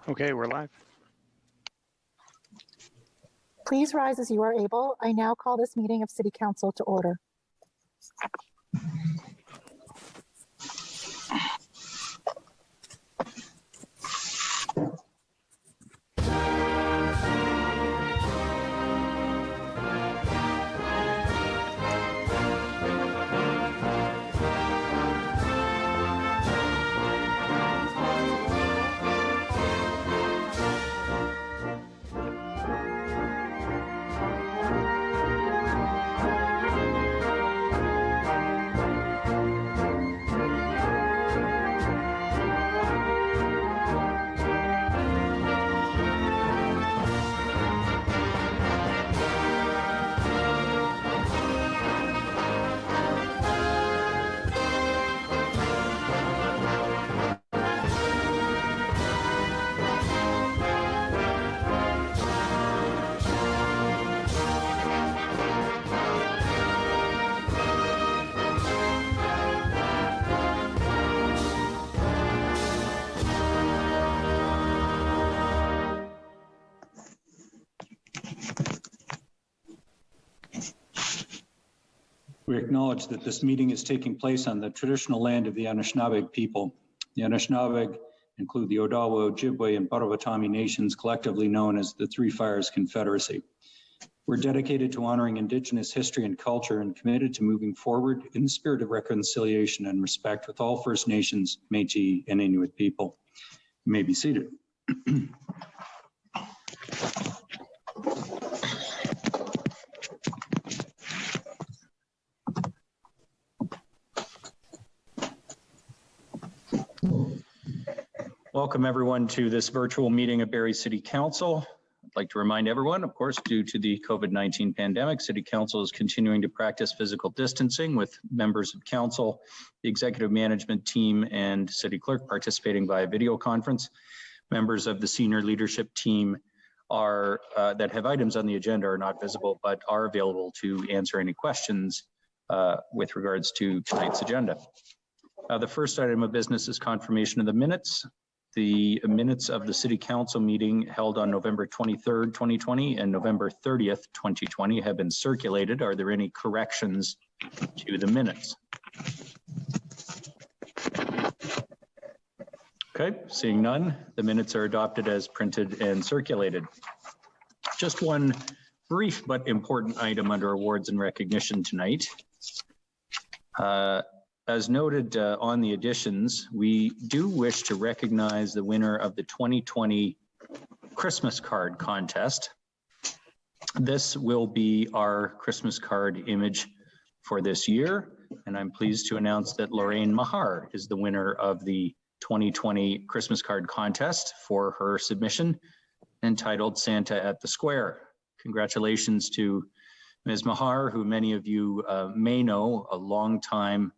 Okay, we're live. Please rise as you are able. I now call this meeting of City Council to order. We acknowledge that this meeting is taking place on the traditional land of the Anishinaabe people. The Anishinaabe include the Odawa, Ojibwe, and Potawatomi nations, collectively known as the Three Fires Confederacy. We're dedicated to honoring Indigenous history and culture and committed to moving forward in the spirit of reconciliation and respect with all First Nations, Métis, and Inuit people. You may be seated. Welcome everyone to this virtual meeting of Barrie City Council. I'd like to remind everyone, of course, due to the COVID-19 pandemic, City Council is continuing to practice physical distancing with members of council, the executive management team, and city clerk participating via video conference. Members of the senior leadership team are that have items on the agenda are not visible, but are available to answer any questions with regards to tonight's agenda. The first item of business is confirmation of the minutes. The minutes of the City Council meeting held on November 23rd, 2020 and November 30th, 2020 have been circulated. Are there any corrections to the minutes? Okay, seeing none, the minutes are adopted as printed and circulated. Just one brief but important item under awards and recognition tonight. As noted on the additions, we do wish to recognize the winner of the 2020 Christmas card contest. This will be our Christmas card image for this year, and I'm pleased to announce that Lorraine Mahar is the winner of the 2020 Christmas card contest for her submission entitled Santa at the Square. Congratulations to Ms. Mahar, who many of you may know, a long time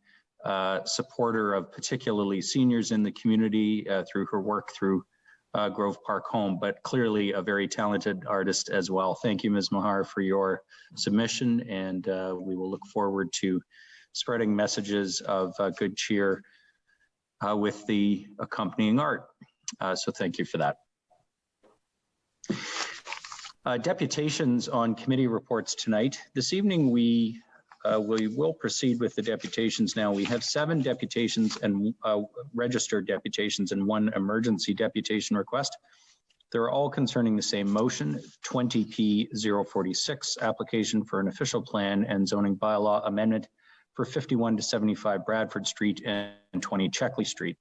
supporter of particularly seniors in the community through her work through Grove Park Home, but clearly a very talented artist as well. Thank you, Ms. Mahar, for your submission, and we will look forward to spreading messages of good cheer with the accompanying art. So thank you for that. Deputations on committee reports tonight. This evening we will proceed with the deputations now. We have 7 deputations and registered deputations and 1 emergency deputation request. They're all concerning the same motion, 20P046, application for an official plan and zoning bylaw amendment for 51 to 75 Bradford Street and 20 Checkley Street.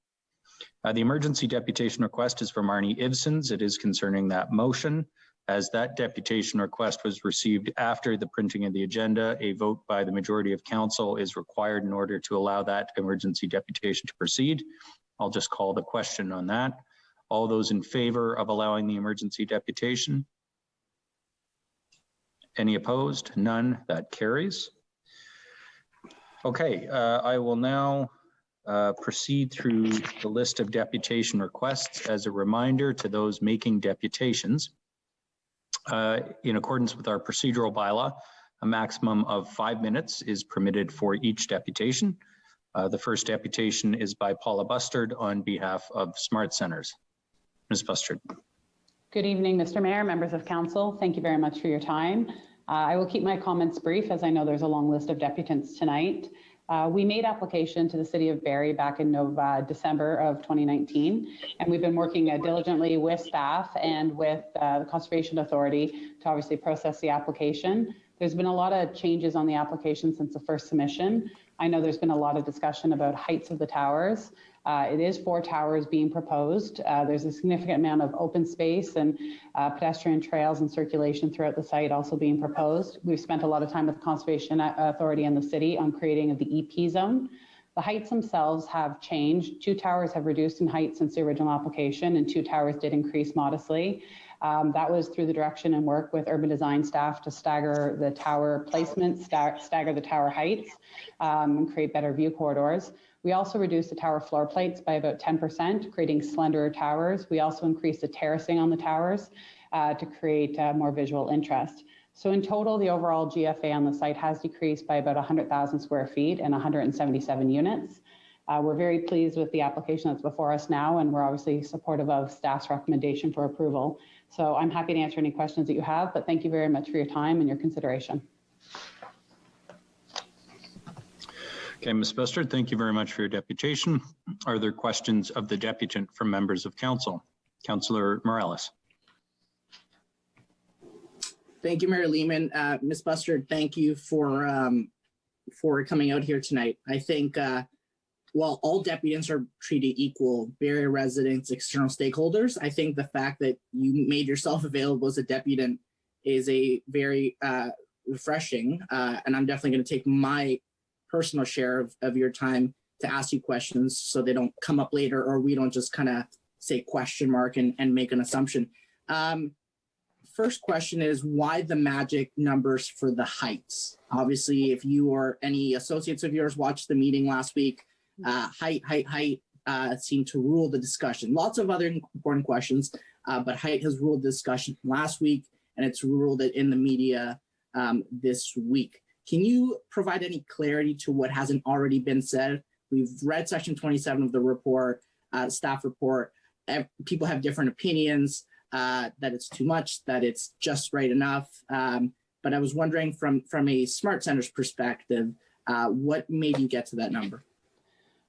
The emergency deputation request is from Arnie Ivsons. It is concerning that motion. As that deputation request was received after the printing of the agenda, a vote by the majority of council is required in order to allow that emergency deputation to proceed. I'll just call the question on that. All those in favor of allowing the emergency deputation? Any opposed? None. That carries. Okay, I will now proceed through the list of deputation requests. As a reminder to those making deputations, in accordance with our procedural bylaw, a maximum of 5 minutes is permitted for each deputation. The first deputation is by Paula Bustard on behalf of Smart Centers. Ms. Bustard. Good evening, Mr. Mayor, members of council. Thank you very much for your time. I will keep my comments brief as I know there's a long list of deputants tonight. We made application to the City of Barrie back in December of 2019, and we've been working diligently with staff and with the Conservation Authority to obviously process the application. There's been a lot of changes on the application since the first submission. I know there's been a lot of discussion about heights of the towers. It is 4 towers being proposed. There's a significant amount of open space and pedestrian trails and circulation throughout the site also being proposed. We've spent a lot of time with the Conservation Authority and the city on creating the EP zone. The heights themselves have changed. 2 towers have reduced in height since the original application, and 2 towers did increase modestly. That was through the direction and work with urban design staff to stagger the tower placement, stagger the tower heights, and create better view corridors. We also reduced the tower floor plates by about 10%, creating slenderer towers. We also increased the terracing on the towers to create more visual interest. So in total, the overall GFA on the site has decreased by about 100,000 square feet and 177 units. We're very pleased with the application that's before us now, and we're obviously supportive of staff's recommendation for approval. So I'm happy to answer any questions that you have, but thank you very much for your time and your consideration. Okay, Ms. Bustard, thank you very much for your deputation. Are there questions of the deputant from members of council? Councillor Morales. Thank you, Mayor Lehman. Ms. Bustard, thank you for coming out here tonight. I think while all deputants are treated equal, Barrie residents, external stakeholders, I think the fact that you made yourself available as a deputant is a very refreshing, and I'm definitely going to take my personal share of your time to ask you questions so they don't come up later or we don't just kind of say question mark and make an assumption. First question is, why the magic numbers for the heights? Obviously, if you or any associates of yours watched the meeting last week, height seemed to rule the discussion. Lots of other important questions, but height has ruled the discussion last week, and it's ruled it in the media this week. Can you provide any clarity to what hasn't already been said? We've read section 27 of the report, staff report. People have different opinions, that it's too much, that it's just right enough. But I was wondering from a Smart Centers perspective, what made you get to that number?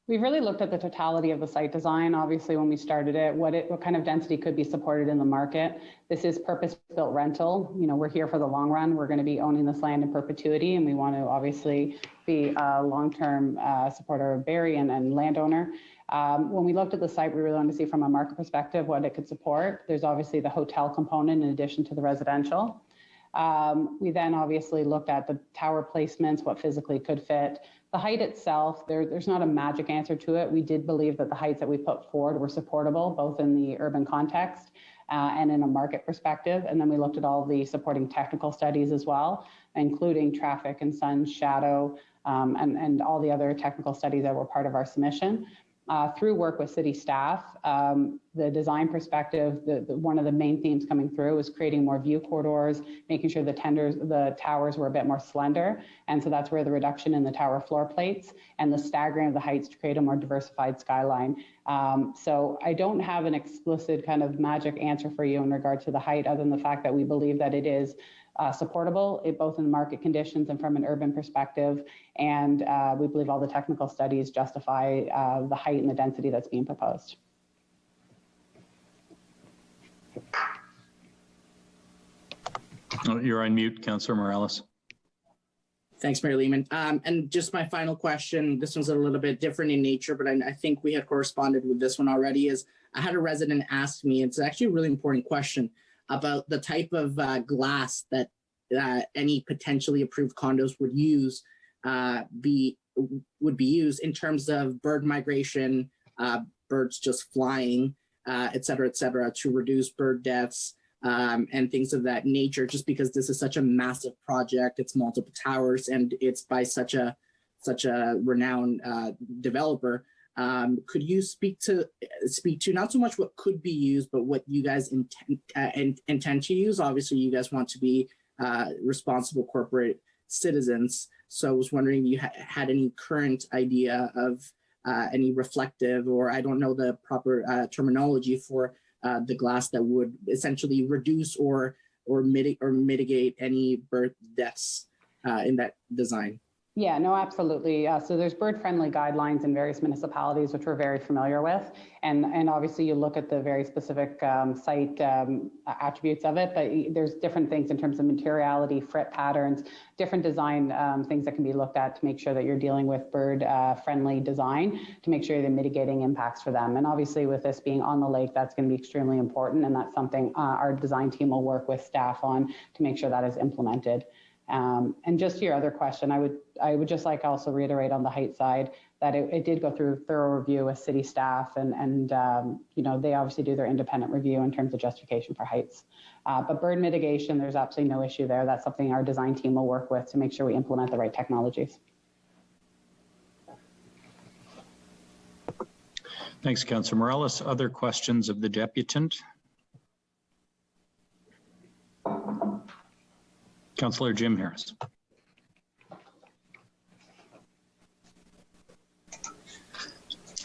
We've really looked at the totality of the site design. Obviously, when we started it, what kind of density could be supported in the market. This is purpose-built rental. You know, we're here for the long run. We're going to be owning this land in perpetuity, and we want to obviously be a long-term supporter of Barrie and landowner. When we looked at the site, we really wanted to see from a market perspective what it could support. There's obviously the hotel component in addition to the residential. We then obviously looked at the tower placements, what physically could fit. The height itself, there's not a magic answer to it. We did believe that the heights that we put forward were supportable, both in the urban context and in a market perspective. And then we looked at all the supporting technical studies as well, including traffic and sun, shadow, and all the other technical studies that were part of our submission. Through work with city staff, the design perspective, one of the main themes coming through was creating more view corridors, making sure the towers were a bit more slender. And so that's where the reduction in the tower floor plates and the staggering of the heights to create a more diversified skyline. So I don't have an explicit kind of magic answer for you in regard to the height, other than the fact that we believe that it is supportable, both in market conditions and from an urban perspective. And we believe all the technical studies justify the height and the density that's being proposed. Oh, you're on mute, Councillor Morales. Thanks, Mayor Lehman. And just my final question, this one's a little bit different in nature, but I think we had corresponded with this one already, is I had a resident ask me, it's actually a really important question, about the type of glass that any potentially approved condos would use, would be used in terms of bird migration, birds just flying, et cetera, to reduce bird deaths and things of that nature, just because this is such a massive project. It's multiple towers and it's by such a renowned developer. Could you speak to not so much what could be used, but what you guys intend to use? Obviously, you guys want to be responsible corporate citizens. So I was wondering if you had any current idea of any reflective, or I don't know the proper terminology for the glass that would essentially reduce or mitigate any birth deaths in that design. Yeah, no, absolutely. So there's bird-friendly guidelines in various municipalities, which we're very familiar with. And obviously you look at the very specific site attributes of it, but there's different things in terms of materiality, fret patterns, different design things that can be looked at to make sure that you're dealing with bird-friendly design to make sure you're mitigating impacts for them. And obviously with this being on the lake, that's going to be extremely important. And that's something our design team will work with staff on to make sure that is implemented. And just to your other question, I would just like also reiterate on the height side that it did go through a thorough review with city staff and you know, they obviously do their independent review in terms of justification for heights. But bird mitigation, there's absolutely no issue there. That's something our design team will work with to make sure we implement the right technologies. Thanks, Councillor Morales. Other questions of the deputant? Councillor Jim Harris.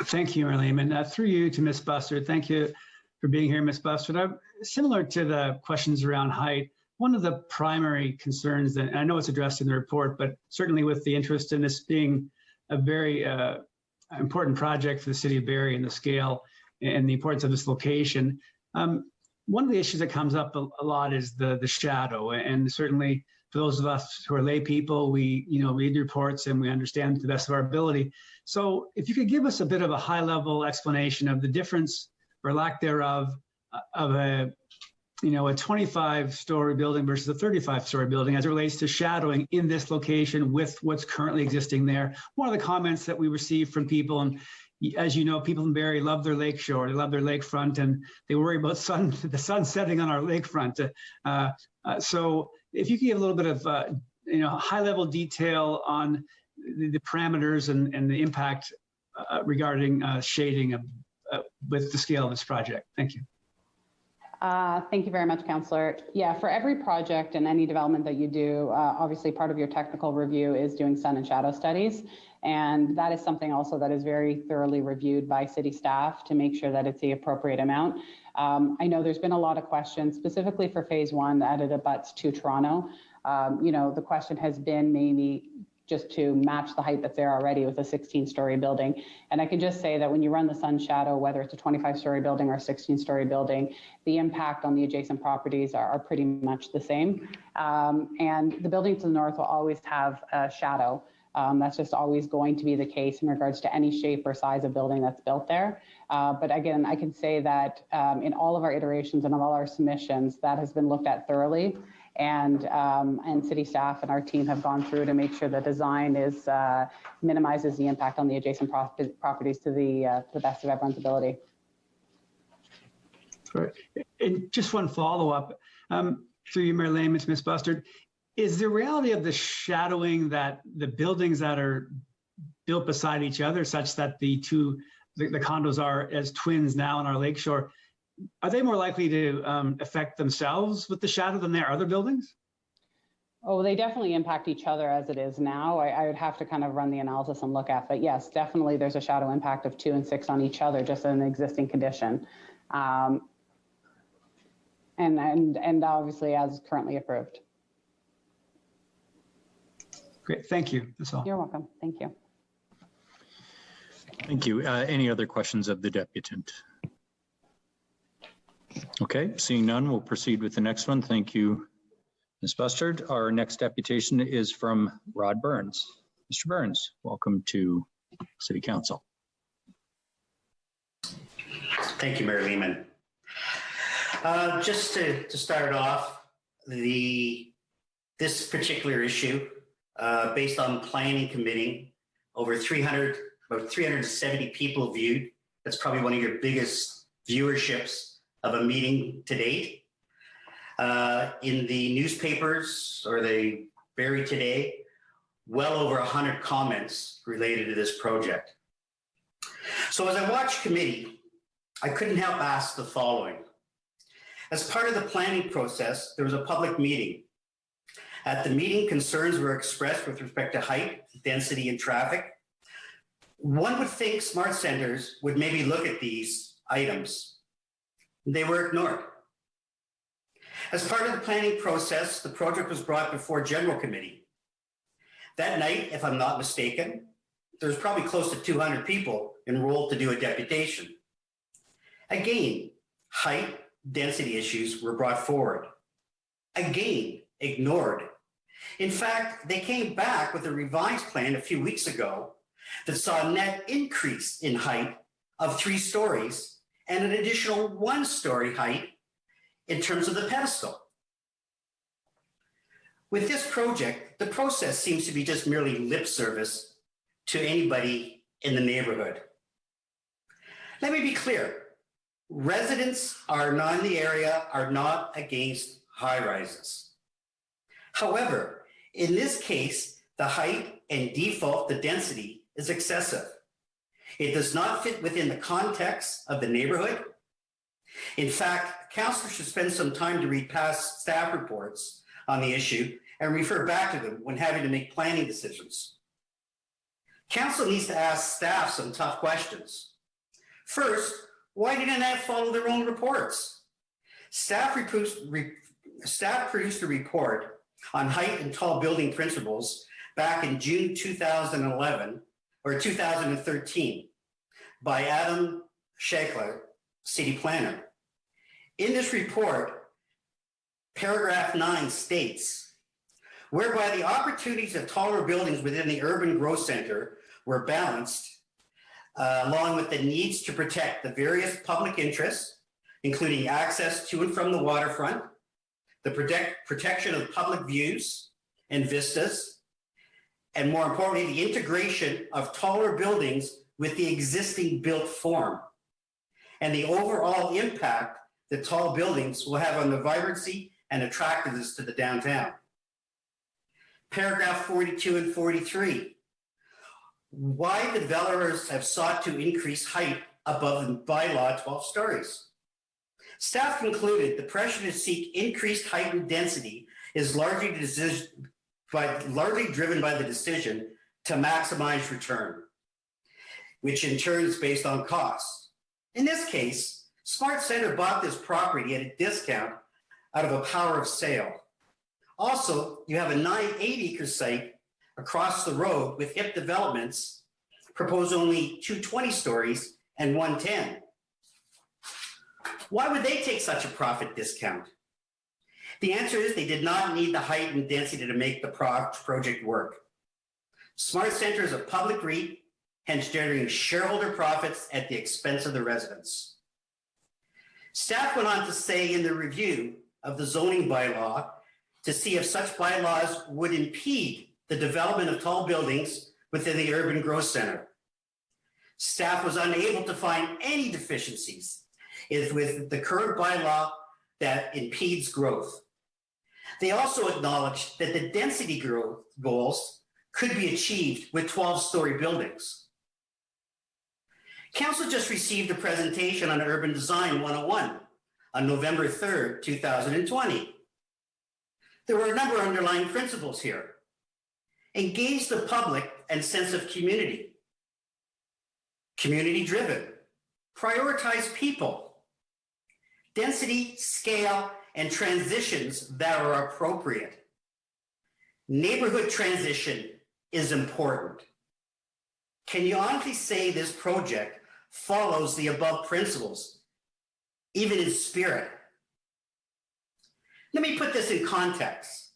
Thank you, Mayor Lehman. Through you to Ms. Bustard. Thank you for being here, Ms. Bustard. Similar to the questions around height, one of the primary concerns, and I know it's addressed in the report, but certainly with the interest in this being a very important project for the city of Barrie and the scale and the importance of this location, one of the issues that comes up a lot is the shadow, and certainly for those of us who are lay people, we read reports and we understand to the best of our ability. So if you could give us a bit of a high level explanation of the difference or lack thereof of a 25-story building versus a 35-story building as it relates to shadowing in this location with what's currently existing there. One of the comments that we received from people, and as you know, people in Barrie love their lake shore, they love their lakefront, and they worry about the sun setting on our lakefront. So if you could give a little bit of high-level detail on the parameters and the impact regarding shading with the scale of this project. Thank you. Thank you very much, Councillor. Yeah, for every project and any development that you do, obviously part of your technical review is doing sun and shadow studies. And that is something also that is very thoroughly reviewed by city staff to make sure that it's the appropriate amount. I know there's been a lot of questions specifically for phase one that it abuts to Toronto. The question has been maybe just to match the height that's there already with a 16-story building. And I can just say that when you run the sun shadow, whether it's a 25-story building or a 16-story building, the impact on the adjacent properties are pretty much the same. And the building to the north will always have a shadow. That's just always going to be the case in regards to any shape or size of building that's built there. But again, I can say that in all of our iterations and all our submissions, that has been looked at thoroughly. And city staff and our team have gone through to make sure the design is minimizes the impact on the adjacent properties to the best of everyone's ability. Right. And just one follow-up through you, Mayor Lehman, to Ms. Bustard. Is the reality of the shadowing that the buildings that are built beside each other, such that the condos are as twins now on our lakeshore, are they more likely to affect themselves with the shadow than their other buildings? Oh, they definitely impact each other as it is now. I would have to kind of run the analysis and look at, but yes, definitely there's a shadow impact of 2 and 6 on each other, just in an existing condition. And obviously as currently approved. Great, thank you, that's all. You're welcome, thank you. Thank you. Any other questions of the deputant? Okay, seeing none, we'll proceed with the next one. Thank you, Ms. Bustard. Our next deputation is from Rod Burns. Mr. Burns, welcome to City Council. Thank you, Mayor Lehman. Just to start off, this particular issue, based on planning committee, about 370 people viewed. That's probably one of your biggest viewerships of a meeting to date. In the newspapers or the Barrie Today, well over 100 comments related to this project. So as I watched committee, I couldn't help ask the following. As part of the planning process, there was a public meeting. At the meeting, concerns were expressed with respect to height, density, and traffic. One would think smart centers would maybe look at these items They were ignored. As part of the planning process, the project was brought before General Committee. That night, if I'm not mistaken, there was probably close to 200 people enrolled to do a deputation. Again, height, density issues were brought forward. Again, ignored. In fact, they came back with a revised plan a few weeks ago that saw a net increase in height of 3 stories and an additional 1-story height in terms of the pedestal. With this project, the process seems to be just merely lip service to anybody in the neighborhood. Let me be clear. Residents in the area are not against high-rises. However, in this case, the height and default, the density, is excessive. It does not fit within the context of the neighborhood. In fact, councillors should spend some time to read past staff reports on the issue and refer back to them when having to make planning decisions. Council needs to ask staff some tough questions. First, why didn't they follow their own reports? Staff produced a report on height and tall building principles back in June 2011 or 2013 by Adam Shackler, city planner. In this report, paragraph 9 states, whereby the opportunities of taller buildings within the urban growth center were balanced along with the needs to protect the various public interests, including access to and from the waterfront, the protection of public views and vistas, and more importantly, the integration of taller buildings with the existing built form, and the overall impact that tall buildings will have on the vibrancy and attractiveness to the downtown. Paragraph 42 and 43. Why developers have sought to increase height above the bylaw 12 stories. Staff concluded the pressure to seek increased height and density is largely driven by the decision to maximize return, which in turn is based on cost. In this case, Smart Center bought this property at a discount out of a power of sale. Also, you have a 8-acre site across the road with hip developments, propose only 2 20 stories and 1 10. Why would they take such a profit discount? The answer is they did not need the height and density to make the project work. Smart Center is a public REIT, hence generating shareholder profits at the expense of the residents. Staff went on to say in the review of the zoning bylaw to see if such bylaws would impede the development of tall buildings within the urban growth center. Staff was unable to find any deficiencies with the current bylaw that impedes growth. They also acknowledged that the density growth goals could be achieved with 12-story buildings. Council just received a presentation on Urban Design 101 on November 3rd, 2020. There were a number of underlying principles here. Engage the public and sense of community. Community-driven. Prioritize people. Density, scale, and transitions that are appropriate. Neighborhood transition is important. Can you honestly say this project follows the above principles, even in spirit? Let me put this in context.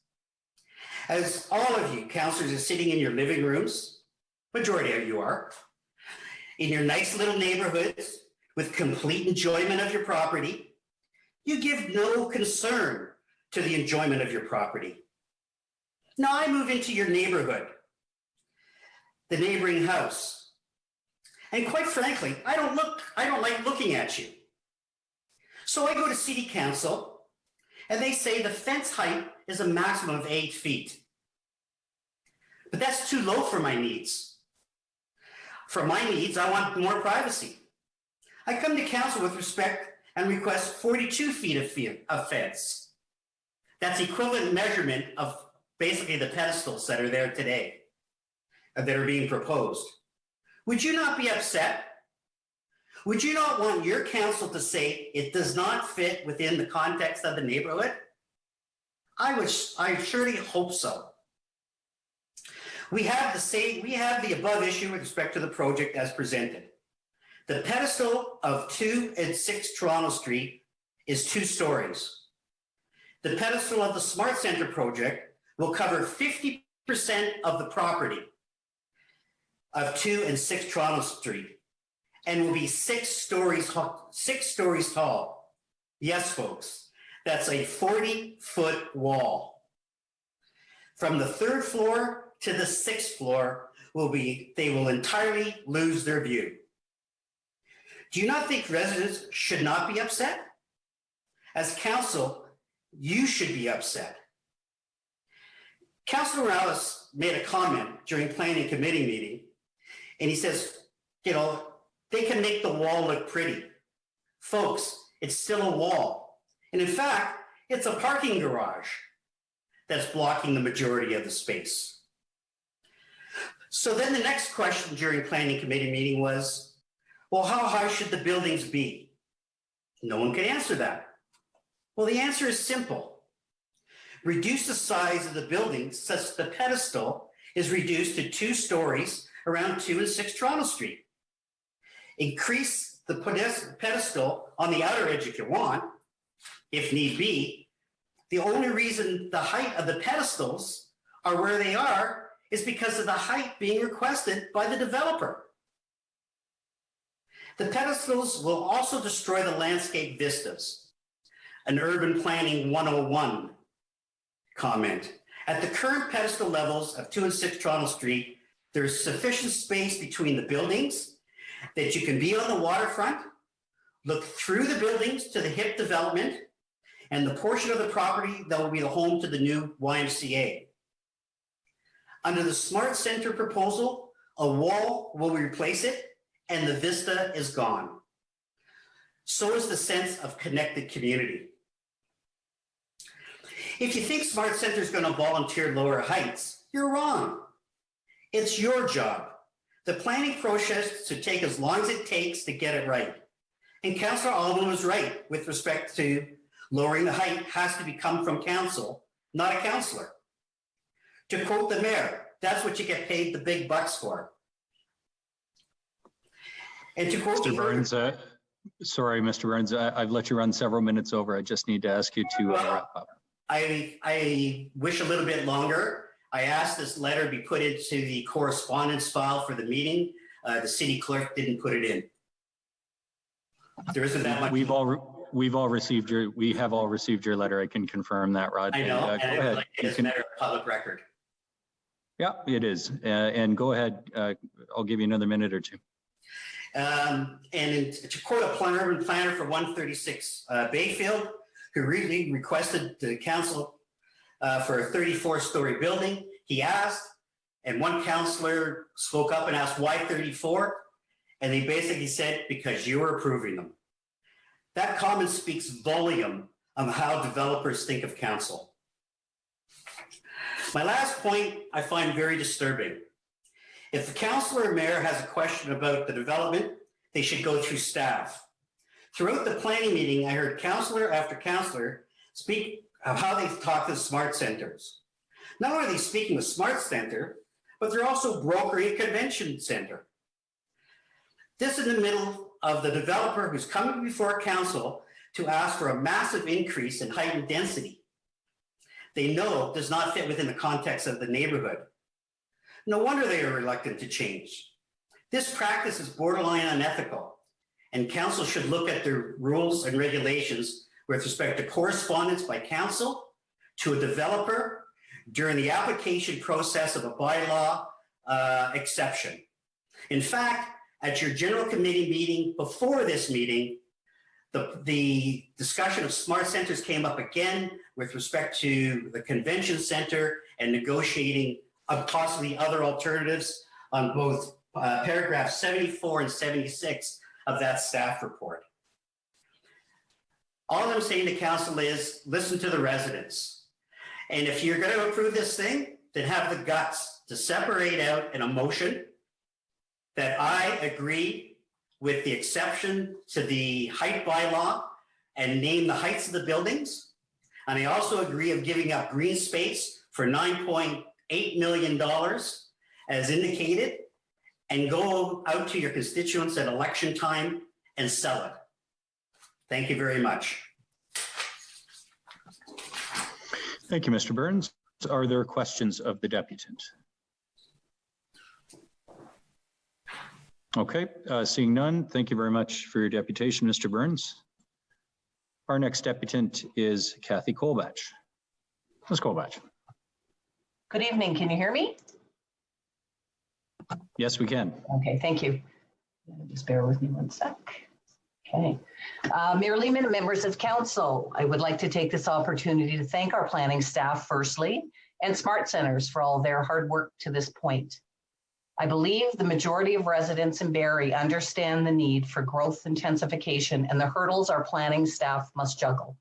As all of you councillors are sitting in your living rooms, majority of you are, in your nice little neighborhoods with complete enjoyment of your property, you give no concern to the enjoyment of your property. Now I move into your neighborhood, the neighboring house, and quite frankly, I don't like looking at you. So I go to city council and they say the fence height is a maximum of 8 feet. But that's too low for my needs. For my needs, I want more privacy. I come to council with respect and request 42 feet of fence. That's equivalent measurement of basically the pedestals that are there today, that are being proposed. Would you not be upset? Would you not want your council to say it does not fit within the context of the neighborhood? I surely hope so. We have the above issue with respect to the project as presented. The pedestal of 2 and 6 Toronto Street is 2 stories. The pedestal of the Smart Center project will cover 50% of the property of 2 and 6 Toronto Street and will be 6 stories tall. Yes, folks, that's a 40-foot wall. From the 3rd floor to the 6th floor they will entirely lose their view. Do you not think residents should not be upset? As council, you should be upset. Councilor Morales made a comment during planning committee meeting, and he says, you know, they can make the wall look pretty. Folks, it's still a wall. And in fact, it's a parking garage that's blocking the majority of the space. So then the next question during planning committee meeting was, well, how high should the buildings be? No one could answer that. Well, the answer is simple. Reduce the size of the building such that the pedestal is reduced to 2 stories around 2 and 6 Toronto Street. Increase the pedestal on the outer edge if you want, if need be. The only reason the height of the pedestals are where they are is because of the height being requested by the developer. The pedestals will also destroy the landscape vistas. An urban planning 101 comment. At the current pedestal levels of 2 and 6 Toronto Street, there's sufficient space between the buildings that you can be on the waterfront, look through the buildings to the HIP development, and the portion of the property that will be the home to the new YMCA. Under the Smart Center proposal, a wall will replace it, and the vista is gone. So is the sense of connected community. If you think Smart Center is going to volunteer lower heights, you're wrong. It's your job. The planning process should take as long as it takes to get it right. And Councillor Alvin was right with respect to lowering the height has to come from council, not a councillor. To quote the mayor, that's what you get paid the big bucks for. And to quote Mr. Burns, sorry, Mr. Burns, I've let you run several minutes over. I just need to ask you to wrap up. I wish a little bit longer. I asked this letter be put into the correspondence file for the meeting. The city clerk didn't put it in. There isn't that much. We have all received your letter. I can confirm that, Rod. I know, and, go ahead. It's a matter of public record. Yeah, it is. And go ahead. I'll give you another minute or 2. And to quote a urban planner for 136 Bayfield, who really requested the council for a 34-story building, he asked, and one councillor spoke up and asked, why 34? And they basically said, because you were approving them. That comment speaks volume on how developers think of council. My last point I find very disturbing. If the councillor or mayor has a question about the development, they should go through staff. Throughout the planning meeting, I heard councillor after councillor speak of how they talk to the smart centers. Not only are they speaking with smart center, but they're also brokering a convention center. This is in the middle of the developer who's coming before council to ask for a massive increase in height and density. They know does not fit within the context of the neighborhood. No wonder they are reluctant to change. This practice is borderline unethical, and council should look at their rules and regulations with respect to correspondence by council to a developer during the application process of a bylaw exception. In fact, at your general committee meeting before this meeting, the discussion of smart centers came up again with respect to the convention center and negotiating possibly other alternatives on both paragraph 74 and 76 of that staff report. All I'm saying to council is listen to the residents. And if you're going to approve this thing, then have the guts to separate out in a motion that I agree with the exception to the height bylaw and name the heights of the buildings. And I also agree of giving up green space for $9.8 million as indicated, and go out to your constituents at election time and sell it. Thank you very much. Thank you, Mr. Burns. Are there questions of the deputant? Okay, seeing none, thank you very much for your deputation, Mr. Burns. Our next deputant is Kathy Colbatch. Ms. Colbatch. Good evening. Can you hear me? Yes, we can. Okay, thank you. Just bear with me one sec. Okay. Mayor Lehman and members of council, I would like to take this opportunity to thank our planning staff firstly, and Smart Centers for all their hard work to this point. I believe the majority of residents in Barrie understand the need for growth intensification and the hurdles our planning staff must juggle.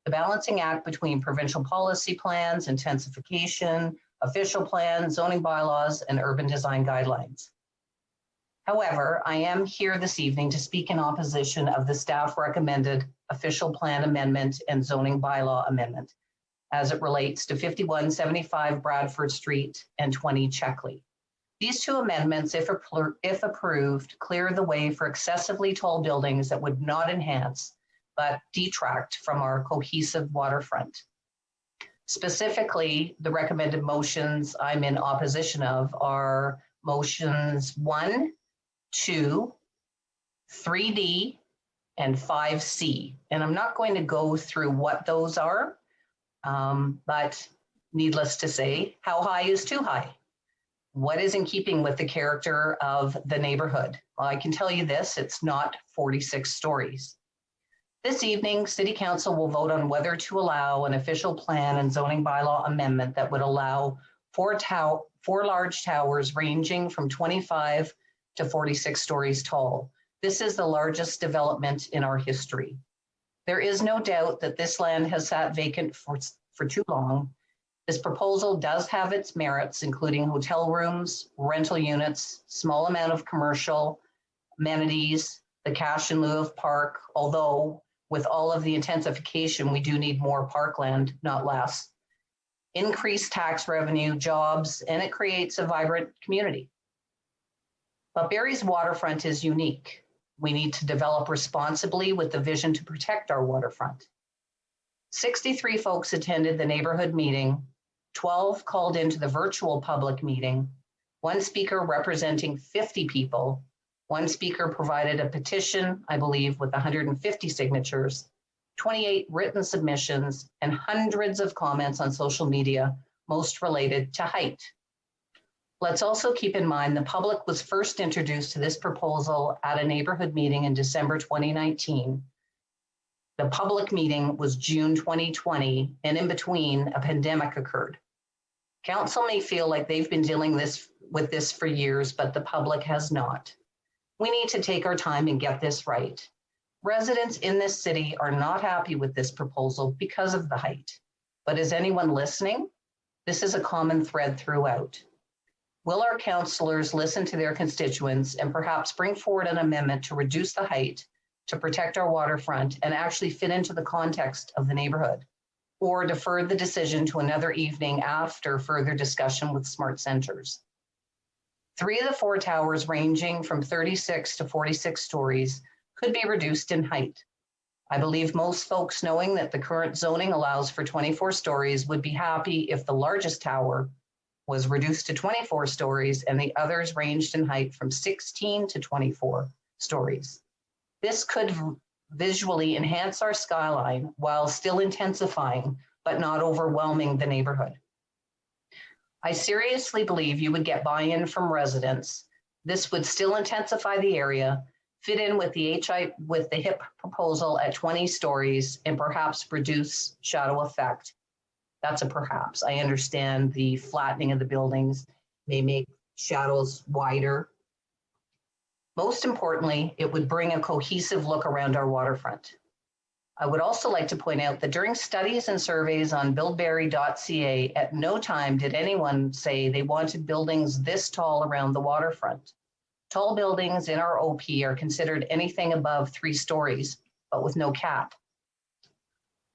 The balancing act between provincial policy plans, intensification, official plans, zoning bylaws, and urban design guidelines. However, I am here this evening to speak in opposition of the staff recommended official plan amendment and zoning bylaw amendment as it relates to 5175 Bradford Street and 20 Checkley. These two amendments, if approved, clear the way for excessively tall buildings that would not enhance but detract from our cohesive waterfront. Specifically, the recommended motions I'm in opposition of are motions 1, 2, 3D, and 5C. And I'm not going to go through what those are, but needless to say, how high is too high? What is in keeping with the character of the neighborhood? Well, I can tell you this, it's not 46 stories. This evening, City Council will vote on whether to allow an official plan and zoning bylaw amendment that would allow four large towers ranging from 25 to 46 stories tall. This is the largest development in our history. There is no doubt that this land has sat vacant for too long. This proposal does have its merits, including hotel rooms, rental units, small amount of commercial amenities, the cash in lieu of park, although with all of the intensification, we do need more parkland, not less. Increased tax revenue, jobs, and it creates a vibrant community. But Barrie's waterfront is unique. We need to develop responsibly with the vision to protect our waterfront. 63 folks attended the neighborhood meeting, 12 called into the virtual public meeting, one speaker representing 50 people, one speaker provided a petition, I believe, with 150 signatures, 28 written submissions, and hundreds of comments on social media, most related to height. Let's also keep in mind the public was first introduced to this proposal at a neighborhood meeting in December 2019. The public meeting was June 2020, and in between, a pandemic occurred. Council may feel like they've been dealing with this for years, but the public has not. We need to take our time and get this right. Residents in this city are not happy with this proposal because of the height. But is anyone listening? This is a common thread throughout. Will our councillors listen to their constituents and perhaps bring forward an amendment to reduce the height to protect our waterfront and actually fit into the context of the neighborhood, or defer the decision to another evening after further discussion with Smart Centers? 3 of the 4 towers ranging from 36 to 46 stories could be reduced in height. I believe most folks, knowing that the current zoning allows for 24 stories, would be happy if the largest tower was reduced to 24 stories and the others ranged in height from 16 to 24 stories. This could visually enhance our skyline while still intensifying, but not overwhelming the neighborhood. I seriously believe you would get buy-in from residents. This would still intensify the area, fit in with the HIP proposal at 20 stories, and perhaps reduce shadow effect. That's a perhaps. I understand the flattening of the buildings may make shadows wider. Most importantly, it would bring a cohesive look around our waterfront. I would also like to point out that during studies and surveys on buildbarrie.ca, at no time did anyone say they wanted buildings this tall around the waterfront. Tall buildings in our OP are considered anything above 3 stories, but with no cap.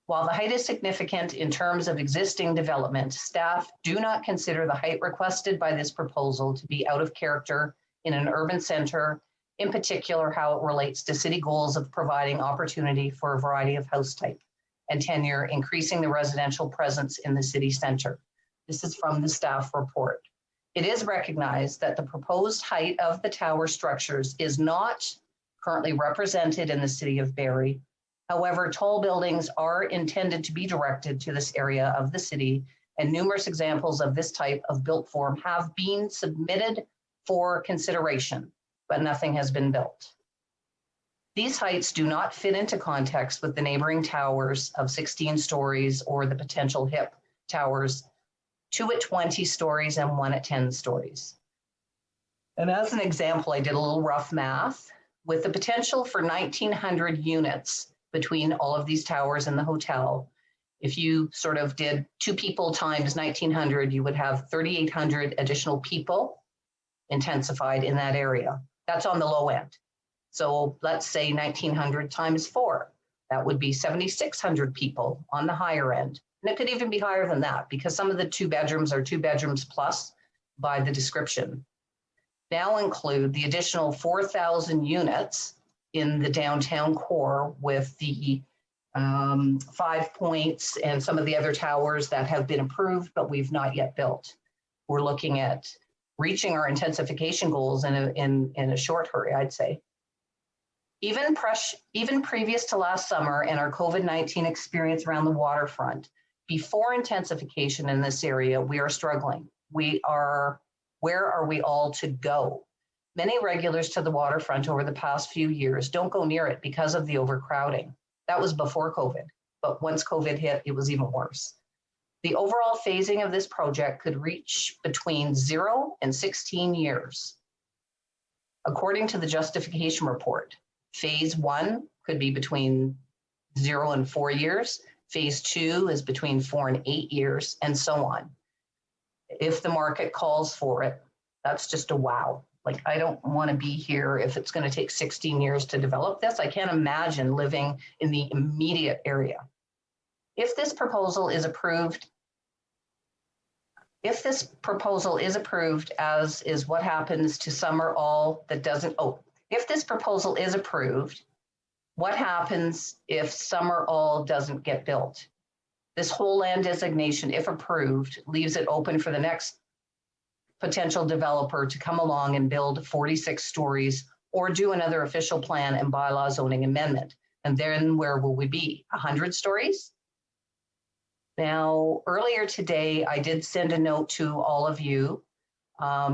While the height is significant in terms of existing development, staff do not consider the height requested by this proposal to be out of character in an urban center, in particular how it relates to city goals of providing opportunity for a variety of house type and tenure, increasing the residential presence in the city center. This is from the staff report. It is recognized that the proposed height of the tower structures is not currently represented in the city of Barrie. However, tall buildings are intended to be directed to this area of the city, and numerous examples of this type of built form have been submitted for consideration, but nothing has been built. These heights do not fit into context with the neighboring towers of 16 stories or the potential HIP towers, 2 at 20 stories and 1 at 10 stories. And as an example, I did a little rough math. With the potential for 1,900 units between all of these towers and the hotel, if you sort of did 2 people times 1,900, you would have 3,800 additional people intensified in that area. That's on the low end. So let's say 1,900 times 4. That would be 7,600 people on the higher end. And it could even be higher than that because some of the 2 bedrooms are 2 bedrooms plus by the description. Now include the additional 4,000 units in the downtown core with the 5 points and some of the other towers that have been approved, but we've not yet built. We're looking at reaching our intensification goals in a short hurry, I'd say. Even previous to last summer and our COVID-19 experience around the waterfront, before intensification in this area, we are struggling. Where are we all to go? Many regulars to the waterfront over the past few years don't go near it because of the overcrowding. That was before COVID, but once COVID hit, it was even worse. The overall phasing of this project could reach between 0 and 16 years. According to the justification report, phase 1 could be between 0 and 4 years. Phase 2 is between 4 and 8 years, and so on. If the market calls for it, that's just a wow. Like, I don't want to be here if it's going to take 16 years to develop this. I can't imagine living in the immediate area. If this proposal is approved, as is what happens to some or all that doesn't, if this proposal is approved, what happens if some or all doesn't get built? This whole land designation, if approved, leaves it open for the next potential developer to come along and build 46 stories or do another official plan and bylaw zoning amendment. And then where will we be? 100 stories? Now, earlier today, I did send a note to all of you,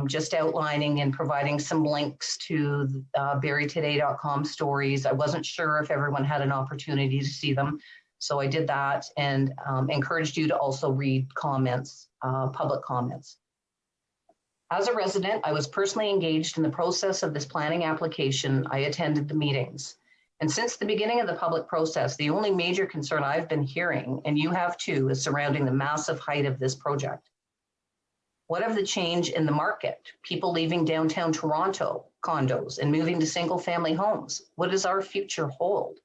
just outlining and providing some links to barrietoday.com stories. I wasn't sure if everyone had an opportunity to see them, so I did that and encouraged you to also read comments, public comments. As a resident, I was personally engaged in the process of this planning application. I attended the meetings. And since the beginning of the public process, the only major concern I've been hearing, and you have too, is surrounding the massive height of this project. What of the change in the market? People leaving downtown Toronto condos and moving to single family homes. What does our future hold?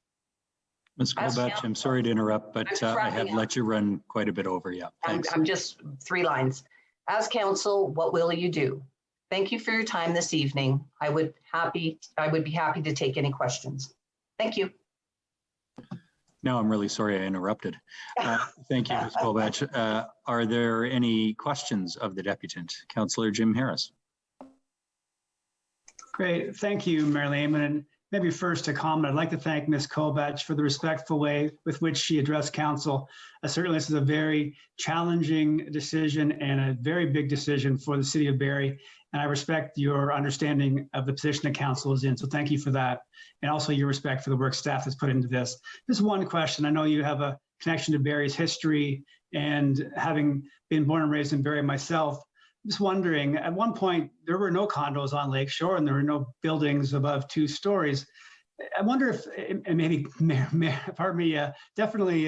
Ms. Colbatch, I'm sorry to interrupt, but I have let you run quite a bit over. Yeah, thanks. I'm just 3 lines. As council, what will you do? Thank you for your time this evening. I would be happy to take any questions. Thank you. No, I'm really sorry I interrupted. Thank you, Ms. Colbatch. Are there any questions of the deputant? Councillor Jim Harris. Great, thank you, Mayor Lehman. And maybe first a comment, I'd like to thank Ms. Colbatch for the respectful way with which she addressed council. Certainly this is a very challenging decision and a very big decision for the city of Barrie. And I respect your understanding of the position that council is in. So thank you for that. And also your respect for the work staff has put into this. Just one question. I know you have a connection to Barrie's history and having been born and raised in Barrie myself, just wondering, at one point, there were no condos on Lakeshore and there were no buildings above 2 stories. I wonder if, and maybe definitely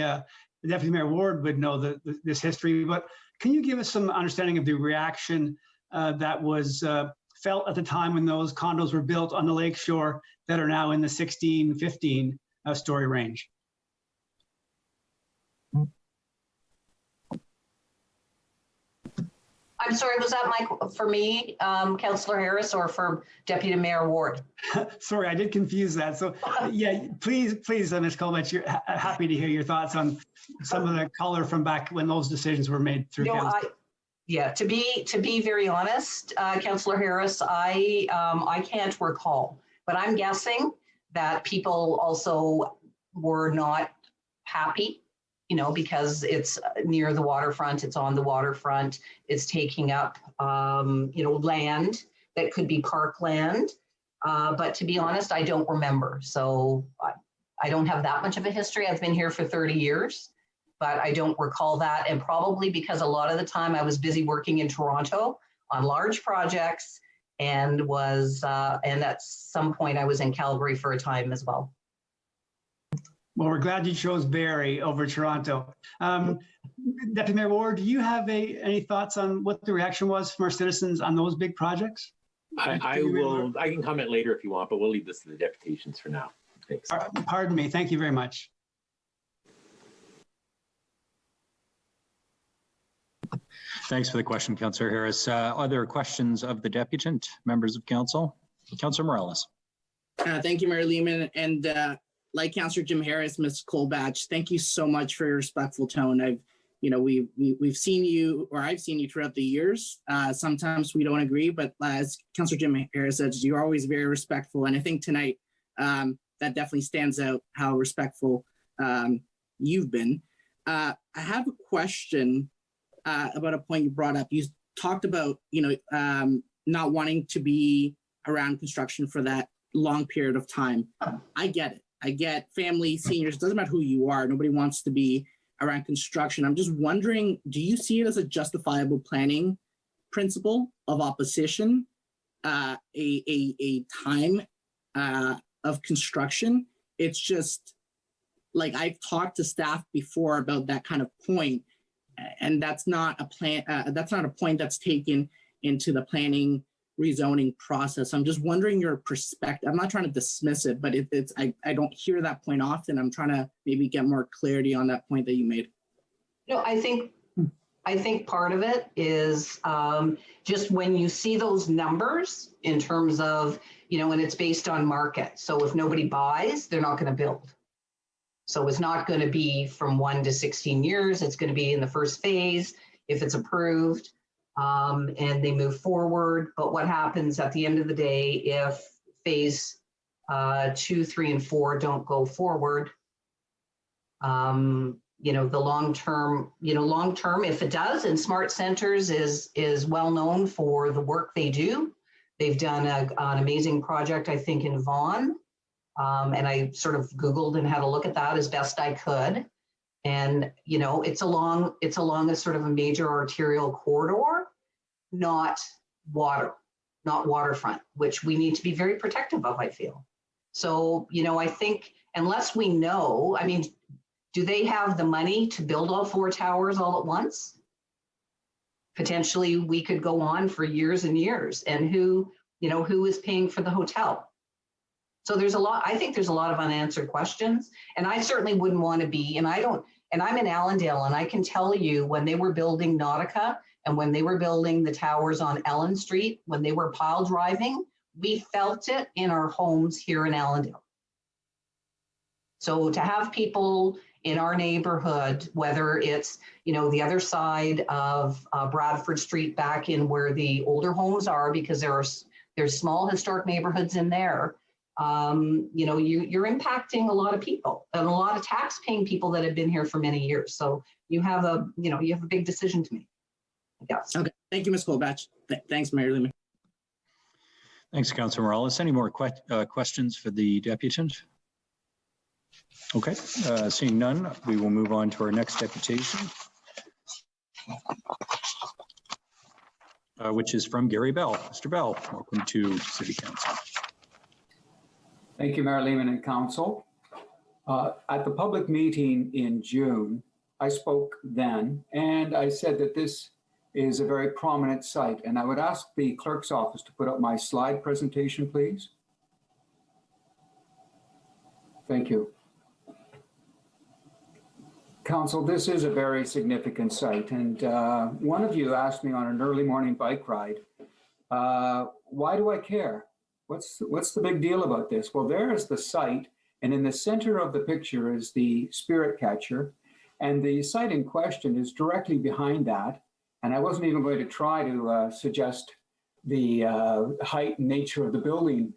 Deputy Mayor Ward would know this history, but can you give us some understanding of the reaction that was felt at the time when those condos were built on the lakeshore that are now in the 16, 15 story range. I'm sorry, was that for me, Councillor Harris, or for Deputy Mayor Ward? Sorry, I did confuse that. So yeah, please, Ms. Colbert, you're happy to hear your thoughts on some of the color from back when those decisions were made through council. Yeah, to be very honest, Councillor Harris, I can't recall, but I'm guessing that people also were not happy, you know, because it's near the waterfront, it's on the waterfront, it's taking up, you know, land that could be parkland. But to be honest, I don't remember. So I don't have that much of a history. I've been here for 30 years, but I don't recall that. And probably because a lot of the time I was busy working in Toronto on large projects and and at some point I was in Calgary for a time as well. Well, we're glad you chose Barrie over Toronto. Deputy Mayor Ward, do you have any thoughts on what the reaction was from our citizens on those big projects? I can comment later if you want, but we'll leave this to the deputations for now. Thanks. Pardon me. Thank you very much. Thanks for the question, Councillor Harris. Other questions of the deputant, members of council? Councillor Morales. Thank you, Mayor Lehman. And like Councillor Jim Harris, Ms. Colbatch, thank you so much for your respectful tone. We've seen you, or I've seen you throughout the years. Sometimes we don't agree, but as Councillor Jim Harris says, you're always very respectful. And I think tonight that definitely stands out how respectful you've been. I have a question about a point you brought up. You talked about, not wanting to be around construction for that long period of time. I get it. I get family, seniors, doesn't matter who you are. Nobody wants to be around construction. I'm just wondering, do you see it as a justifiable planning principle of opposition, a time of construction? It's just like I've talked to staff before about that kind of point, and that's not a plan. That's not a point that's taken into the planning rezoning process. I'm just wondering your perspective. I'm not trying to dismiss it, but I don't hear that point often. I'm trying to maybe get more clarity on that point that you made. No, I think part of it is just when you see those numbers in terms of, and it's based on market. So if nobody buys, they're not going to build. So it's not going to be from 1 to 16 years. It's going to be in the first phase if it's approved. And they move forward. But what happens at the end of the day if phase 2, 3, and 4 don't go forward? The long term, if it does, and Smart Centers is well known for the work they do. They've done an amazing project, I think, in Vaughan. And I sort of Googled and had a look at that as best I could. And, it's along a sort of a major arterial corridor, not waterfront, which we need to be very protective of, I feel. So, I think unless we know, do they have the money to build all 4 towers all at once? Potentially we could go on for years and years, and who is paying for the hotel? So I think there's a lot of unanswered questions, and I certainly wouldn't want to be, and I'm in Allendale, and I can tell you when they were building Nautica and when they were building the towers on Ellen Street, when they were pile driving, we felt it in our homes here in Allendale. So to have people in our neighborhood, whether it's, the other side of Bradford Street back in where the older homes are, because there's small historic neighborhoods in there, you're impacting a lot of people and a lot of tax-paying people that have been here for many years. So you have a big decision to make, I guess. Okay, thank you, Ms. Colbatch. Thanks, Mayor Lehman. Thanks, Councillor Morales. Any more questions for the deputant? Okay, seeing none, we will move on to our next deputation, which is from Gary Bell. Mr. Bell, welcome to City Council. Thank you, Mayor Lehman and Council. At the public meeting in June, I spoke then, and I said that this is a very prominent site. And I would ask the clerk's office to put up my slide presentation, please. Thank you. Council, this is a very significant site. And one of you asked me on an early morning bike ride, why do I care? What's the big deal about this? Well, there is the site. And in the center of the picture is the spirit catcher. And the site in question is directly behind that. And I wasn't even going to try to suggest the height and nature of the building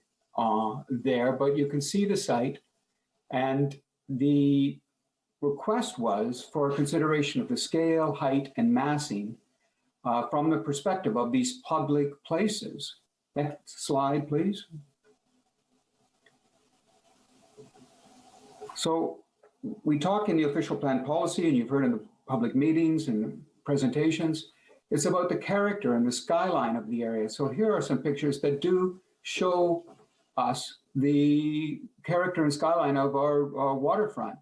there, but you can see the site. And the request was for consideration of the scale, height, and massing from the perspective of these public places. Next slide, please. So we talk in the official plan policy, and you've heard in the public meetings and presentations, it's about the character and the skyline of the area. So here are some pictures that do show us the character and skyline of our waterfront.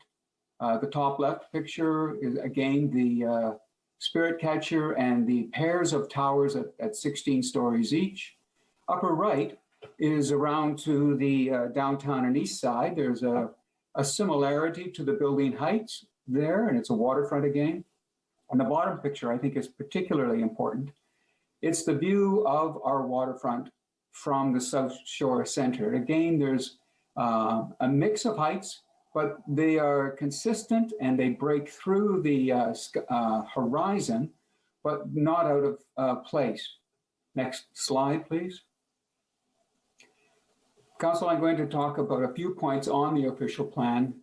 The top left picture is again the spirit catcher and the pairs of towers at 16 stories each. Upper right is around to the downtown and east side. There's a similarity to the building heights there, and it's a waterfront again. And the bottom picture, I think, is particularly important. It's the view of our waterfront from the South Shore Center. Again, there's a mix of heights, but they are consistent and they break through the horizon, but not out of place. Next slide, please. Council, I'm going to talk about a few points on the official plan.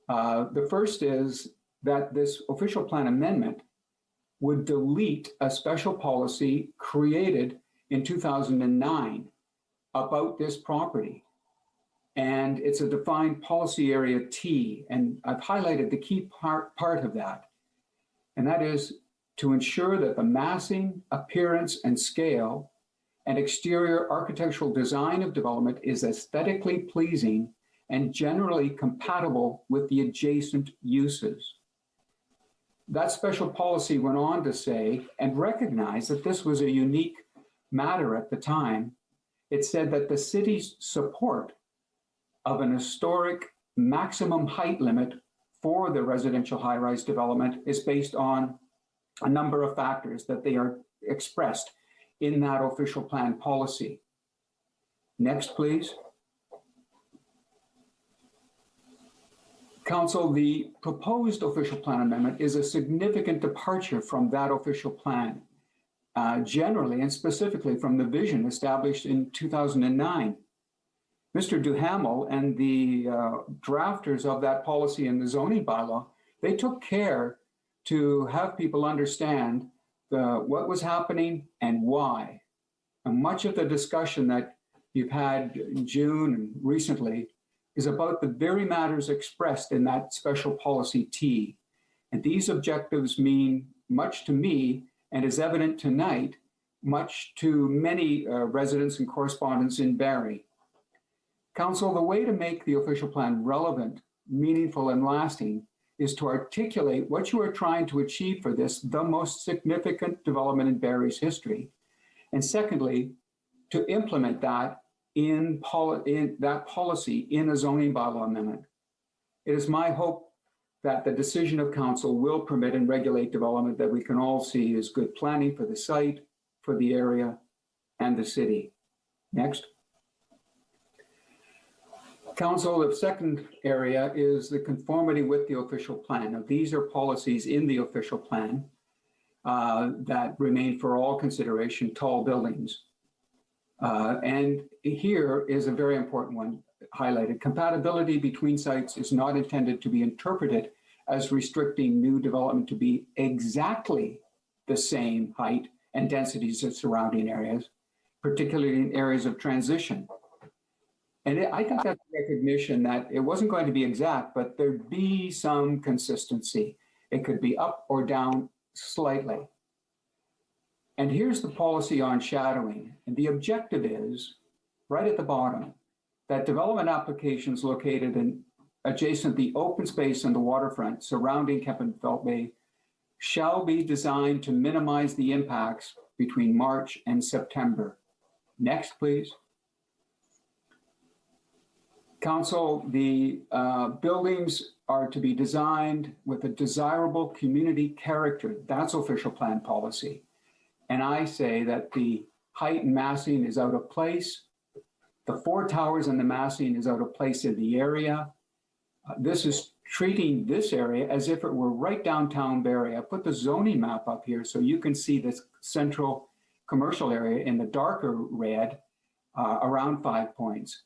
The first is that this official plan amendment would delete a special policy created in 2009 about this property. And it's a defined policy area T, and I've highlighted the key part of that. And that is to ensure that the massing, appearance, and scale and exterior architectural design of development is aesthetically pleasing and generally compatible with the adjacent uses. That special policy went on to say and recognize that this was a unique matter at the time. It said that the city's support of an historic maximum height limit for the residential high-rise development is based on a number of factors that they are expressed in that official plan policy. Next, please. Council, the proposed official plan amendment is a significant departure from that official plan, generally and specifically from the vision established in 2009. Mr. Duhamel and the drafters of that policy in the zoning bylaw, they took care to have people understand what was happening and why. And much of the discussion that you've had in June and recently is about the very matters expressed in that special policy T. And these objectives mean much to me, and is evident tonight, much to many residents and correspondents in Barrie. Council, the way to make the official plan relevant, meaningful, and lasting is to articulate what you are trying to achieve for this, the most significant development in Barrie's history. And secondly, to implement that in that policy in a zoning bylaw amendment. It is my hope that the decision of council will permit and regulate development that we can all see is good planning for the site, for the area, and the city. Next. Council, the second area is the conformity with the official plan. Now, these are policies in the official plan that remain for all consideration, tall buildings. And here is a very important one highlighted. Compatibility between sites is not intended to be interpreted as restricting new development to be exactly the same height and densities as surrounding areas, particularly in areas of transition. And I think that's a recognition that it wasn't going to be exact, but there'd be some consistency. It could be up or down slightly. And here's the policy on shadowing. And the objective is, right at the bottom, that development applications located in adjacent the open space and the waterfront surrounding Kempenfelt Bay shall be designed to minimize the impacts between March and September. Next, please. Council, the buildings are to be designed with a desirable community character. That's official plan policy. And I say that the height and massing is out of place. The 4 towers and the massing is out of place in the area. This is treating this area as if it were right downtown Barrie. I put the zoning map up here so you can see this central commercial area in the darker red around 5 Points.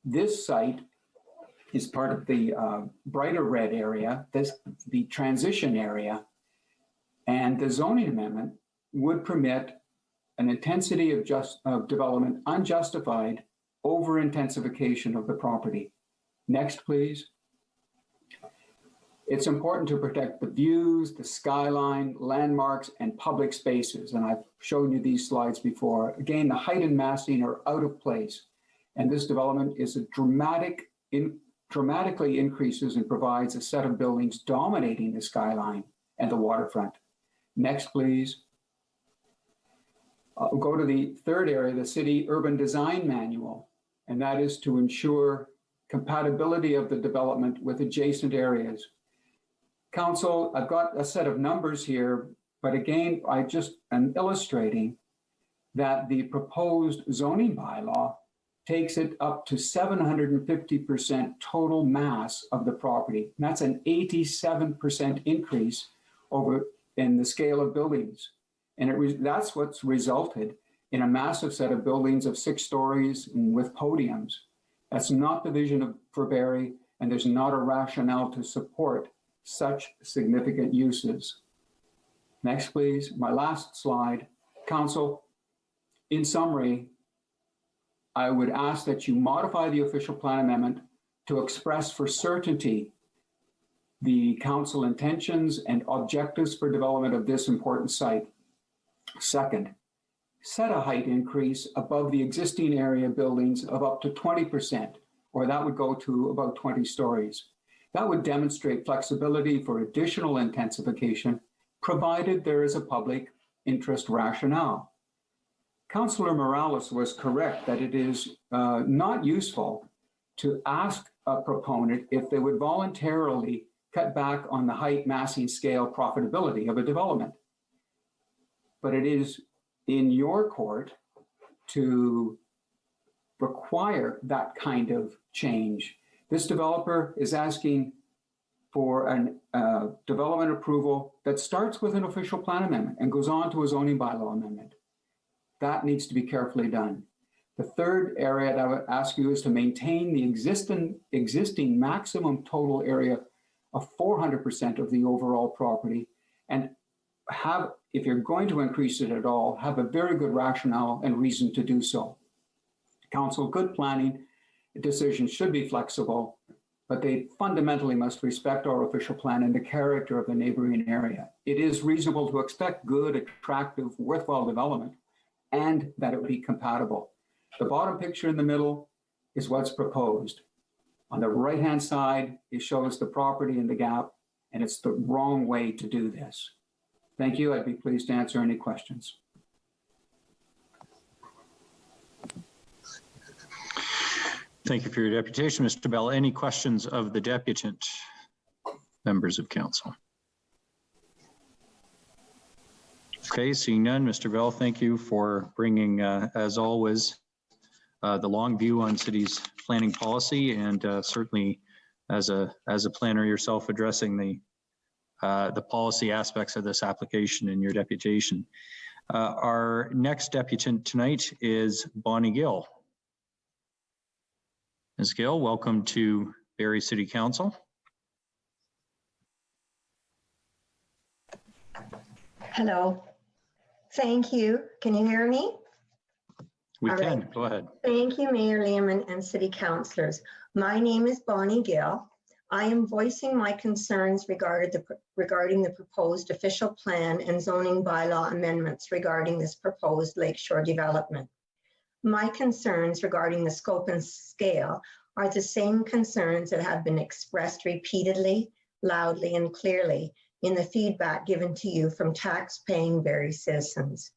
This site is part of the brighter red area, the transition area, and the zoning amendment would permit an intensity of development unjustified over intensification of the property. Next, please. It's important to protect the views, the skyline, landmarks, and public spaces. And I've shown you these slides before. Again, the height and massing are out of place. And this development is a dramatically increases and provides a set of buildings dominating the skyline and the waterfront. Next, please. We'll go to the third area, the City Urban Design Manual, and that is to ensure compatibility of the development with adjacent areas. Council, I've got a set of numbers here, but again, I just am illustrating that the proposed zoning bylaw takes it up to 750% total mass of the property. And that's an 87% increase over in the scale of buildings. And that's what's resulted in a massive set of buildings of 6 stories and with podiums. That's not the vision for Barrie, and there's not a rationale to support such significant uses. Next, please. My last slide. Council, in summary, I would ask that you modify the official plan amendment to express for certainty the council intentions and objectives for development of this important site. Second, set a height increase above the existing area buildings of up to 20%, or that would go to about 20 stories. That would demonstrate flexibility for additional intensification, provided there is a public interest rationale. Councillor Morales was correct that it is not useful to ask a proponent if they would voluntarily cut back on the height, massing, scale, profitability of a development. But it is in your court to require that kind of change. This developer is asking for a development approval that starts with an official plan amendment and goes on to a zoning bylaw amendment. That needs to be carefully done. The third area that I would ask you is to maintain the existing maximum total area of 400% of the overall property, and have, if you're going to increase it at all, have a very good rationale and reason to do so. Council, good planning decisions should be flexible, but they fundamentally must respect our official plan and the character of the neighboring area. It is reasonable to expect good, attractive, worthwhile development, and that it would be compatible. The bottom picture in the middle is what's proposed. On the right-hand side, it shows the property and the gap, and it's the wrong way to do this. Thank you. I'd be pleased to answer any questions. Thank you for your deputation, Mr. Bell. Any questions of the deputant, members of council? Okay, seeing none, Mr. Bell, thank you for bringing, as always, the long view on city's planning policy, and certainly as a planner yourself addressing the policy aspects of this application in your deputation. Our next deputant tonight is Bonnie Gill. Ms. Gill, welcome to Barrie City Council. Hello. Thank you. Can you hear me? We All can. right. Go ahead. Thank you, Mayor Lehman and City Councillors. My name is Bonnie Gill. I am voicing my concerns regarding the proposed official plan and zoning bylaw amendments regarding this proposed lakeshore development. My concerns regarding the scope and scale are the same concerns that have been expressed repeatedly, loudly, and clearly in the feedback given to you from tax-paying Barrie citizens.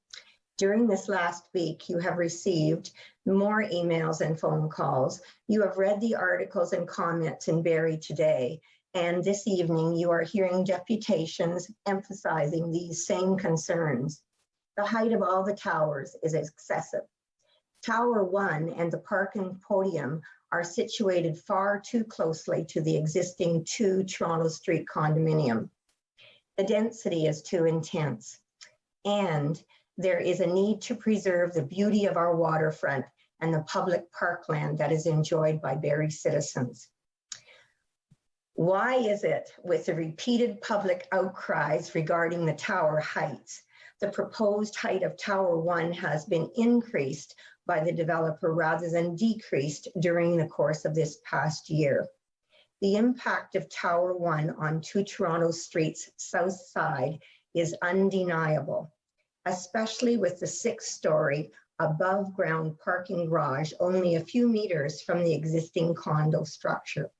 During this last week, you have received more emails and phone calls. You have read the articles and comments in Barrie Today, and this evening you are hearing deputations emphasizing these same concerns. The height of all the towers is excessive. Tower 1 and the park and podium are situated far too closely to the existing 2 Toronto Street condominium. The density is too intense, and there is a need to preserve the beauty of our waterfront and the public parkland that is enjoyed by Barrie citizens. Why is it, with the repeated public outcries regarding the tower heights, the proposed height of Tower 1 has been increased by the developer rather than decreased during the course of this past year? The impact of Tower 1 on 2 Toronto Street's south side is undeniable, especially with the 6-story above ground parking garage only a few meters from the existing condo structure.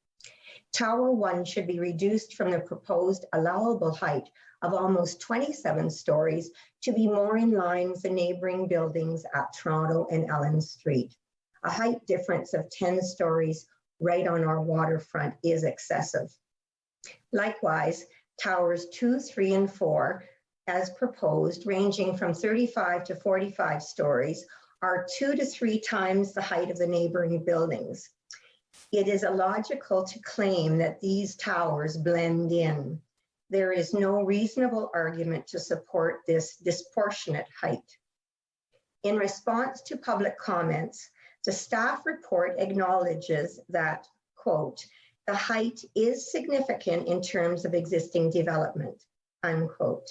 Tower 1 should be reduced from the proposed allowable height of almost 27 stories to be more in line with the neighboring buildings at Toronto and Ellen Street. A height difference of 10 stories right on our waterfront is excessive. Likewise, towers 2, 3, and 4, as proposed, ranging from 35 to 45 stories, are 2 to 3 times the height of the neighboring buildings. It is illogical to claim that these towers blend in. There is no reasonable argument to support this disproportionate height. In response to public comments, the staff report acknowledges that, quote, the height is significant in terms of existing development, unquote.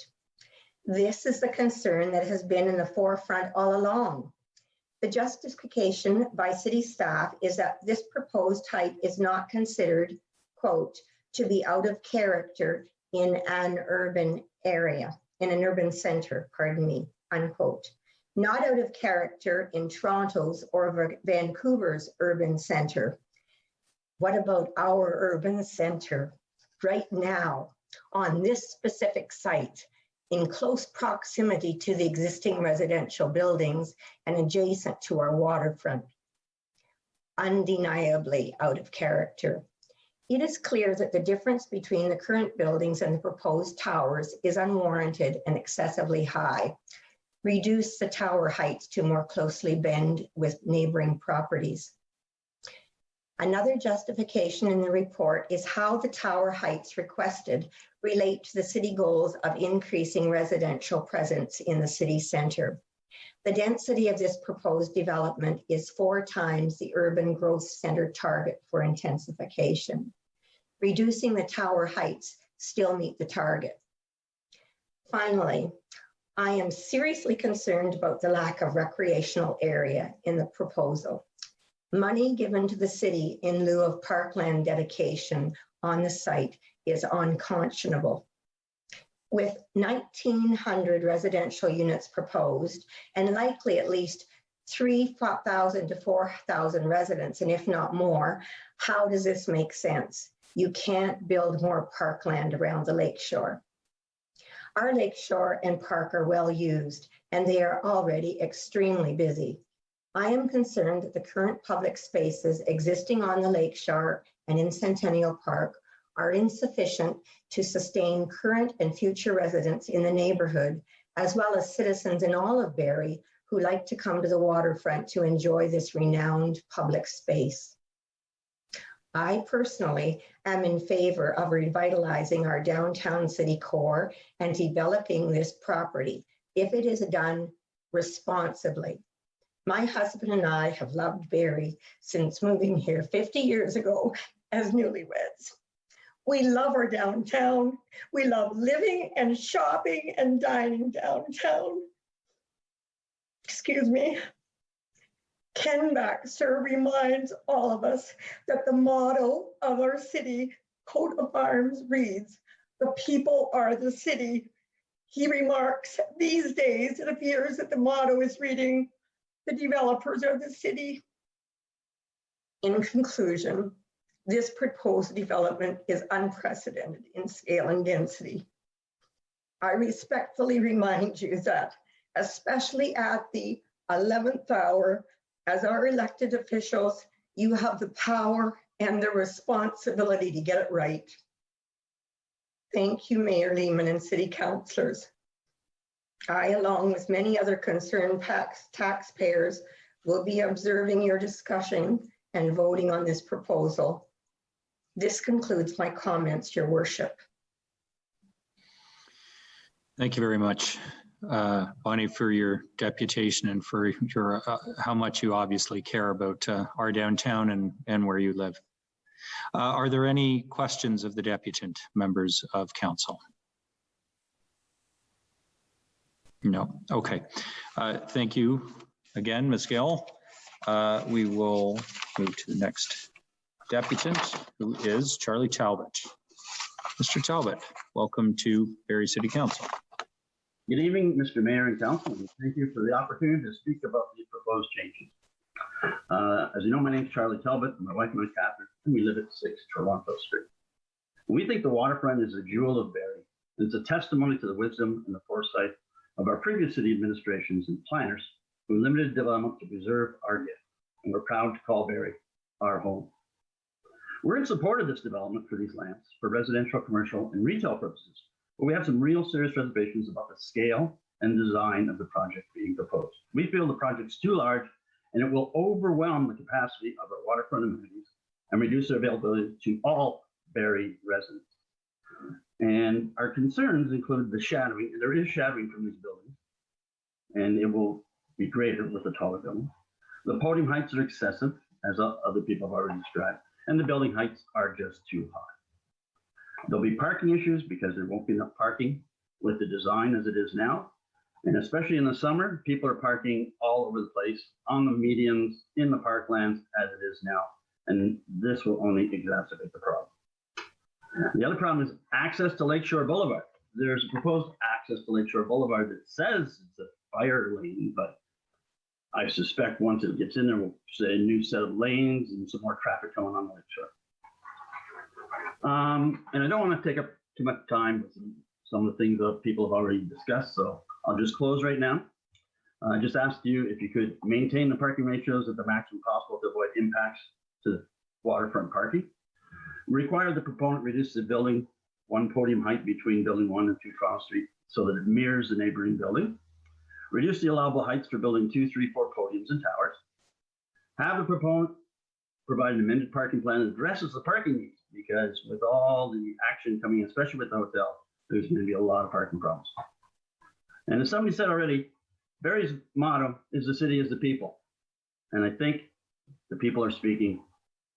This is the concern that has been in the forefront all along. The justification by city staff is that this proposed height is not considered, quote, to be out of character in an urban area, in an urban center, pardon me, unquote. Not out of character in Toronto's or Vancouver's urban center. What about our urban center right now on this specific site in close proximity to the existing residential buildings and adjacent to our waterfront? Undeniably out of character. It is clear that the difference between the current buildings and the proposed towers is unwarranted and excessively high. Reduce the tower heights to more closely blend with neighboring properties. Another justification in the report is how the tower heights requested relate to the city goals of increasing residential presence in the city center. The density of this proposed development is 4 times the urban growth center target for intensification. Reducing the tower heights still meet the target. Finally, I am seriously concerned about the lack of recreational area in the proposal. Money given to the city in lieu of parkland dedication on the site is unconscionable. With 1,900 residential units proposed and likely at least 3,000 to 4,000 residents, and if not more, how does this make sense? You can't build more parkland around the lakeshore. Our lakeshore and park are well used, and they are already extremely busy. I am concerned that the current public spaces existing on the lakeshore and in Centennial Park are insufficient to sustain current and future residents in the neighborhood, as well as citizens in all of Barrie who like to come to the waterfront to enjoy this renowned public space. I personally am in favor of revitalizing our downtown city core and developing this property if it is done responsibly. My husband and I have loved Barrie since moving here 50 years ago as newlyweds. We love our downtown. We love living and shopping and dining downtown. Excuse me. Ken Baxter reminds all of us that the motto of our city coat of arms reads, "The people are the city." He remarks, these days it appears that the motto is reading, "The developers are the city." In conclusion, this proposed development is unprecedented in scale and density. I respectfully remind you that, especially at the 11th hour, as our elected officials, you have the power and the responsibility to get it right. Thank you, Mayor Lehman and City Councilors. I, along with many other concerned taxpayers, will be observing your discussion and voting on this proposal. This concludes my comments, Your Worship. Thank you very much, Bonnie, for your deputation and for your how much you obviously care about our downtown and where you live. Are there any questions of the deputant, members of council? No. Okay. Thank you again, Ms. Gill. We will move to the next deputant, who is Charlie Talbot. Mr. Talbot, welcome to Barrie City Council. Good evening, Mr. Mayor and Council, and thank you for the opportunity to speak about these proposed changes. As you know, my name is Charlie Talbot, and my wife is Catherine, and we live at 6 Toronto Street. We think the waterfront is a jewel of Barrie. It's a testimony to the wisdom and the foresight of our previous city administrations and planners who limited development to preserve our gift, and we're proud to call Barrie our home. We're in support of this development for these lands for residential, commercial, and retail purposes, but we have some real serious reservations about the scale and design of the project being proposed. We feel the project's too large and it will overwhelm the capacity of our waterfront amenities and reduce their availability to all Barrie residents. And our concerns include the shadowing. There is shadowing from these buildings, and it will be greater with the taller building. The podium heights are excessive, as other people have already described, and the building heights are just too high. There'll be parking issues because there won't be enough parking with the design as it is now. And especially in the summer, people are parking all over the place, on the medians, in the parklands as it is now. And this will only exacerbate the problem. The other problem is access to Lakeshore Boulevard. There's a proposed access to Lakeshore Boulevard that says it's a fire lane, but I suspect once it gets in there, we'll say a new set of lanes and some more traffic coming on the Lakeshore. And I don't want to take up too much time with some of the things that people have already discussed, so I'll just close right now. I just asked you if you could maintain the parking ratios at the maximum possible to avoid impacts to the waterfront parking. Require the proponent reduce the building one podium height between building 1 and 2 Toronto Street so that it mirrors the neighboring building. Reduce the allowable heights for building 2, 3, 4 podiums and towers. Have the proponent provide an amended parking plan that addresses the parking needs, because with all the action coming in, especially with the hotel, there's going to be a lot of parking problems. And as somebody said already, Barrie's motto is the city is the people. And I think the people are speaking.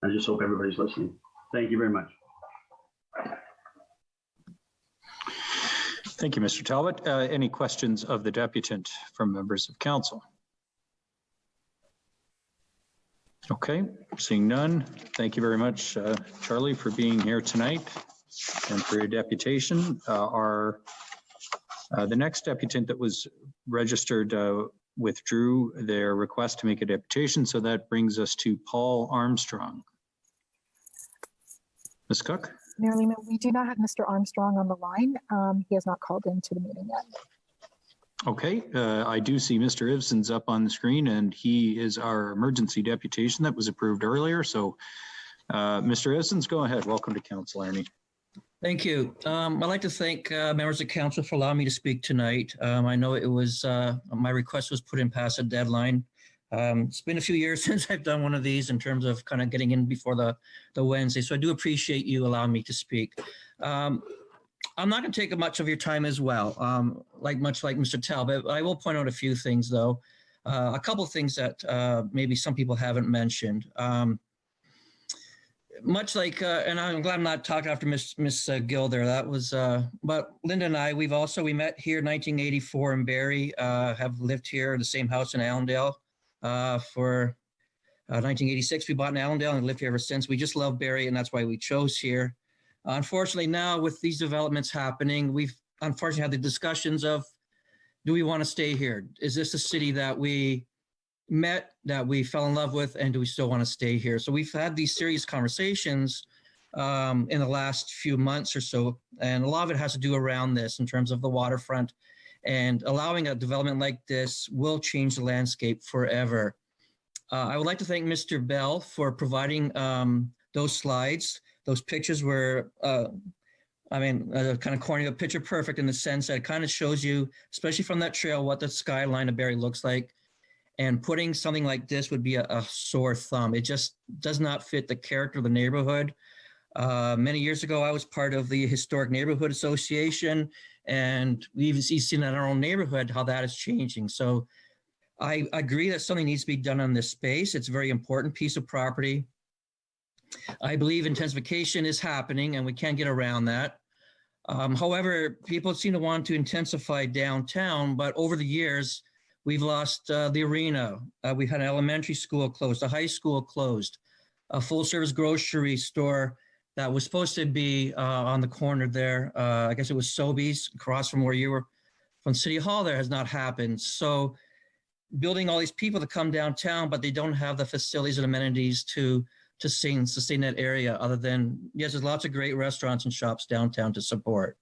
I just hope everybody's listening. Thank you very much. Thank you, Mr. Talbot. Any questions of the deputant from members of council? Okay, seeing none. Thank you very much, Charlie, for being here tonight and for your deputation. The next deputant that was registered withdrew their request to make a deputation, so that brings us to Paul Armstrong. Ms. Cook? Mayor Lehman, we do not have Mr. Armstrong on the line. He has not called into the meeting yet. Okay, I do see Mr. Ivson's up on the screen, and he is our emergency deputation that was approved earlier. So Mr. Ivson's, go ahead. Welcome to council, Ernie. Thank you. I'd like to thank members of council for allowing me to speak tonight. I know it was, my request was put in past a deadline. It's been a few years since I've done one of these in terms of kind of getting in before the Wednesday. So I do appreciate you allowing me to speak. I'm not going to take much of your time as well, much like Mr. Talbot. I will point out a few things, though. A couple of things that maybe some people haven't mentioned. Much like, and I'm glad I'm not talking after Miss Gill there. That was, but Linda and I, we met here in 1984 in Barrie, have lived here in the same house in Allendale for 1986. We bought in Allendale and lived here ever since. We just love Barrie, and that's why we chose here. Unfortunately, now with these developments happening, we've unfortunately had the discussions of, do we want to stay here? Is this a city that we met, that we fell in love with, and do we still want to stay here? So we've had these serious conversations in the last few months or so. And a lot of it has to do around this in terms of the waterfront. And allowing a development like this will change the landscape forever. I would like to thank Mr. Bell for providing those slides. Those pictures were, kind of corny, but picture perfect in the sense that it kind of shows you, especially from that trail, what the skyline of Barrie looks like. And putting something like this would be a sore thumb. It just does not fit the character of the neighborhood. Many years ago, I was part of the Historic Neighborhood Association, and we've seen in our own neighborhood how that is changing. So I agree that something needs to be done on this space. It's a very important piece of property. I believe intensification is happening, and we can't get around that. However, people seem to want to intensify downtown, but over the years, we've lost the arena. We've had an elementary school closed, a high school closed, a full-service grocery store that was supposed to be on the corner there. I guess it was Sobeys, across from where you were from City Hall there, has not happened. So building all these people to come downtown, but they don't have the facilities and amenities to sustain that area other than, yes, there's lots of great restaurants and shops downtown to support.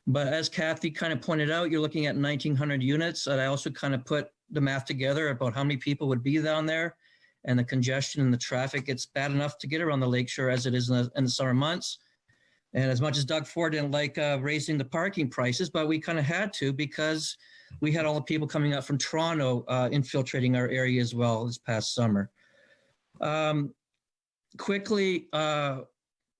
But as Kathy kind of pointed out, you're looking at 1,900 units. And I also kind of put the math together about how many people would be down there, and the congestion and the traffic. It's bad enough to get around the lakeshore as it is in the summer months. And as much as Doug Ford didn't like raising the parking prices, but we kind of had to because we had all the people coming up from Toronto infiltrating our area as well this past summer. Quickly,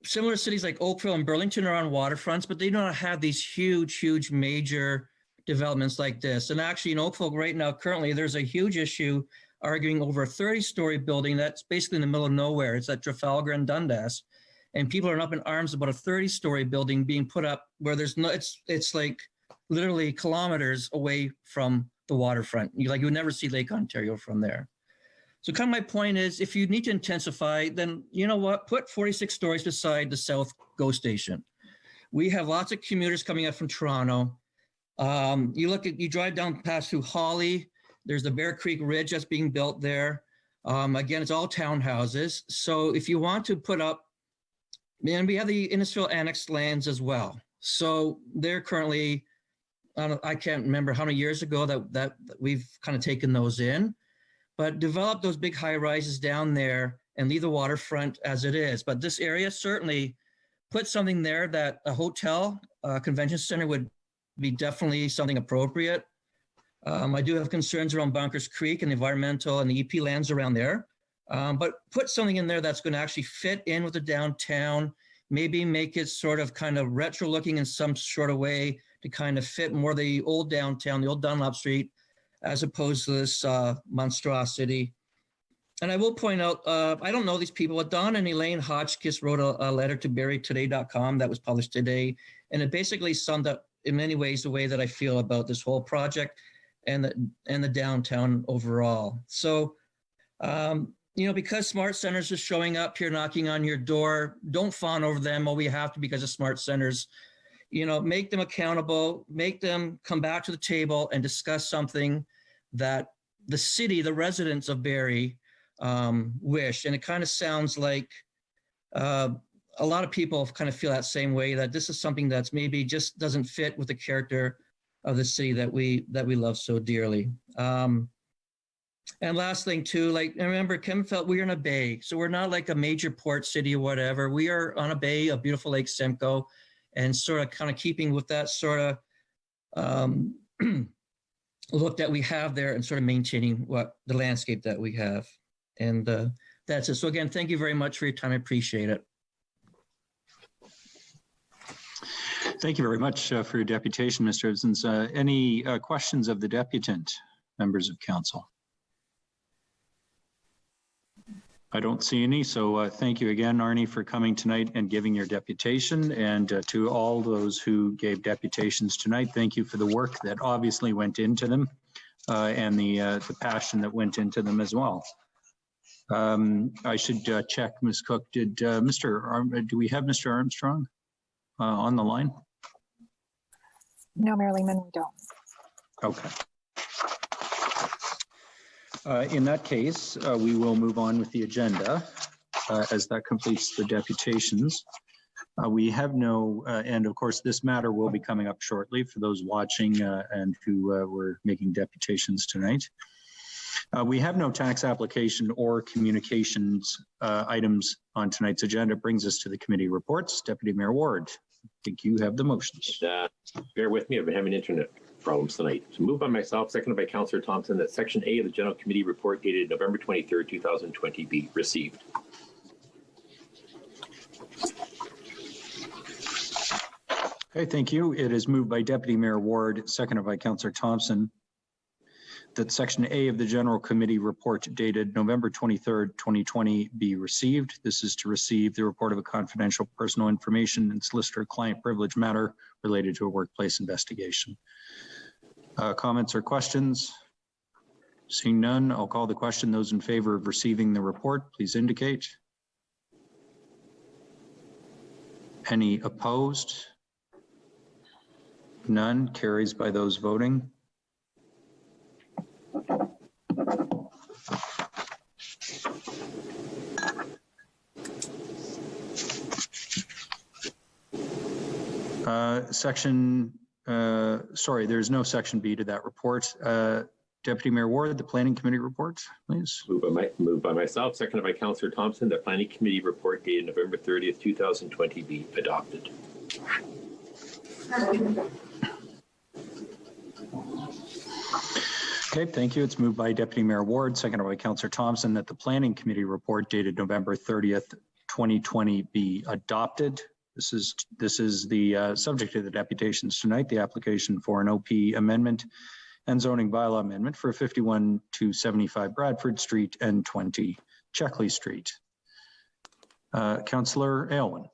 similar cities like Oakville and Burlington are on waterfronts, but they do not have these huge major developments like this. And actually in Oakville right now, currently, there's a huge issue arguing over a 30-story building that's basically in the middle of nowhere. It's at Trafalgar and Dundas. And people are up in arms about a 30-story building being put up where there's no, it's like literally kilometers away from the waterfront. You would never see Lake Ontario from there. So kind of my point is, if you need to intensify, then you know what, put 46 stories beside the South GO station. We have lots of commuters coming up from Toronto. You drive down past through Holly, there's the Bear Creek Ridge that's being built there. Again, it's all townhouses. So if you want to put up, and we have the industrial annexed lands as well. So they're currently, I can't remember how many years ago that we've kind of taken those in, but develop those big high rises down there and leave the waterfront as it is. But this area certainly put something there that a hotel, convention center would be definitely something appropriate. I do have concerns around Bunkers Creek and the environmental and the EP lands around there. But put something in there that's going to actually fit in with the downtown, maybe make it sort of kind of retro looking in some sort of way to kind of fit more the old downtown, the old Dunlop Street, as opposed to this monstrosity. And I will point out, I don't know these people, but Don and Elaine Hotchkiss wrote a letter to barrietoday.com that was published today. And it basically summed up in many ways the way that I feel about this whole project and the downtown overall. So, because smart centers are showing up here knocking on your door, don't fawn over them. We have to because of smart centers. Make them accountable, make them come back to the table and discuss something that the city, the residents of Barrie wish. And it kind of sounds like a lot of people kind of feel that same way, that this is something that's maybe just doesn't fit with the character of the city that we love so dearly. And last thing too, remember, Kim felt we are in a bay. So we're not like a major port city or whatever. We are on a bay, a beautiful Lake Simcoe, and sort of kind of keeping with that sort of look that we have there and sort of maintaining the landscape that we have. And that's it. So again, thank you very much for your time. I appreciate it. Thank you very much for your deputation, Mr. Evans. Any questions of the deputant, members of council? I don't see any, so thank you again, Arnie, for coming tonight and giving your deputation. And to all those who gave deputations tonight, thank you for the work that obviously went into them and the passion that went into them as well. I should check, Ms. Cook, do we have Mr. Armstrong on the line? No, Mayor Lehman, we don't. Okay. In that case, we will move on with the agenda. as that completes the deputations. We have no, and of course, this matter will be coming up shortly for those watching and who were making deputations tonight. We have no tax application or communications items on tonight's agenda. It brings us to the committee reports. Deputy Mayor Ward, I think you have the motions. Bear with me, I've been having internet problems tonight. So moved by myself, seconded by Councillor Thompson, that Section A of the General Committee report dated November 23rd, 2020 be received. Okay, thank you. It is moved by Deputy Mayor Ward, seconded by Councillor Thompson, that Section A of the General Committee report dated November 23rd, 2020 be received. This is to receive the report of a confidential personal information and solicitor client privilege matter related to a workplace investigation. Comments or questions? Seeing none, I'll call the question. Those in favor of receiving the report, please indicate. Any opposed? None. Carries by those voting. Sorry, there's no Section B to that report. Deputy Mayor Ward, the Planning Committee report, please. Moved by myself, seconded by Councillor Thompson, that Planning Committee report dated November 30th, 2020 be adopted. Okay, thank you. It's moved by Deputy Mayor Ward, seconded by Councillor Thompson, that the Planning Committee report dated November 30th, 2020 be adopted. This is the subject of the deputations tonight, the application for an OP amendment and zoning bylaw amendment for 51 to 75 Bradford Street and 20 Checkley Street. Councillor Aylwin.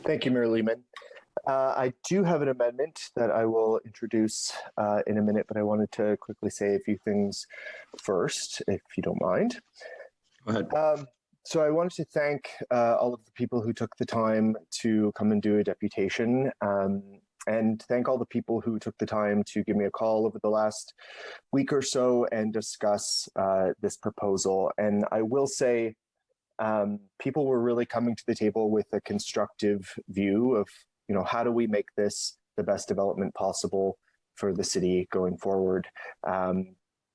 Thank you, Mayor Lehman. I do have an amendment that I will introduce in a minute, but I wanted to quickly say a few things first, if you don't mind. Go ahead. So I wanted to thank all of the people who took the time to come and do a deputation, and thank all the people who took the time to give me a call over the last week or so and discuss this proposal. And I will say, people were really coming to the table with a constructive view of, you know, how do we make this the best development possible for the city going forward.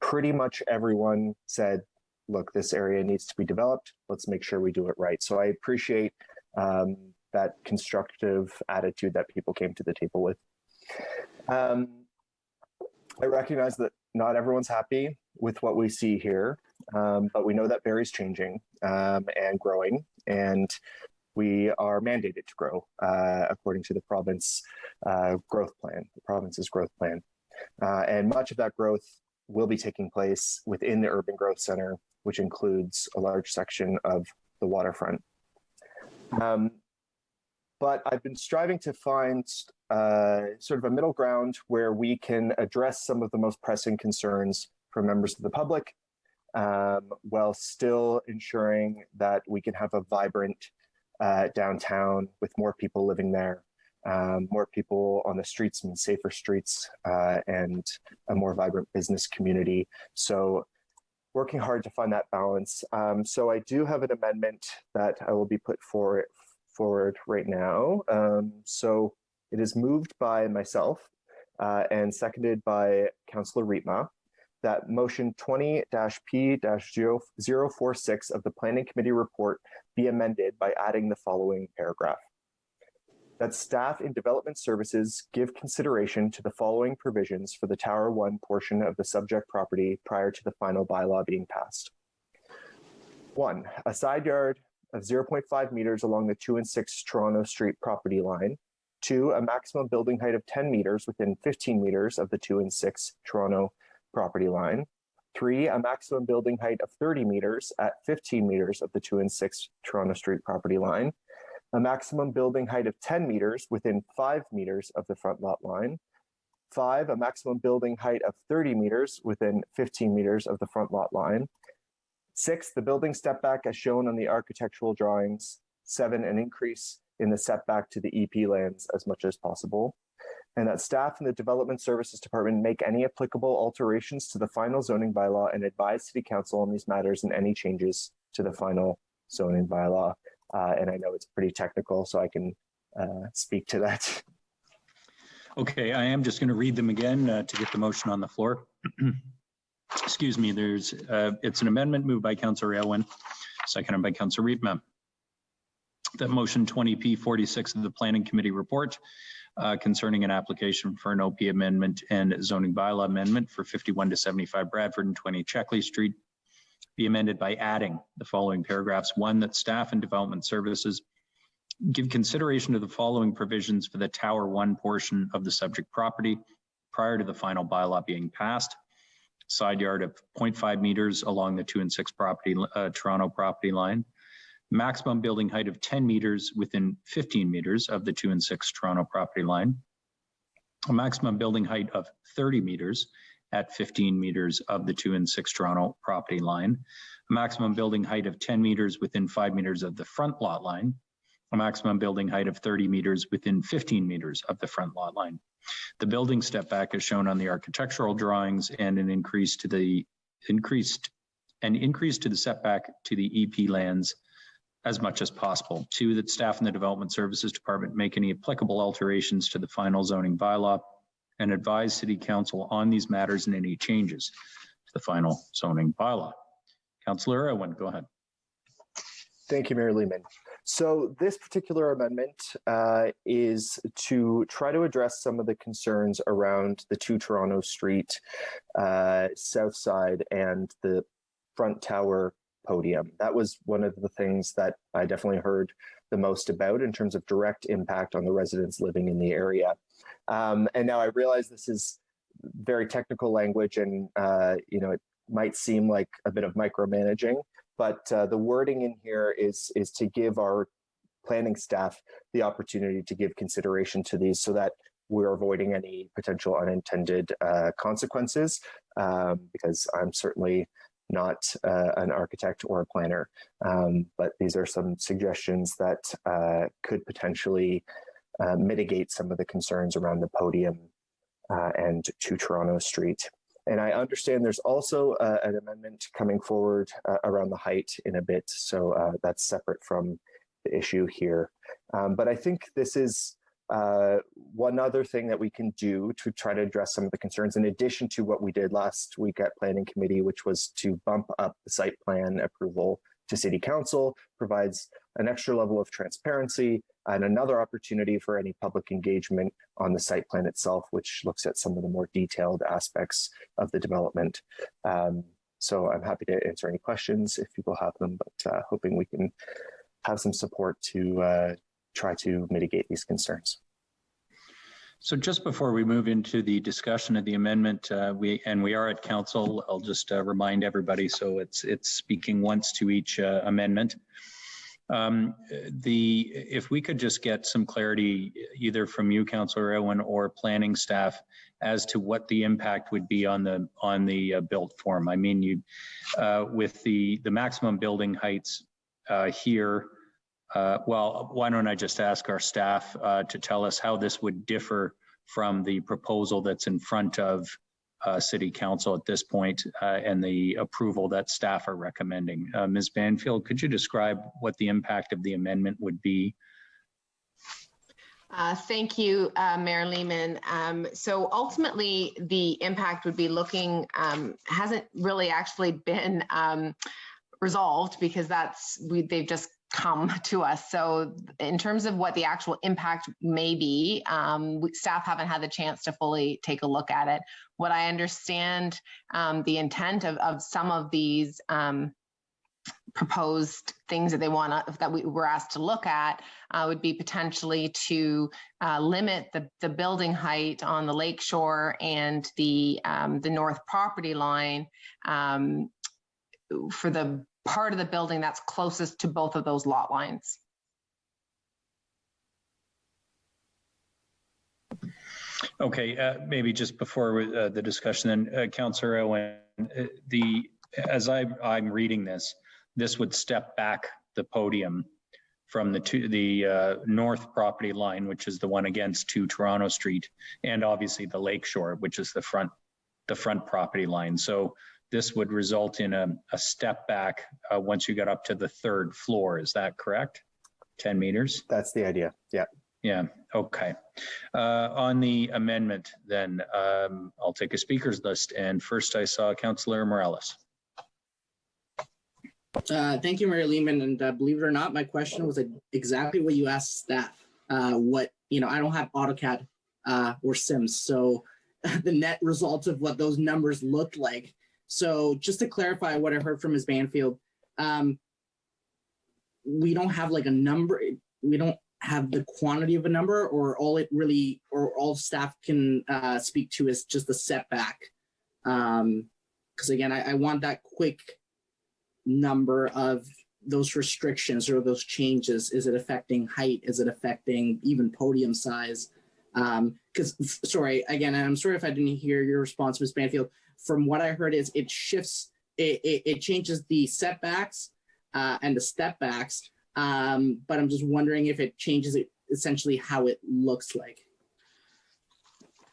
Pretty much everyone said, look, this area needs to be developed. Let's make sure we do it right. So I appreciate that constructive attitude that people came to the table with. I recognize that not everyone's happy with what we see here, but we know that Barrie's changing and growing, and we are mandated to grow according to the province growth plan, the province's growth plan. And much of that growth will be taking place within the Urban Growth Center, which includes a large section of the waterfront. But I've been striving to find sort of a middle ground where we can address some of the most pressing concerns for members of the public, while still ensuring that we can have a vibrant downtown with more people living there, more people on the streets and safer streets, and a more vibrant business community. So working hard to find that balance. So I do have an amendment that I will be put forward right now. So it is moved by myself and seconded by Councillor Rietma, that motion 20-P-046 of the Planning Committee report be amended by adding the following paragraph. That staff in development services give consideration to the following provisions for the Tower 1 portion of the subject property prior to the final bylaw being passed. 1, a side yard of 0.5 meters along the 2 and 6 Toronto Street property line. 2, a maximum building height of 10 meters within 15 meters of the 2 and 6 Toronto property line. 3, a maximum building height of 30 meters at 15 meters of the 2 and 6 Toronto Street property line. A maximum building height of 10 meters within 5 meters of the front lot line. 5, a maximum building height of 30 meters within 15 meters of the front lot line. 6, the building step back as shown on the architectural drawings. 7, an increase in the setback to the EP lands as much as possible. and that staff in the Development Services Department make any applicable alterations to the final zoning bylaw and advise City Council on these matters and any changes to the final zoning bylaw. And I know it's pretty technical, so I can speak to that. Okay, I am just going to read them again to get the motion on the floor. Excuse me, it's an amendment moved by Councillor Aylwin, seconded by Councillor Riepma. That motion 20P46 of the Planning Committee report concerning an application for an OP amendment and zoning bylaw amendment for 51 to 75 Bradford and 20 Checkley Street be amended by adding the following paragraphs. 1, that staff and development services give consideration to the following provisions for the Tower 1 portion of the subject property prior to the final bylaw being passed. Side yard of 0.5 meters along the 2 and 6 Toronto property line. Maximum building height of 10 meters within 15 meters of the 2 and 6 Toronto property line. A maximum building height of 30 meters at 15 meters of the 2 and 6 Toronto property line. A maximum building height of 10 meters within 5 meters of the front lot line. A maximum building height of 30 meters within 15 meters of the front lot line. The building step back is shown on the architectural drawings, and an increase to the setback to the EP lands as much as possible. 2, that staff in the Development Services Department make any applicable alterations to the final zoning bylaw and advise City Council on these matters and any changes to the final zoning bylaw. Councillor Irwin, go ahead. Thank you, Mayor Lehman. So this particular amendment is to try to address some of the concerns around the 2 Toronto Street south side and the front tower podium. That was one of the things that I definitely heard the most about in terms of direct impact on the residents living in the area. And now I realize this is very technical language, and it might seem like a bit of micromanaging, but the wording in here is to give our planning staff the opportunity to give consideration to these so that we're avoiding any potential unintended consequences, because I'm certainly not an architect or a planner, but these are some suggestions that could potentially mitigate some of the concerns around the podium and 2 Toronto Street. And I understand there's also an amendment coming forward around the height in a bit, so that's separate from the issue here. But I think this is one other thing that we can do to try to address some of the concerns, in addition to what we did last week at Planning Committee, which was to bump up the site plan approval to City Council, provides an extra level of transparency and another opportunity for any public engagement on the site plan itself, which looks at some of the more detailed aspects of the development. So I'm happy to answer any questions if people have them, but hoping we can have some support to try to mitigate these concerns. So just before we move into the discussion of the amendment, we are at council. I'll just remind everybody, so it's speaking once to each amendment. If we could just get some clarity either from you, Councillor Irwin, or planning staff as to what the impact would be on the built form. I mean, with the maximum building heights here. Well, why don't I just ask our staff to tell us how this would differ from the proposal that's in front of City Council at this point and the approval that staff are recommending. Ms. Banfield, could you describe what the impact of the amendment would be? Thank you, Mayor Lehman. So ultimately, the impact would be looking, hasn't really actually been resolved because they've just come to us. So in terms of what the actual impact may be, staff haven't had the chance to fully take a look at it. What I understand the intent of some of these proposed things that we were asked to look at would be potentially to limit the building height on the lakeshore and the north property line for the part of the building that's closest to both of those lot lines. Okay, maybe just before the discussion then, Councillor Owen, as I'm reading this would step back the podium from the north property line, which is the one against 2 Toronto Street, and obviously the lakeshore, which is the front property line. So this would result in a step back once you get up to the 3rd floor. Is that correct? 10 meters? That's the idea. Yeah. Yeah. Okay. On the amendment, then I'll take a speaker's list. And first I saw Councillor Morales. Thank you, Mayor Lehman. And believe it or not, my question was exactly what you asked staff. I don't have AutoCAD or Sims, so the net results of what those numbers looked like. So just to clarify what I heard from Ms. Banfield, we don't have like a number. We don't have the quantity of a number, or all staff can speak to is just the setback. Because again, I want that quick number of those restrictions or those changes. Is it affecting height? Is it affecting even podium size? Because sorry, again, I'm sorry if I didn't hear your response, Ms. Banfield. From what I heard is it shifts, it changes the setbacks and the step backs. But I'm just wondering if it changes it essentially how it looks like.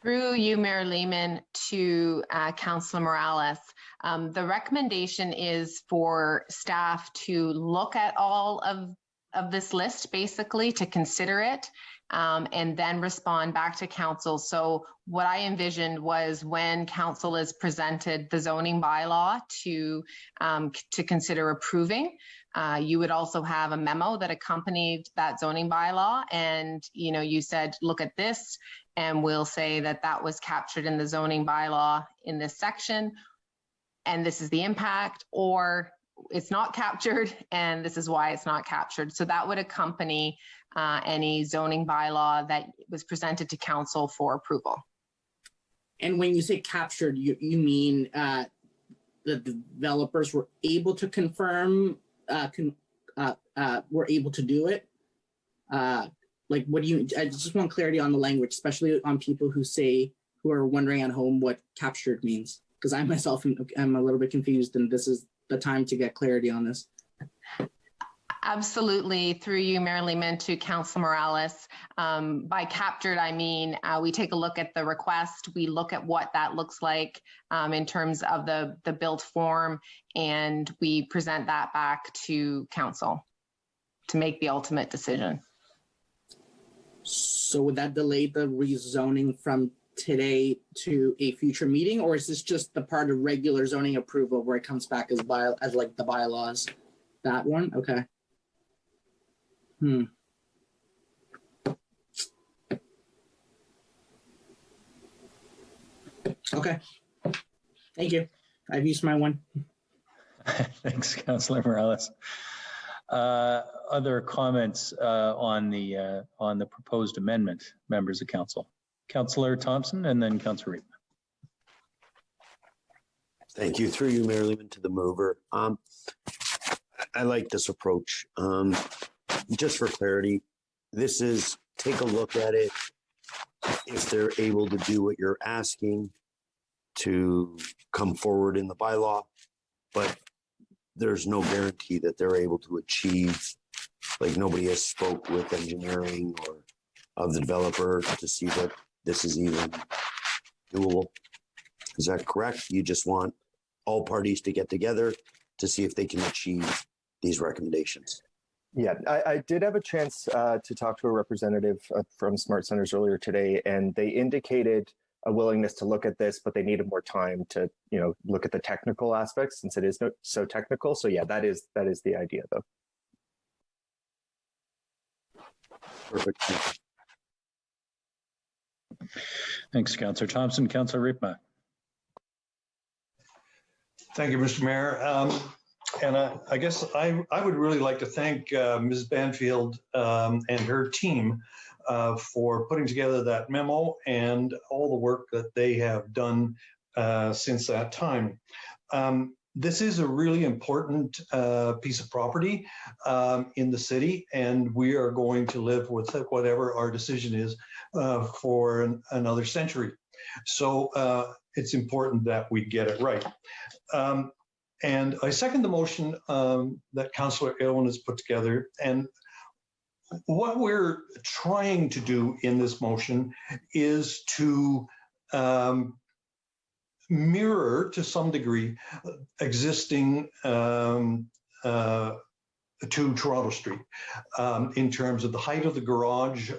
Through you, Mayor Lehman, to Councillor Morales. The recommendation is for staff to look at all of this list, basically to consider it, and then respond back to council. So what I envisioned was when council is presented the zoning bylaw to consider approving, you would also have a memo that accompanied that zoning bylaw, and you said, look at this, and we'll say that was captured in the zoning bylaw in this section, and this is the impact, or it's not captured, and this is why it's not captured. So that would accompany any zoning bylaw that was presented to council for approval. And when you say captured, you mean the developers were able to confirm, were able to do it? Like, what do you, I just want clarity on the language, especially on people who are wondering at home what captured means. Because I myself am a little bit confused, and this is the time to get clarity on this. Absolutely. Through you, Mayor Lehman, to Councillor Morales. By captured, I mean, we take a look at the request, we look at what that looks like in terms of the built form, and we present that back to council to make the ultimate decision. So would that delay the rezoning from today to a future meeting, or is this just the part of regular zoning approval where it comes back as like the bylaws? That one? Okay. Okay. Thank you. I've used my one. Thanks, Councillor Morales. Other comments on the proposed amendment, members of council? Councillor Thompson and then Councillor Reed. Thank you. Through you, Mayor Lehman, to the mover. I like this approach. Just for clarity, this is take a look at it. If they're able to do what you're asking, to come forward in the bylaw, but there's no guarantee that they're able to achieve, like nobody has spoke with engineering or of the developer to see that this is even doable. Is that correct? You just want all parties to get together to see if they can achieve these recommendations? Yeah, I did have a chance to talk to a representative from Smart Centers earlier today, and they indicated a willingness to look at this, but they needed more time to, look at the technical aspects since it is so technical. So yeah, that is the idea, though. Perfect. Thanks, Councillor Thompson. Councillor Riepma. Thank you, Mr. Mayor. And I guess I would really like to thank Ms. Banfield and her team for putting together that memo and all the work that they have done since that time. This is a really important piece of property in the city, and we are going to live with whatever our decision is for another century. So it's important that we get it right. And I second the motion that Councillor Aylwin has put together. And what we're trying to do in this motion is to mirror to some degree existing to Toronto Street in terms of the height of the garage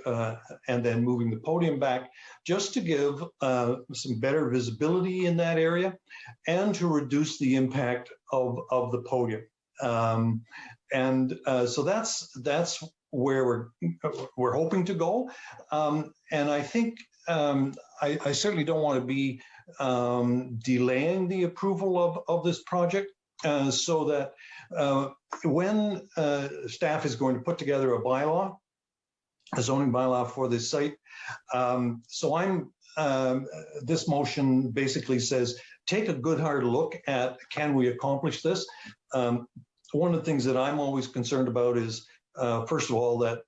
and then moving the podium back, just to give some better visibility in that area and to reduce the impact of the podium. So that's where we're hoping to go. And I think I certainly don't want to be delaying the approval of this project, so that when staff is going to put together a bylaw, a zoning bylaw for this site. This motion basically says, take a good hard look at, can we accomplish this? One of the things that I'm always concerned about is, first of all, that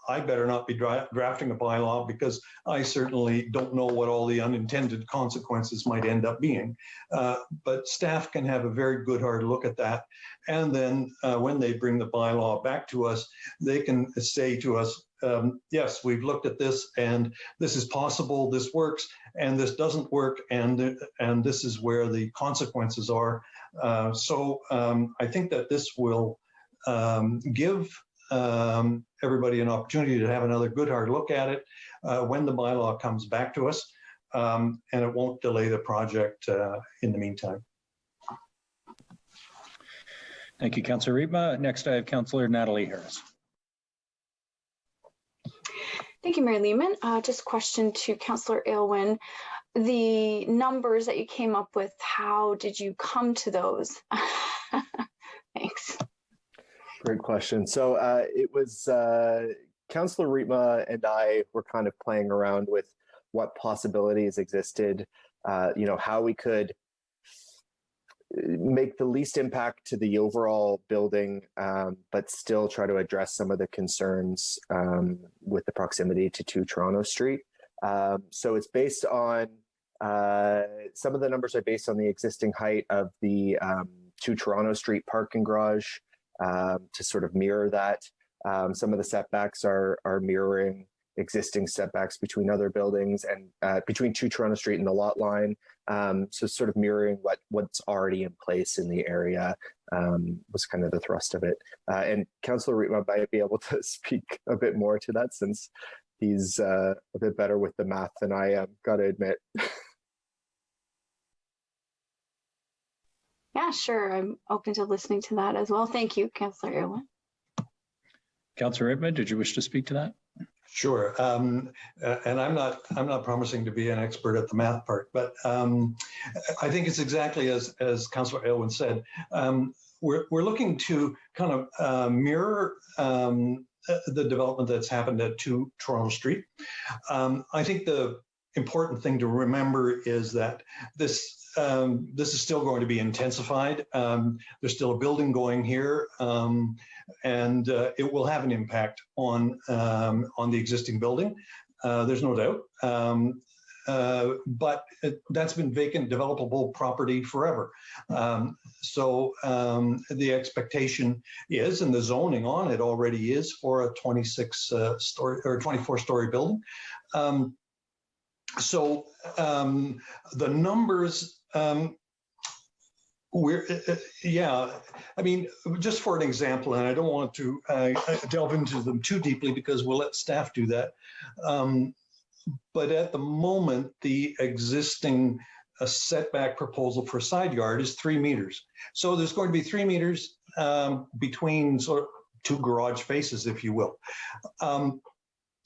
I better not be drafting a bylaw, because I certainly don't know what all the unintended consequences might end up being. But staff can have a very good hard look at that. And then when they bring the bylaw back to us, they can say to us, yes, we've looked at this and this is possible, this works, and this doesn't work, and this is where the consequences are. I think that this will give everybody an opportunity to have another good hard look at it when the bylaw comes back to us, and it won't delay the project in the meantime. Thank you, Councillor Riepma. Next, I have Councillor Natalie Harris. Thank you, Mayor Lehman. Just a question to Councillor Aylwin. The numbers that you came up with, how did you come to those? Thanks. Great question. So it was Councillor Riepma and I were kind of playing around with what possibilities existed, how we could make the least impact to the overall building, but still try to address some of the concerns with the proximity to 2 Toronto Street. So it's based on, some of the numbers are based on the existing height of the 2 Toronto Street parking garage, to sort of mirror that. Some of the setbacks are mirroring existing setbacks between other buildings and between 2 Toronto Street and the lot line. So sort of mirroring what's already in place in the area was kind of the thrust of it. And Councillor Riepma might be able to speak a bit more to that, since he's a bit better with the math than I am, gotta admit. Yeah, sure. I'm open to listening to that as well. Thank you, Councillor Aylwin. Councillor Riepma, did you wish to speak to that? Sure, and I'm not promising to be an expert at the math part, but I think it's exactly as Councillor Aylwin said. We're looking to kind of mirror the development that's happened at 2 Toronto Street. I think the important thing to remember is that this is still going to be intensified. There's still a building going here, and it will have an impact on the existing building. There's no doubt. But that's been vacant, developable property forever. So the expectation is, and the zoning on it already is, for a 26-story or 24-story building. So the numbers, I mean, just for an example, and I don't want to delve into them too deeply because we'll let staff do that. But at the moment, the existing setback proposal for side yard is 3 meters. So there's going to be 3 meters between sort of 2 garage faces, if you will.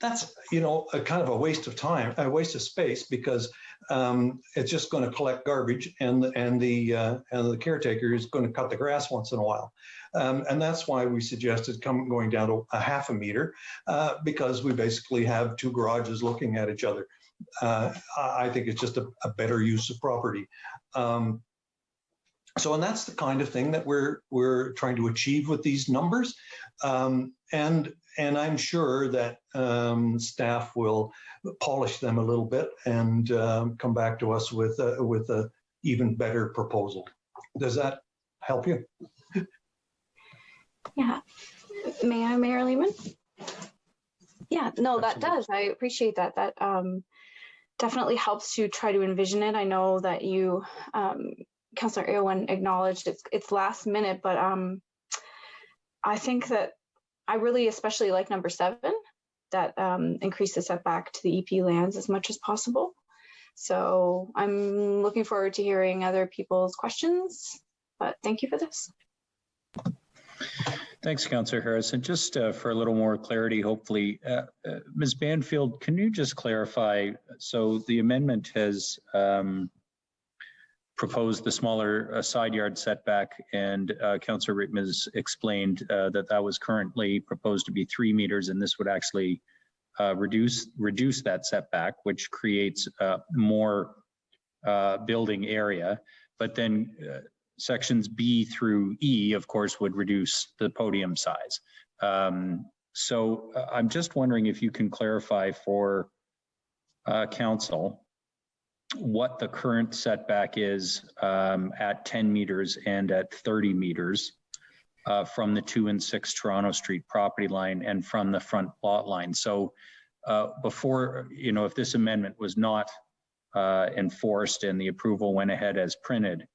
That's, a kind of a waste of time, a waste of space, because it's just going to collect garbage, and the caretaker is going to cut the grass once in a while. And that's why we suggested going down to a half a meter, because we basically have 2 garages looking at each other. I think it's just a better use of property. And that's the kind of thing that we're trying to achieve with these numbers. And I'm sure that staff will polish them a little bit and come back to us with a even better proposal. Does that help you? Yeah. May I, Mayor Lehman? Yeah, no, that does. I appreciate that. That definitely helps to try to envision it. I know that you, Councillor Aylwin, acknowledged it's last minute, but I think that I really especially like number 7, that increase the setback to the EP lands as much as possible. So I'm looking forward to hearing other people's questions, but thank you for this. Thanks, Councillor Harris. And just for a little more clarity, hopefully, Ms. Banfield, can you just clarify? So the amendment has proposed the smaller side yard setback, and Councillor Rittman has explained that was currently proposed to be 3 meters, and this would actually reduce that setback, which creates more building area. But then sections B through E, of course, would reduce the podium size. So I'm just wondering if you can clarify for council what the current setback is at 10 meters and at 30 meters from the 2 and 6 Toronto Street property line and from the front lot line. So before, if this amendment was not enforced and the approval went ahead as printed,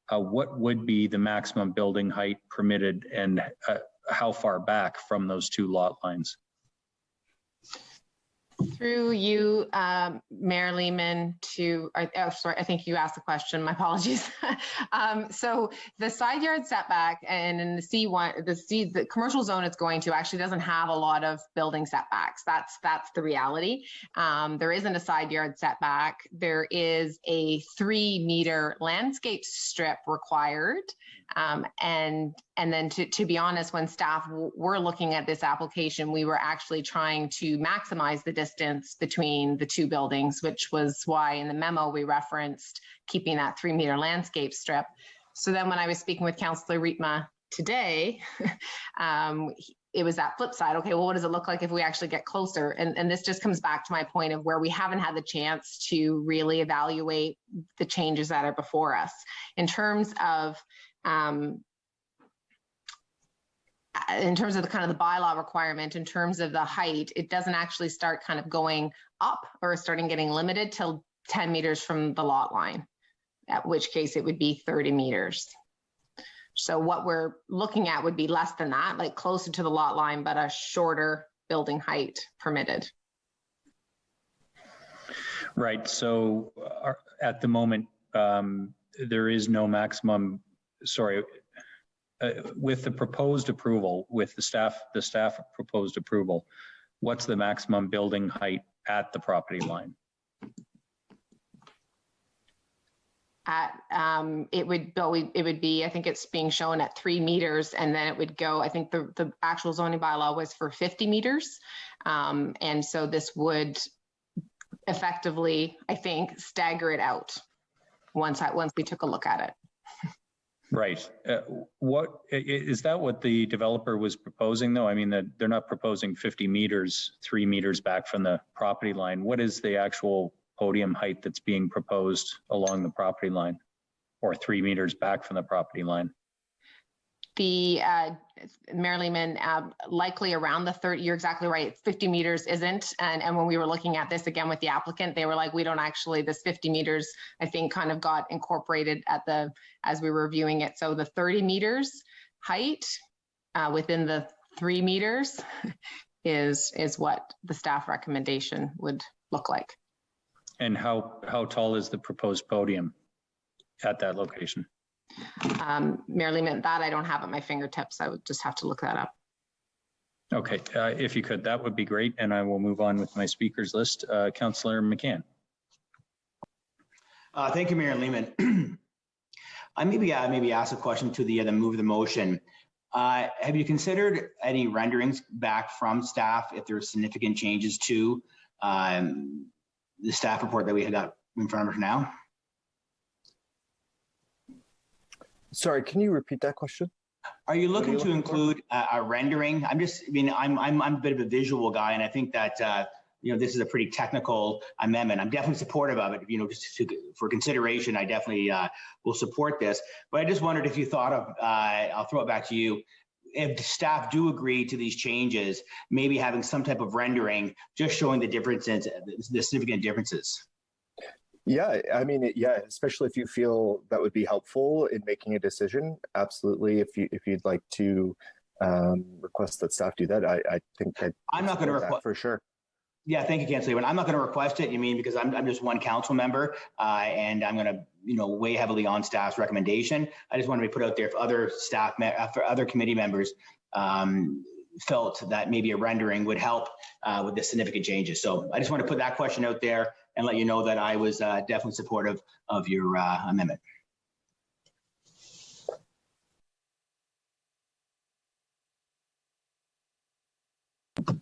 what would be the maximum building height permitted, and how far back from those 2 lot lines? Through you, Mayor Lehman, sorry, I think you asked the question, my apologies. So the side yard setback and in the C1, the commercial zone it's going to actually doesn't have a lot of building setbacks. That's the reality. There isn't a side yard setback. There is a 3 meter landscape strip required. And then to be honest, when staff were looking at this application, we were actually trying to maximize the distance between the 2 buildings, which was why in the memo we referenced keeping that 3 meter landscape strip. So then when I was speaking with Councillor Rietma today, it was that flip side. Okay, well, what does it look like if we actually get closer? And this just comes back to my point of where we haven't had the chance to really evaluate the changes that are before us. In terms of the kind of the bylaw requirement, in terms of the height, it doesn't actually start kind of going up or starting getting limited till 10 meters from the lot line, at which case it would be 30 meters. So what we're looking at would be less than that, like closer to the lot line, but a shorter building height permitted. Right. So at the moment, there is no maximum. Sorry, with the proposed approval, with the staff proposed approval, what's the maximum building height at the property line? It would be, I think it's being shown at 3 meters, and then it would go, I think the actual zoning bylaw was for 50 meters. And so this would effectively, I think, stagger it out once we took a look at it. Right. What is that what the developer was proposing though? I mean, that they're not proposing 50 meters, 3 meters back from the property line. What is the actual podium height that's being proposed along the property line, or 3 meters back from the property line? The Mayor Lehman, likely around the 30, you're exactly right, 50 meters isn't. And when we were looking at this again with the applicant, they were like, we don't actually, this 50 meters, I think kind of got incorporated as we were reviewing it. So the 30 meters height within the 3 meters is what the staff recommendation would look like. And how tall is the proposed podium at that location? Mayor Lehman, that I don't have at my fingertips. I would just have to look that up. Okay, if you could, that would be great. And I will move on with my speakers list. Councillor McCann. Thank you, Mayor Lehman. I maybe ask a question to the move the motion. Have you considered any renderings back from staff if there are significant changes to the staff report that we had got in front of us now? Sorry, can you repeat that question? Are you looking to include a rendering? I'm a bit of a visual guy, and I think that this is a pretty technical amendment. I'm definitely supportive of it. Just for consideration, I definitely will support this. But I just wondered if you thought of, I'll throw it back to you, if staff do agree to these changes, maybe having some type of rendering, just showing the differences, the significant differences. Yeah, I mean, yeah, especially if you feel that would be helpful in making a decision. Absolutely, if you'd like to request that staff do that, I think I'm not going to request for sure. Yeah, thank you, Councillor Ewan. I'm not going to request it. You mean because I'm just one council member, and I'm going to weigh heavily on staff's recommendation. I just wanted to put out there if other staff, for other committee members felt that maybe a rendering would help with the significant changes. So I just want to put that question out there and let you know that I was definitely supportive of your amendment.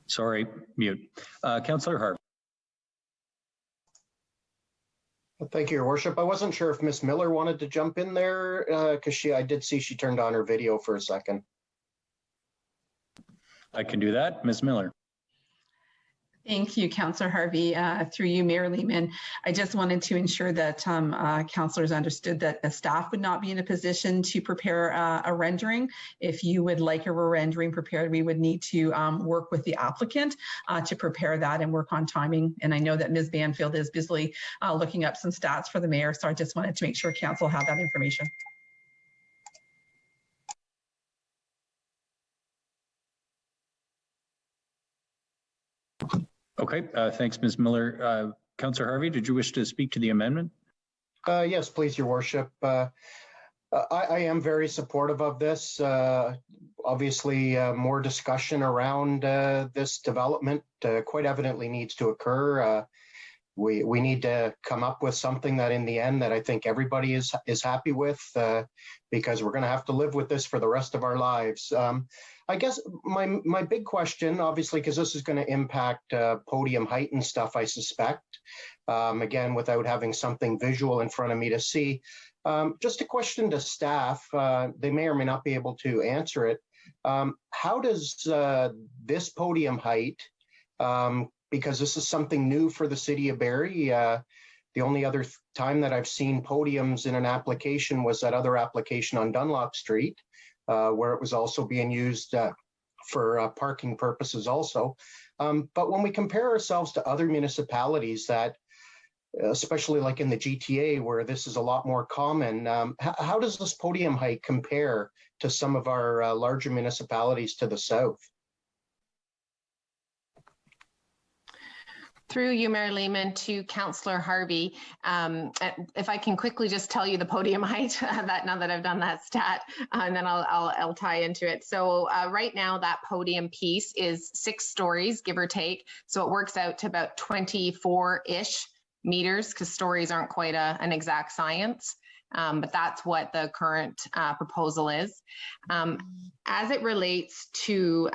Sorry, mute. Councillor Harvey. Thank you, Your Worship. I wasn't sure if Ms. Miller wanted to jump in there because I did see she turned on her video for a second. I can do that. Ms. Miller. Thank you, Councillor Harvey. Through you, Mayor Lehman, I just wanted to ensure that councillors understood that the staff would not be in a position to prepare a rendering. If you would like a rendering prepared, we would need to work with the applicant to prepare that and work on timing. And I know that Ms. Banfield is busily looking up some stats for the mayor, so I just wanted to make sure council had that information. Okay, thanks, Ms. Miller. Councillor Harvey, did you wish to speak to the amendment? Yes, please, Your Worship. I am very supportive of this. Obviously, more discussion around this development quite evidently needs to occur. We need to come up with something that in the end that I think everybody is happy with because we're going to have to live with this for the rest of our lives. I guess my big question, obviously, because this is going to impact Podium Heights and stuff, I suspect, again, without having something visual in front of me to see. Just a question to staff, they may or may not be able to answer it. How does this Podium Height, because this is something new for the city of Barrie, the only other time that I've seen podiums in an application was that other application on Dunlop Street, where it was also being used for parking purposes also. But when we compare ourselves to other municipalities that, especially like in the GTA, where this is a lot more common, how does this Podium Height compare to some of our larger municipalities to the south? Through you, Mayor Lehman, to Councillor Harvey. If I can quickly just tell you the podium height, that now that I've done that stat, and then I'll tie into it. So right now that podium piece is 6 stories, give or take. So it works out to about 24-ish meters, because stories aren't quite an exact science. But that's what the current proposal is. As it relates to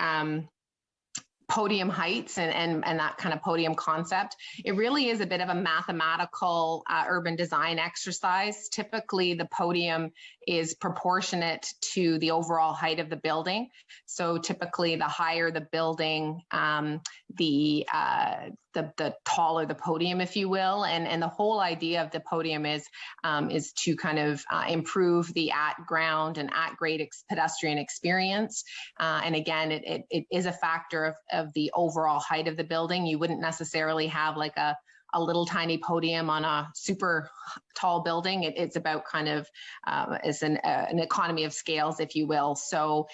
podium heights and that kind of podium concept, it really is a bit of a mathematical urban design exercise. Typically, the podium is proportionate to the overall height of the building. So typically, the higher the building, the taller the podium, if you will. And the whole idea of the podium is to kind of improve the at-ground and at-grade pedestrian experience. And again, it is a factor of the overall height of the building. You wouldn't necessarily have like a little tiny podium on a super tall building. It's about kind of, it's an economy of scales, if you will. So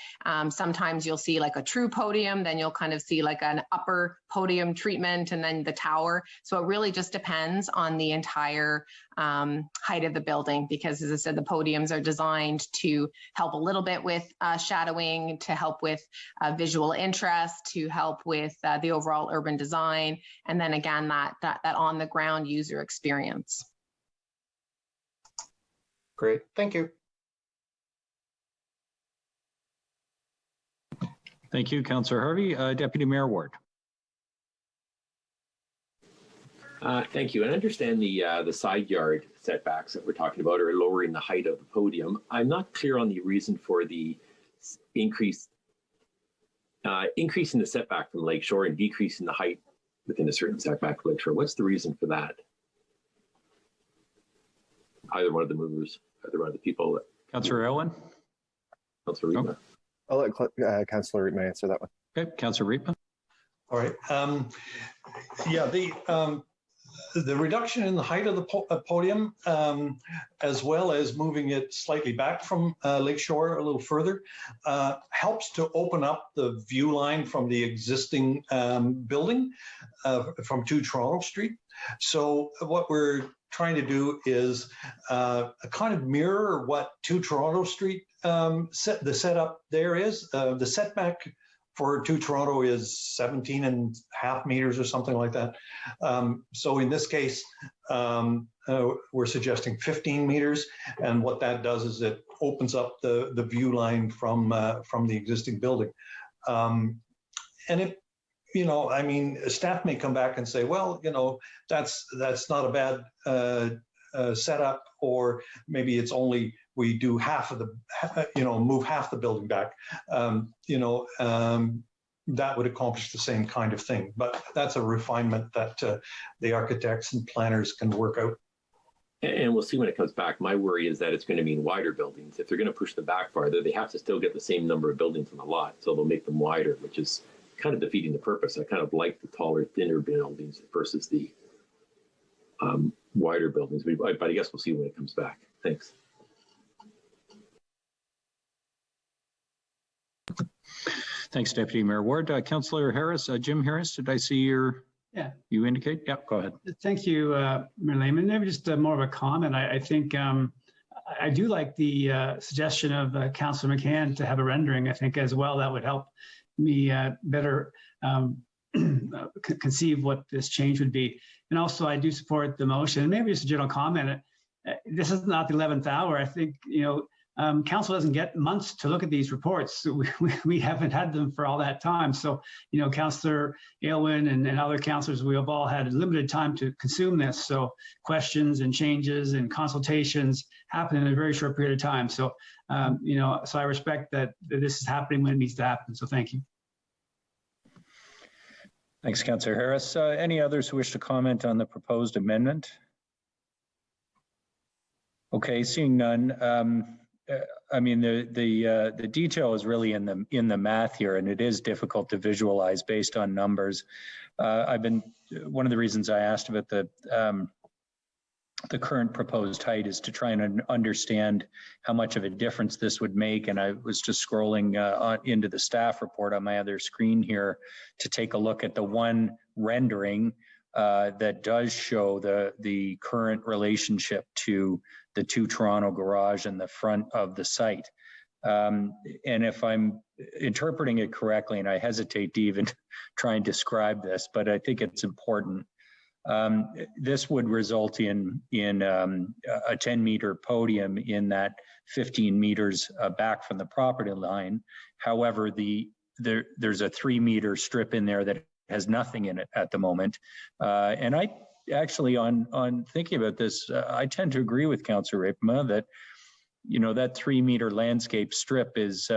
sometimes you'll see like a true podium, then you'll kind of see like an upper podium treatment and then the tower. So it really just depends on the entire height of the building, because as I said, the podiums are designed to help a little bit with shadowing, to help with visual interest, to help with the overall urban design. And then again, that on the ground user experience. Great, thank you. Thank you, Councillor Harvey. Deputy Mayor Ward. Thank you. And I understand the side yard setbacks that we're talking about are lowering the height of the podium. I'm not clear on the reason for the increasing the setback from Lakeshore and decreasing the height within a certain setback from Lakeshore. What's the reason for that? Either one of the movers, either one of the people. Councillor Elwin. Councillor Reba. I'll let Councillor Riepma answer that one. Okay, Councillor Riepma. All right. Yeah, the reduction in the height of the podium, as well as moving it slightly back from Lakeshore a little further, helps to open up the view line from the existing building from 2 Toronto Street. So what we're trying to do is kind of mirror what 2 Toronto Street the setup there is. The setback for 2 Toronto is 17.5 meters or something like that. So in this case, we're suggesting 15 meters. And what that does is it opens up the view line from the existing building. And it, you know, I mean, staff may come back and say, well, you know, that's not a bad setup, or maybe it's only we do half of the, you know, move half the building back. That would accomplish the same kind of thing. But that's a refinement that the architects and planners can work out. And we'll see when it comes back. My worry is that it's going to mean wider buildings. If they're going to push them back farther, they have to still get the same number of buildings on the lot. So they'll make them wider, which is kind of defeating the purpose. I kind of like the taller, thinner buildings versus the wider buildings. But I guess we'll see when it comes back. Thanks. Thanks, Deputy Mayor Ward. Councillor Harris, Jim Harris, did I see your? Yeah. You indicate? Yeah, go ahead. Thank you, Mayor Lehman. Maybe just more of a comment. I think I do like the suggestion of Councillor McCann to have a rendering. I think as well that would help me better conceive what this change would be. And also, I do support the motion. Maybe just a general comment. This is not the 11th hour. I think, you know, council doesn't get months to look at these reports. We haven't had them for all that time. So, you know, Councillor Aylwin and other councillors, we have all had limited time to consume this. So questions and changes and consultations happen in a very short period of time. So, you know, so I respect that this is happening when it needs to happen. So thank you. Thanks, Councillor Harris. Any others who wish to comment on the proposed amendment? Okay, seeing none. I mean, the detail is really in the math here, and it is difficult to visualize based on numbers. One of the reasons I asked about the current proposed height is to try and understand how much of a difference this would make. And I was just scrolling into the staff report on my other screen here to take a look at the one rendering that does show the current relationship to the 2 Toronto garage in the front of the site. And if I'm interpreting it correctly, and I hesitate to even try and describe this, but I think it's important. This would result in a 10-meter podium in that 15 meters back from the property line. However, there's a 3-meter strip in there that has nothing in it at the moment. And I actually, on thinking about this, I tend to agree with Councillor Riepma that, you know, that 3-meter landscape strip is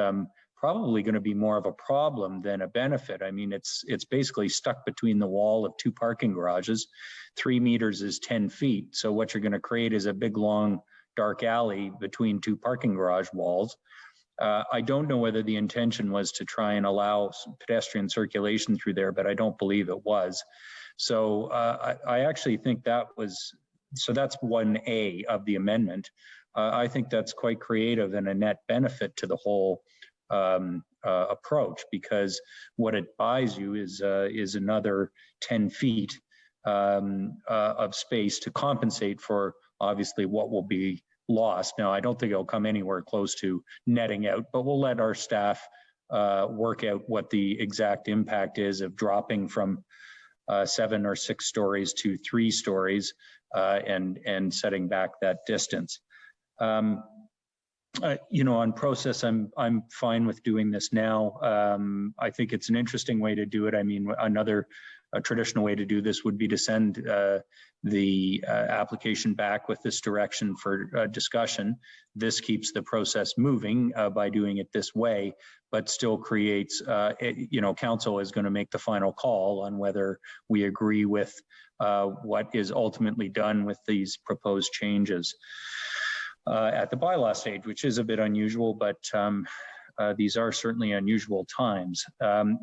probably going to be more of a problem than a benefit. I mean, it's basically stuck between the wall of 2 parking garages. 3 meters is 10 feet. So what you're going to create is a big, long, dark alley between 2 parking garage walls. I don't know whether the intention was to try and allow pedestrian circulation through there, but I don't believe it was. So I actually think that's 1A of the amendment. I think that's quite creative and a net benefit to the whole approach, because what it buys you is another 10 feet of space to compensate for obviously what will be lost. Now, I don't think it'll come anywhere close to netting out, but we'll let our staff work out what the exact impact is of dropping from 7 or 6 stories to 3 stories and setting back that distance. You know, on process, I'm fine with doing this now. I think it's an interesting way to do it. I mean, a traditional way to do this would be to send the application back with this direction for discussion. This keeps the process moving by doing it this way, but still creates, you know, council is going to make the final call on whether we agree with what is ultimately done with these proposed changes at the bylaw stage, which is a bit unusual, but These are certainly unusual times.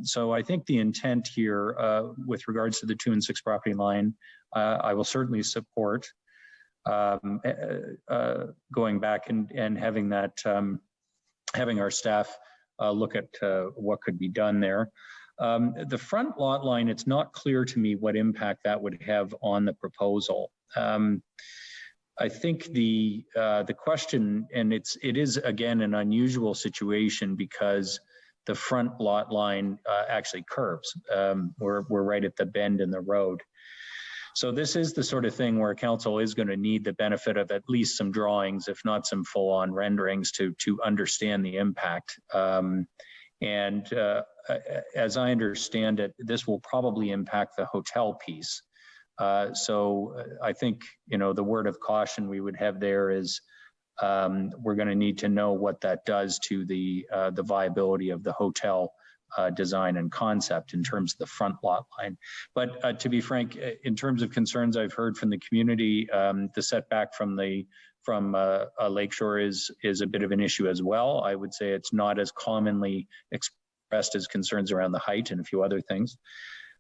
So I think the intent here with regards to the 2 and 6 property line, I will certainly support going back and having that, having our staff look at what could be done there. The front lot line, it's not clear to me what impact that would have on the proposal. I think the question, and it is again an unusual situation because the front lot line actually curves. We're right at the bend in the road. So this is the sort of thing where council is going to need the benefit of at least some drawings, if not some full-on renderings, to understand the impact. And as I understand it, this will probably impact the hotel piece. So I think, the word of caution we would have there is we're going to need to know what that does to the viability of the hotel design and concept in terms of the front lot line. But to be frank, in terms of concerns I've heard from the community, the setback from Lakeshore is a bit of an issue as well. I would say it's not as commonly expressed as concerns around the height and a few other things.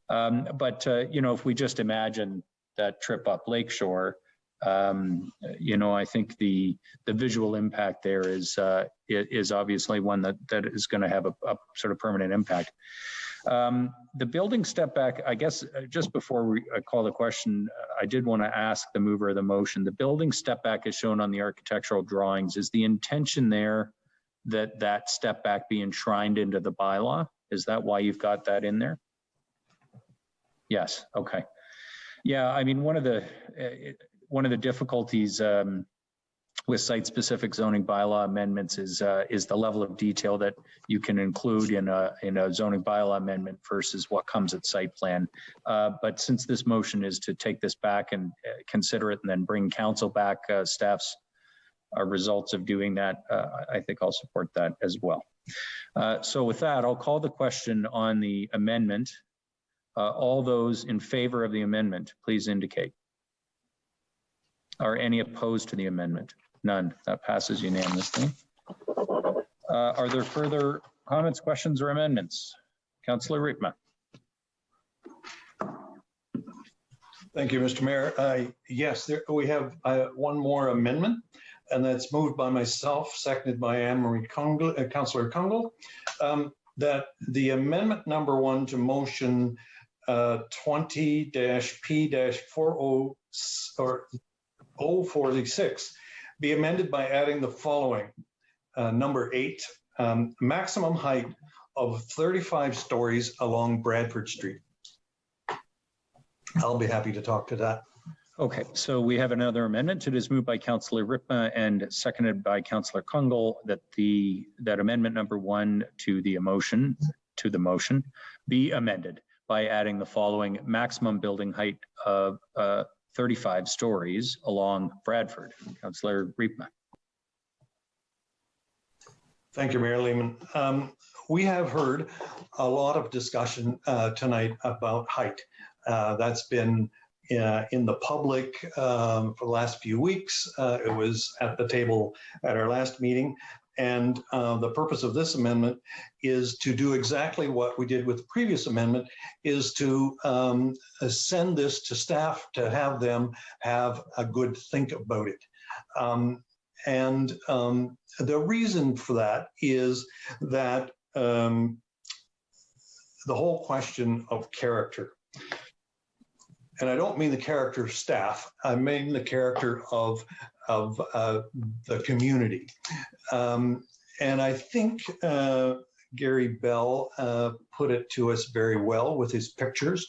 But if we just imagine that trip up Lakeshore, I think the visual impact there is obviously one that is going to have a sort of permanent impact. The building step back, I guess, just before I call the question, I did want to ask the mover of the motion. The building step back is shown on the architectural drawings. Is the intention there that step back be enshrined into the bylaw? Is that why you've got that in there? Yes. Okay. Yeah. I mean, one of the difficulties with site-specific zoning bylaw amendments is the level of detail that you can include in a zoning bylaw amendment versus what comes at site plan. But since this motion is to take this back and consider it and then bring council back staff's results of doing that, I think I'll support that as well. So with that, I'll call the question on the amendment. All those in favor of the amendment, please indicate. Are any opposed to the amendment? None. That passes unanimously. Are there further comments, questions, or amendments? Councillor Riepma. Thank you, Mr. Mayor. Yes, we have one more amendment, and that's moved by myself, seconded by Councillor Kungle, that the amendment number 1 to motion 20-P-046 be amended by adding the following. Number 8, maximum height of 35 stories along Bradford Street. I'll be happy to talk to that. Okay, so we have another amendment. It is moved by Councillor Riepma and seconded by Councillor Kungle that amendment number 1 to the motion be amended by adding the following: maximum building height of 35 stories along Bradford. Councillor Riepma. Thank you, Mayor Lehman. We have heard a lot of discussion tonight about height. That's been in the public for the last few weeks. It was at the table at our last meeting. And the purpose of this amendment is to do exactly what we did with the previous amendment, is to send this to staff to have them have a good think about it. And the reason for that is that the whole question of character, and I don't mean the character of staff, I mean the character of the community. And I think Gary Bell put it to us very well with his pictures.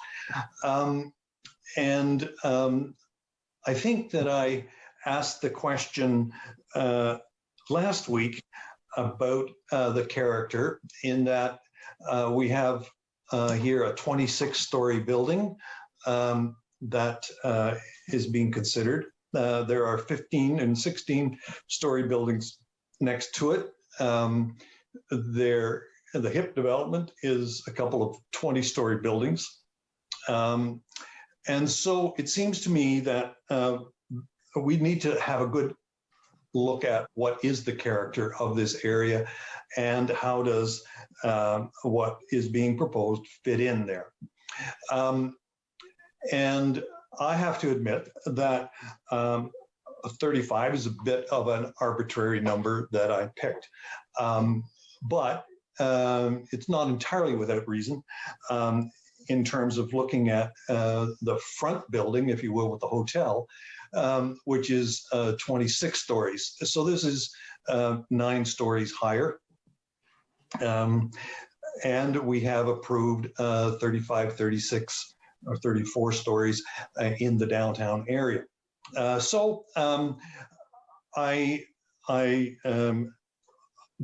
And I think that I asked the question last week about the character, in that we have here a 26-story building that is being considered. There are 15 and 16-story buildings next to it. The HIP development is a couple of 20-story buildings. And so it seems to me that we need to have a good look at what is the character of this area and how does what is being proposed fit in there. And I have to admit that 35 is a bit of an arbitrary number that I picked, but it's not entirely without reason. In terms of looking at the front building, if you will, with the hotel, which is 26 stories. So this is 9 stories higher. And we have approved 35, 36, or 34 stories in the downtown area. So I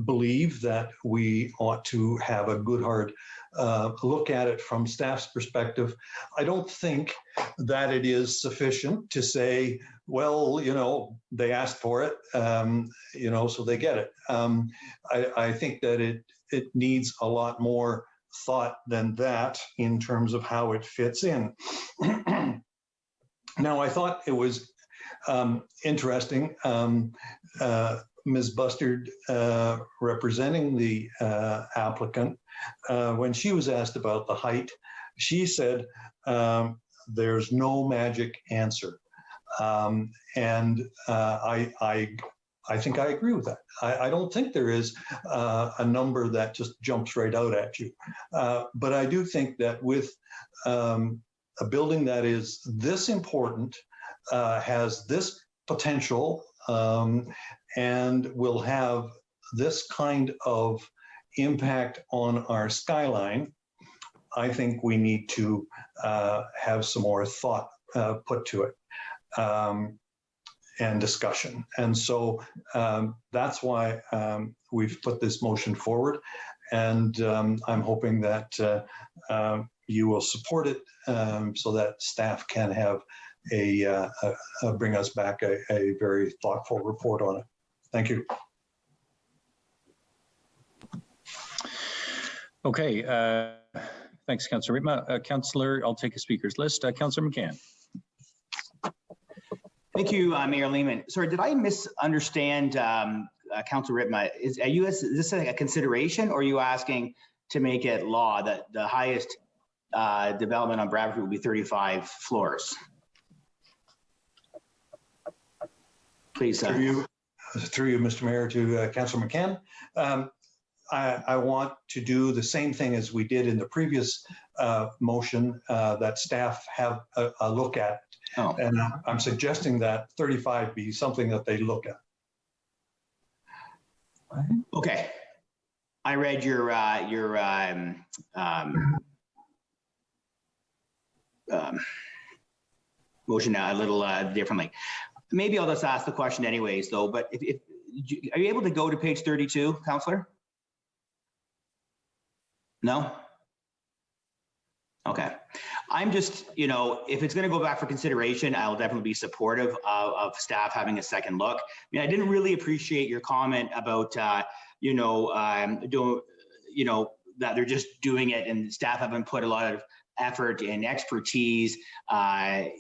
believe that we ought to have a good hard look at it from staff's perspective. I don't think that it is sufficient to say, well, you know, they asked for it, you know, so they get it. I think that it needs a lot more thought than that in terms of how it fits in. Now, I thought it was interesting. Ms. Bustard, representing the applicant, when she was asked about the height, she said, there's no magic answer. And I think I agree with that. I don't think there is a number that just jumps right out at you. But I do think that with a building that is this important, has this potential, and will have this kind of impact on our skyline, I think we need to have some more thought put to it and discussion. And so that's why we've put this motion forward. And I'm hoping that you will support it so that staff can have bring us back a very thoughtful report on it. Thank you. Okay, thanks, Councillor Ritma. Councillor, I'll take a speaker's list. Councillor McCann. Thank you, Mayor Lehman. Sorry, did I misunderstand Councillor Ritma? Is this a consideration, or are you asking to make it law that the highest development on Bradford will be 35 floors? Please. Through you, Mr. Mayor, to Councillor McCann. I want to do the same thing as we did in the previous motion, that staff have a look at. Oh. And I'm suggesting that 35 be something that they look at. Okay. I read your motion a little differently. Maybe I'll just ask the question anyways, though. But are you able to go to page 32, Councillor? No? Okay. I'm just, you know, if it's going to go back for consideration, I'll definitely be supportive of staff having a second look. I mean, I didn't really appreciate your comment about, that they're just doing it and staff haven't put a lot of effort and expertise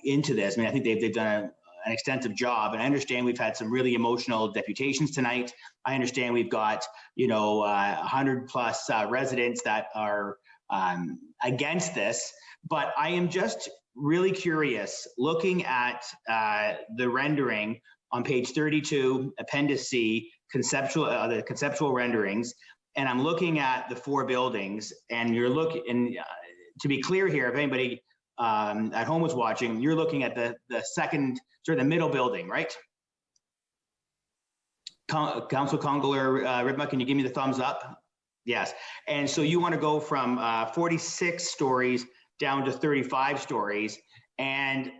into this. I mean, I think they've done an extensive job, and I understand we've had some really emotional deputations tonight. I understand we've got 100 plus residents that are against this, but I am just really curious looking at the rendering on page 32, Appendix C, the conceptual renderings, and I'm looking at the 4 buildings, and you're looking, to be clear here, if anybody at home was watching, you're looking at the second, sort of the middle building, right? Council Congoler Ritma, can you give me the thumbs up? Yes. And so you want to go from 46 stories down to 35 stories. And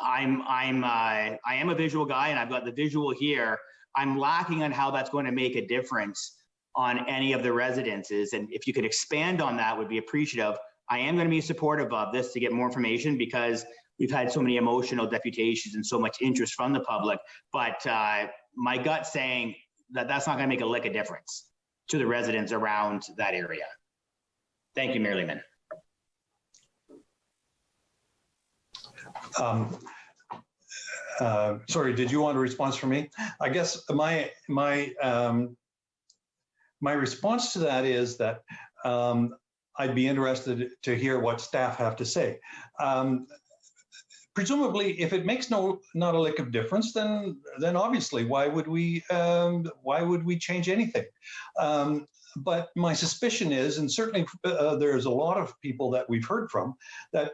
I am a visual guy, and I've got the visual here. I'm lacking on how that's going to make a difference on any of the residences. And if you could expand on that, would be appreciative. I am going to be supportive of this to get more information, because we've had so many emotional deputations and so much interest from the public. But my gut's saying that that's not going to make a lick of difference to the residents around that area. Thank you, Mayor Lehman. sorry, did you want a response from me? I guess my response to that is that I'd be interested to hear what staff have to say. Presumably, if it makes not a lick of difference, then obviously why would we change anything? But my suspicion is, and certainly there's a lot of people that we've heard from that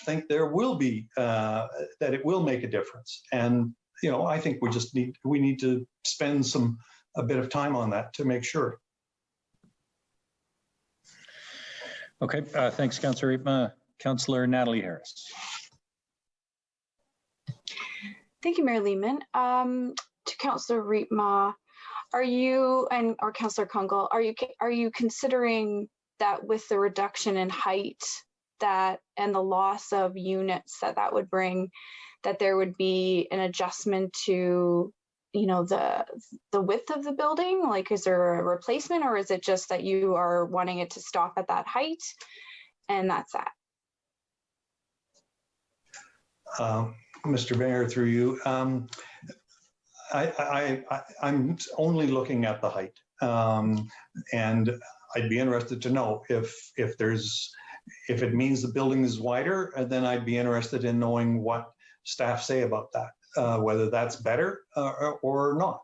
think there will be that it will make a difference. And I think we need to spend a bit of time on that to make sure. Okay, thanks, Councillor Riepma. Councillor Natalie Harris. Thank you, Mayor Lehman. To Councillor Riepma, or Councillor Kunkel, are you considering that with the reduction in height and the loss of units that would bring, that there would be an adjustment to the width of the building? Like, is there a replacement, or is it just that you are wanting it to stop at that height and that's that? Mr. Mayor, through you, I'm only looking at the height, and I'd be interested to know if it means the building is wider, then I'd be interested in knowing what staff say about that, whether that's better or not.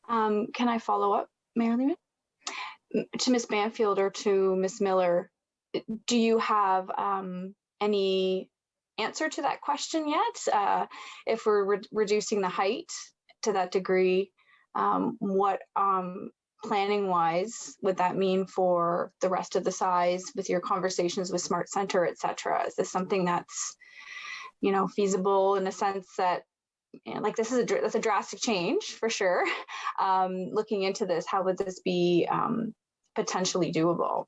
Can I follow up, Mayor Lehman? To Ms. Banfield or to Ms. Miller, do you have any answer to that question yet? If we're reducing the height to that degree, what planning wise would that mean for the rest of the size with your conversations with Smart Center, et cetera? Is this something that's feasible in a sense that like that's a drastic change for sure? Looking into this, how would this be potentially doable?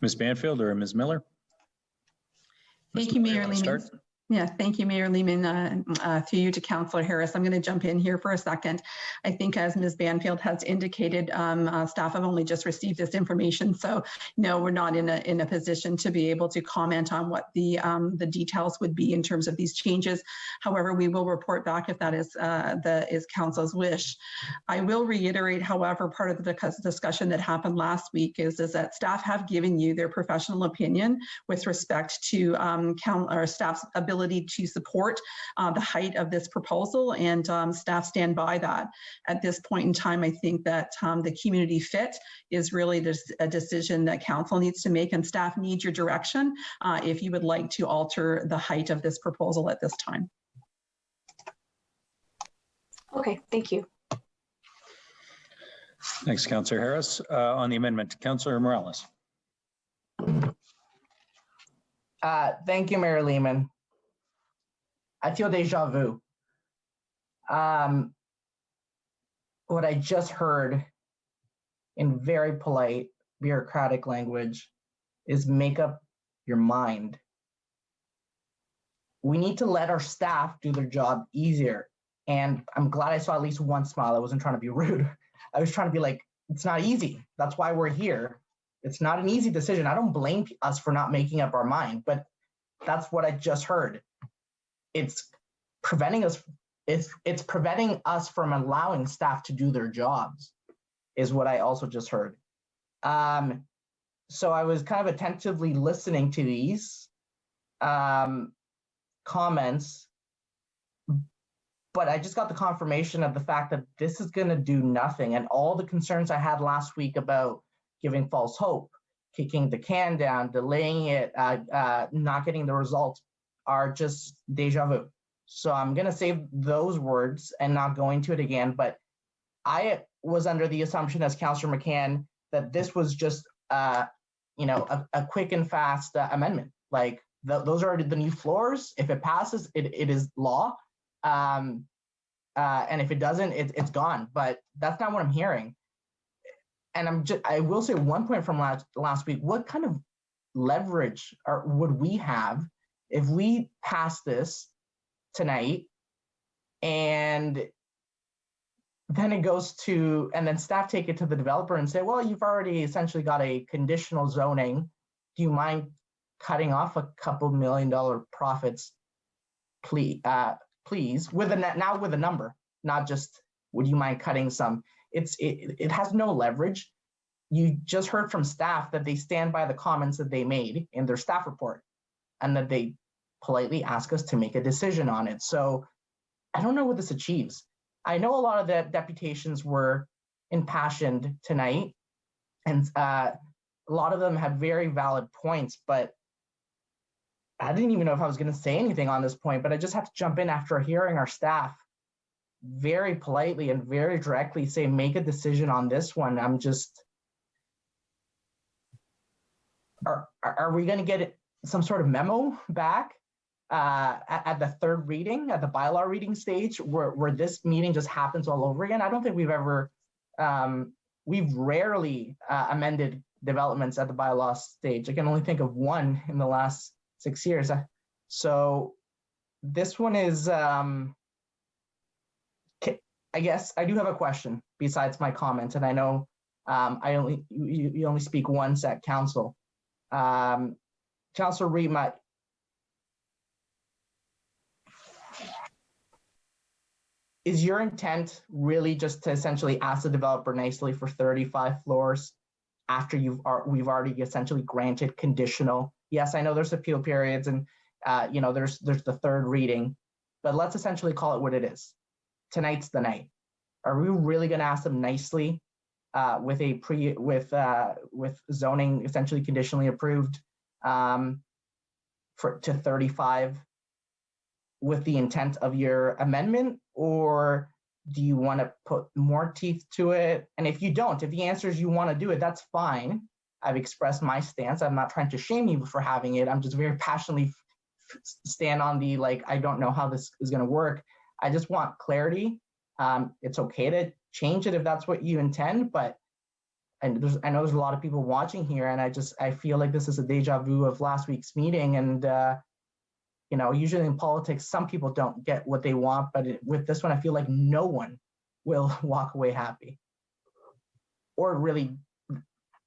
Ms. Banfield or Ms. Miller? Thank you, Mayor Lehman. Yeah, thank you, Mayor Lehman. Through you to Councillor Harris, I'm going to jump in here for a second. I think as Ms. Banfield has indicated, staff have only just received this information, so no, we're not in a position to be able to comment on what the details would be in terms of these changes. However, we will report back if that is Council's wish. I will reiterate, however, part of the discussion that happened last week is that staff have given you their professional opinion with respect to staff's ability to support the height of this proposal, and staff stand by that. At this point in time, I think that the community fit is really a decision that council needs to make, and staff needs your direction if you would like to alter the height of this proposal at this time. Okay, thank you. Thanks, Councillor Harris. On the amendment, Councillor Morales. Thank you, Mayor Lehman. I feel deja vu. What I just heard in very polite, bureaucratic language is make up your mind. We need to let our staff do their job easier. And I'm glad I saw at least one smile. I wasn't trying to be rude. I was trying to be like, it's not easy. That's why we're here. It's not an easy decision. I don't blame us for not making up our mind, but that's what I just heard. It's preventing us from allowing staff to do their jobs, is what I also just heard. So I was kind of attentively listening to these comments, but I just got the confirmation of the fact that this is going to do nothing. And all the concerns I had last week about giving false hope, kicking the can down, delaying it, not getting the results are just deja vu. So I'm going to save those words and not go into it again. But I was under the assumption as Councillor McCann that this was just, a quick and fast amendment. Like those are the new floors. If it passes, it is law. And if it doesn't, it's gone. But that's not what I'm hearing. And I will say one point from last week. What kind of leverage would we have if we pass this tonight and then it goes to, and then staff take it to the developer and say, well, you've already essentially got a conditional zoning. Do you mind cutting off a couple $1 million profits, please, with a number, not just, would you mind cutting some? It has no leverage. You just heard from staff that they stand by the comments that they made in their staff report and that they politely ask us to make a decision on it. So I don't know what this achieves. I know a lot of the deputations were impassioned tonight, and a lot of them had very valid points, but I didn't even know if I was going to say anything on this point, but I just have to jump in after hearing our staff very politely and very directly say, make a decision on this one. I'm just, are we going to get some sort of memo back at the third reading, at the bylaw reading stage, where this meeting just happens all over again? I don't think we've ever, we've rarely amended developments at the bylaw stage. I can only think of one in the last 6 years. So this one is, I guess I do have a question besides my comment, and I know you only speak once at council. Councilor Rima, is your intent really just to essentially ask the developer nicely for 35 floors after we've already essentially granted conditional? Yes, I know there's appeal periods and there's the third reading, but let's essentially call it what it is. Tonight's the night. Are we really going to ask them nicely with zoning essentially conditionally approved to 35 with the intent of your amendment, or do you want to put more teeth to it? And if you don't, if the answer is you want to do it, that's fine. I've expressed my stance. I'm not trying to shame you for having it. I'm just very passionately stand on the, I don't know how this is going to work. I just want clarity. It's okay to change it if that's what you intend, but I know there's a lot of people watching here, and I feel like this is a deja vu of last week's meeting. And usually in politics, some people don't get what they want, but with this one, I feel like no one will walk away happy, or really.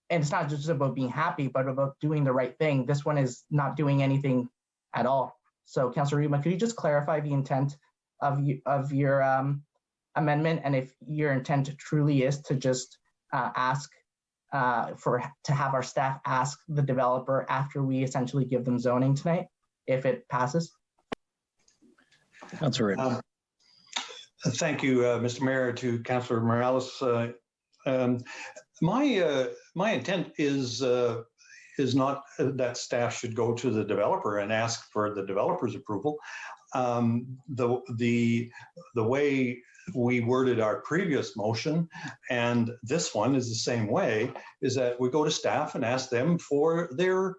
And it's not just about being happy, but about doing the right thing. This one is not doing anything at all. So, Councilor Rima, could you just clarify the intent of your amendment, and if your intent truly is to just ask to have our staff ask the developer after we essentially give them zoning tonight, if it passes? Councilor Rima. Thank you, Mr. Mayor, to Councilor Morales. My intent is not that staff should go to the developer and ask for the developer's approval. The way we worded our previous motion, and this one is the same way, is that we go to staff and ask them for their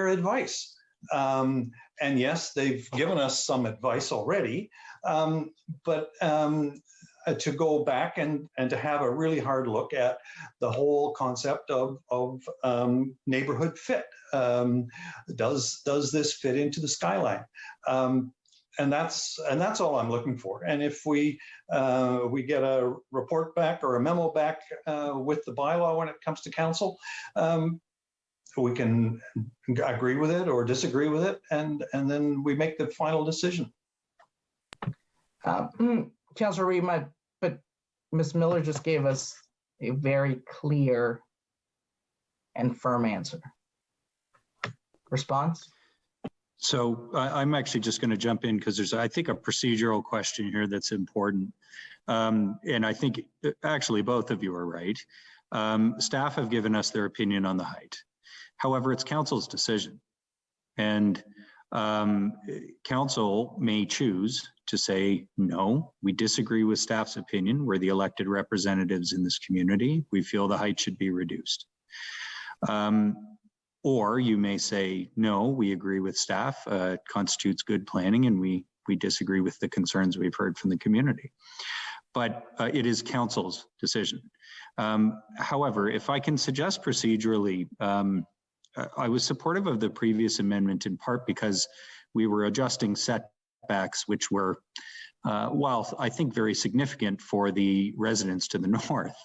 advice. And yes, they've given us some advice already, but to go back and to have a really hard look at the whole concept of neighborhood fit. Does this fit into the skyline? And that's all I'm looking for. And if we get a report back or a memo back with the bylaw when it comes to council, we can agree with it or disagree with it, and then we make the final decision. Councilor Reed, but Ms. Miller just gave us a very clear and firm answer. Response? So I'm actually just going to jump in because there's, I think, a procedural question here that's important. And I think actually both of you are right. Staff have given us their opinion on the height. However, it's council's decision. And council may choose to say, no, we disagree with staff's opinion. We're the elected representatives in this community. We feel the height should be reduced. Or you may say, no, we agree with staff, it constitutes good planning, and we disagree with the concerns we've heard from the community. But it is council's decision. However, if I can suggest procedurally, I was supportive of the previous amendment in part because we were adjusting setbacks, which were, while I think very significant for the residents to the north.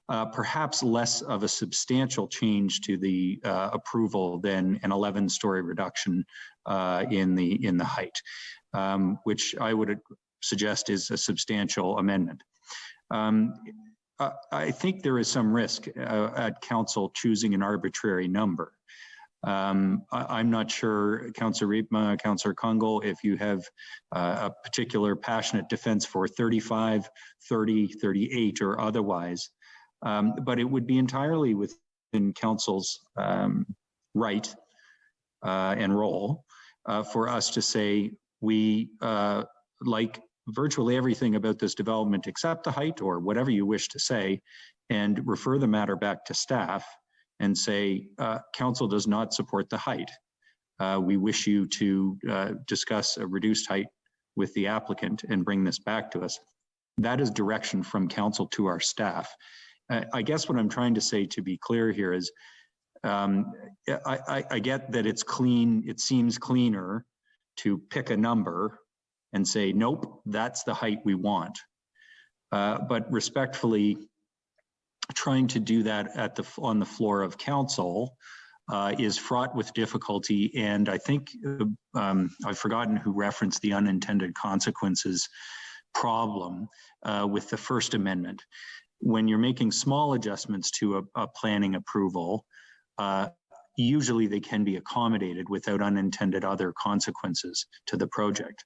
perhaps less of a substantial change to the approval than an 11-story reduction in the height, which I would suggest is a substantial amendment. I think there is some risk at council choosing an arbitrary number. I'm not sure, Councillor Riepma, Councillor Kungl, if you have a particular passionate defense for 35, 30, 38 or otherwise, but it would be entirely within council's right and role for us to say we like virtually everything about this development except the height or whatever you wish to say, and refer the matter back to staff and say, council does not support the height. We wish you to discuss a reduced height with the applicant and bring this back to us. That is direction from council to our staff. I guess what I'm trying to say, to be clear here, is I get that it's clean, it seems cleaner to pick a number and say, nope, that's the height we want. But respectfully, trying to do that on the floor of council is fraught with difficulty. And I think I've forgotten who referenced the unintended consequences problem with the First Amendment. When you're making small adjustments to a planning approval, usually they can be accommodated without unintended other consequences to the project.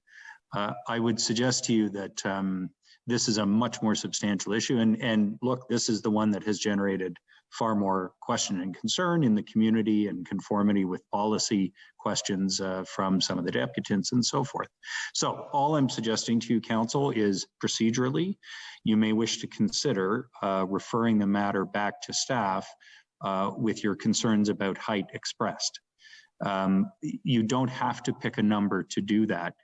I would suggest to you that this is a much more substantial issue. And look, this is the one that has generated far more question and concern in the community and conformity with policy questions from some of the deputants and so forth. So all I'm suggesting to you, council, is procedurally, you may wish to consider referring the matter back to staff with your concerns about height expressed. You don't have to pick a number to do that.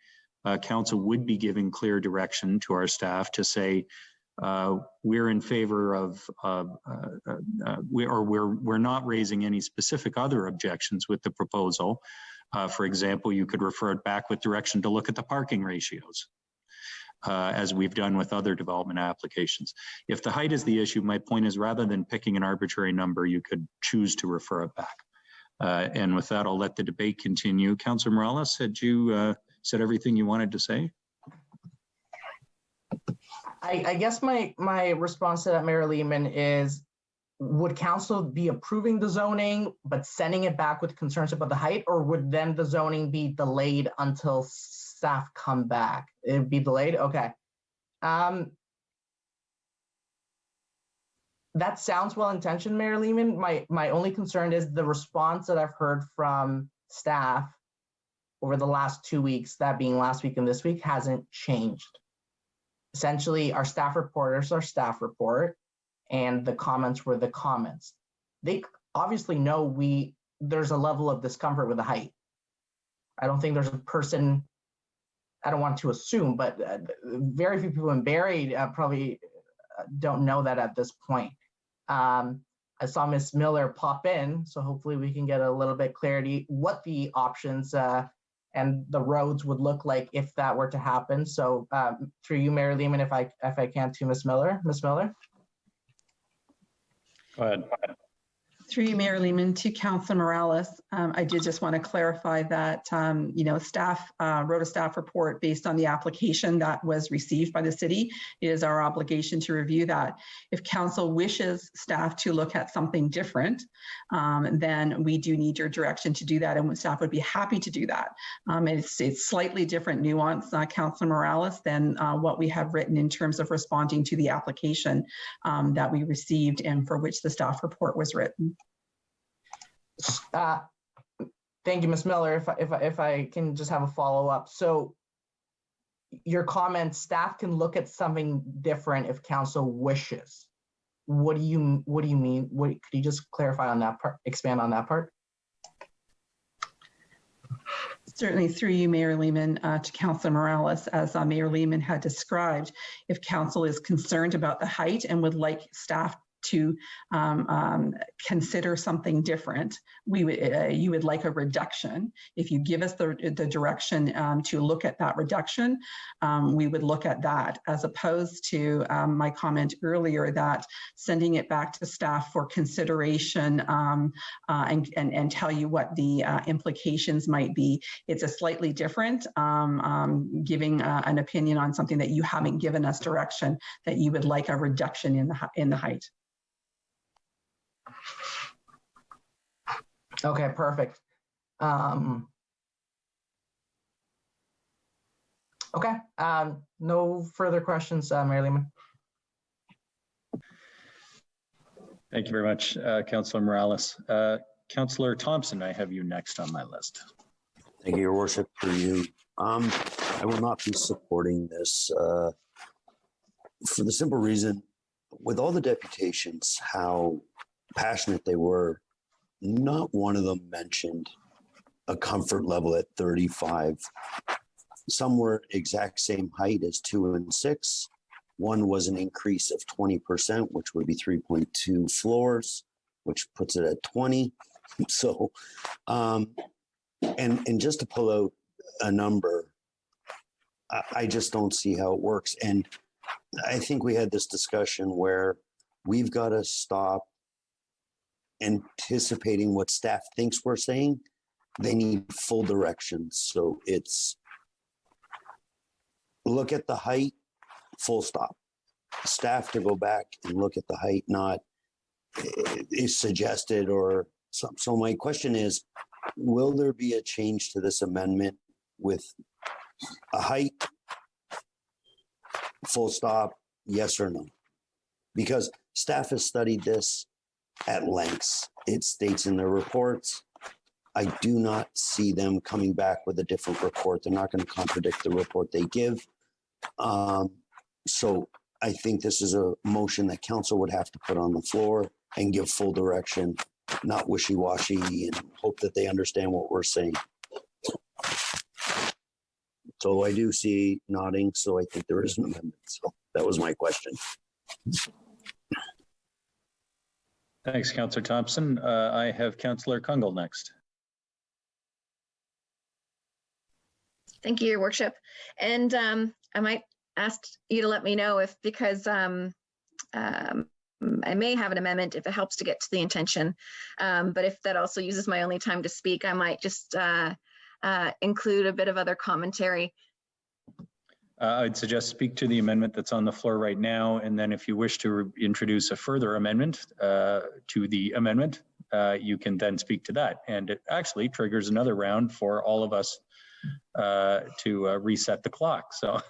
Council would be giving clear direction to our staff to say, we're in favor of, we're not raising any specific other objections with the proposal. For example, you could refer it back with direction to look at the parking ratios, as we've done with other development applications. If the height is the issue, my point is, rather than picking an arbitrary number, you could choose to refer it back. And with that, I'll let the debate continue. Councillor Morales, had you said everything you wanted to say? I guess my response to that, Mayor Lehman, is would council be approving the zoning but sending it back with concerns about the height, or would then the zoning be delayed until staff come back? It would be delayed? Okay. That sounds well-intentioned, Mayor Lehman. My only concern is the response that I've heard from staff over the last 2 weeks, that being last week and this week, hasn't changed. Essentially, our staff report is our staff report, and the comments were the comments. They obviously know there's a level of discomfort with the height. I don't think there's a person, I don't want to assume, but very few people in Barrie probably don't know that at this point. I saw Ms. Miller pop in, so hopefully we can get a little bit clarity what the options and the roads would look like if that were to happen. So through you, Mayor Lehman, if I can, to Ms. Miller. Ms. Miller? Go ahead. Through you, Mayor Lehman, to Councillor Morales, I did just want to clarify that, staff wrote a staff report based on the application that was received by the city. It is our obligation to review that. If council wishes staff to look at something different, then we do need your direction to do that, and staff would be happy to do that. It's slightly different nuance, Councillor Morales, than what we have written in terms of responding to the application that we received and for which the staff report was written. Thank you, Ms. Miller. If I can just have a follow-up. So your comment, staff can look at something different if council wishes. What do you mean? Could you just clarify on that part, expand on that part? Certainly, through you, Mayor Lehman, to Councillor Morales, as Mayor Lehman had described, if council is concerned about the height and would like staff to consider something different, you would like a reduction. If you give us the direction to look at that reduction, we would look at that, as opposed to my comment earlier that sending it back to staff for consideration and tell you what the implications might be. It's a slightly different giving an opinion on something that you haven't given us direction that you would like a reduction in the height. Okay, perfect. Okay, no further questions, Mayor Lehman. Thank you very much, Councillor Morales. Councillor Thompson, I have you next on my list. Thank you, Your Worship. For you, I will not be supporting this for the simple reason, with all the deputations, how passionate they were, not one of them mentioned a comfort level at 35. Some were exact same height as 2 and 6. One was an increase of 20%, which would be 3.2 floors, which puts it at 20. So, and just to pull out a number, I just don't see how it works. And I think we had this discussion where we've got to stop anticipating what staff thinks we're saying. They need full direction. So it's look at the height, full stop. Staff to go back and look at the height, not is suggested or something. So my question is, will there be a change to this amendment with a height, full stop, yes or no? Because staff has studied this at lengths. It states in their reports. I do not see them coming back with a different report. They're not going to contradict the report they give. So I think this is a motion that council would have to put on the floor and give full direction, not wishy-washy, and hope that they understand what we're saying. So I do see nodding, so I think there is an amendment. So that was my question. Thanks, Councillor Thompson. I have Councillor Kungle next. Thank you, Your Worship. And I might ask you to let me know if, because I may have an amendment if it helps to get to the intention. But if that also uses my only time to speak, I might just include a bit of other commentary. I'd suggest speak to the amendment that's on the floor right now, and then if you wish to introduce a further amendment to the amendment, you can then speak to that. And it actually triggers another round for all of us to reset the clock. So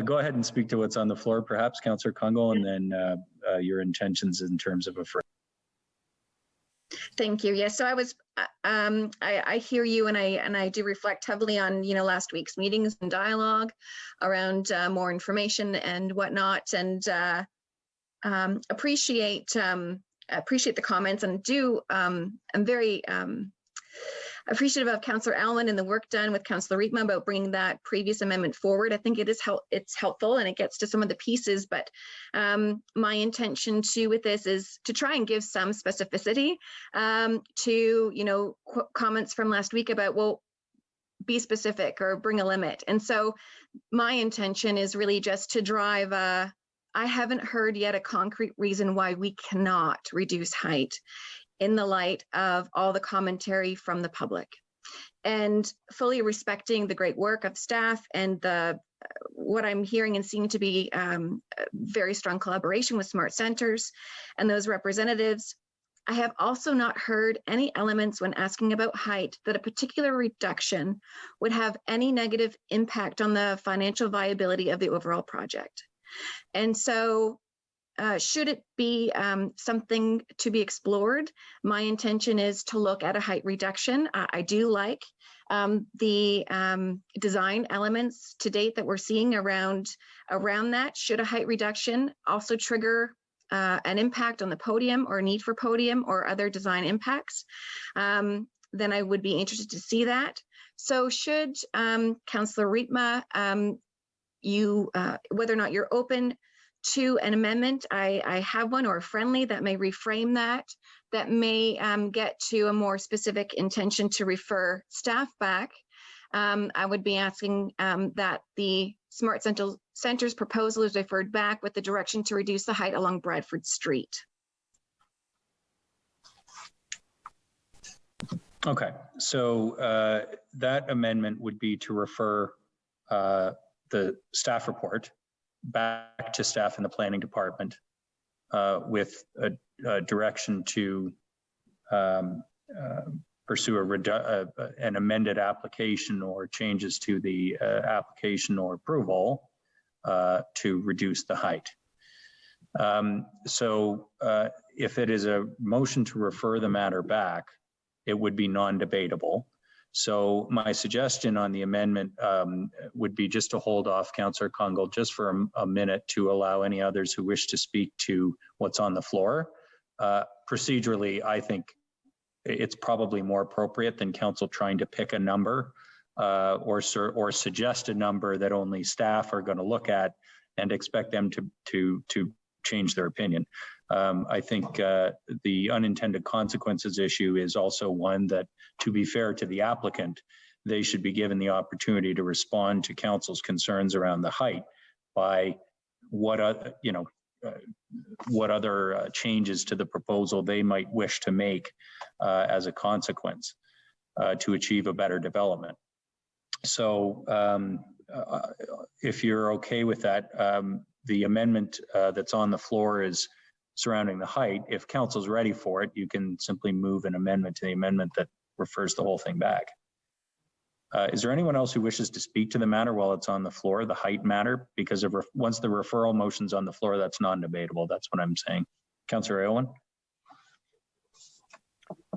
go ahead and speak to what's on the floor, perhaps, Councillor Kungle, and then your intentions in terms of a further. Thank you. Yes, so I was, I hear you, and I do reflect heavily on, you know, last week's meetings and dialogue around more information and whatnot, and appreciate the comments, and do I'm very appreciative of Councillor Allen and the work done with Councillor Rietma about bringing that previous amendment forward. I think it's helpful and it gets to some of the pieces, but my intention too with this is to try and give some specificity to, you know, comments from last week about, well, be specific or bring a limit. And so my intention is really just to drive I haven't heard yet a concrete reason why we cannot reduce height in the light of all the commentary from the public, and fully respecting the great work of staff and what I'm hearing and seeing to be very strong collaboration with Smart Centers and those representatives. I have also not heard any elements when asking about height that a particular reduction would have any negative impact on the financial viability of the overall project. And so should it be something to be explored, my intention is to look at a height reduction. I do like the design elements to date that we're seeing around that. Should a height reduction also trigger an impact on the podium or need for podium or other design impacts, then I would be interested to see that. So should Councillor Rietma, whether or not you're open to an amendment, I have one, or a friendly that may reframe that may get to a more specific intention to refer staff back. I would be asking that the Smart Center's proposal is referred back with the direction to reduce the height along Bradford Street. Okay, so that amendment would be to refer the staff report back to staff in the planning department with a direction to pursue an amended application or changes to the application or approval to reduce the height. So if it is a motion to refer the matter back, it would be non-debatable. So my suggestion on the amendment would be just to hold off, Councillor Kungl, just for a minute to allow any others who wish to speak to what's on the floor. Procedurally, I think it's probably more appropriate than council trying to pick a number or suggest a number that only staff are going to look at and expect them to change their opinion. I think the unintended consequences issue is also one that, to be fair to the applicant, they should be given the opportunity to respond to council's concerns around the height by what other changes to the proposal they might wish to make as a consequence to achieve a better development. So if you're okay with that, the amendment that's on the floor is surrounding the height. If council's ready for it, you can simply move an amendment to the amendment that refers the whole thing back. Is there anyone else who wishes to speak to the matter while it's on the floor, the height matter? Because once the referral motion's on the floor, that's non-debatable. That's what I'm saying. Councillor Aylwin?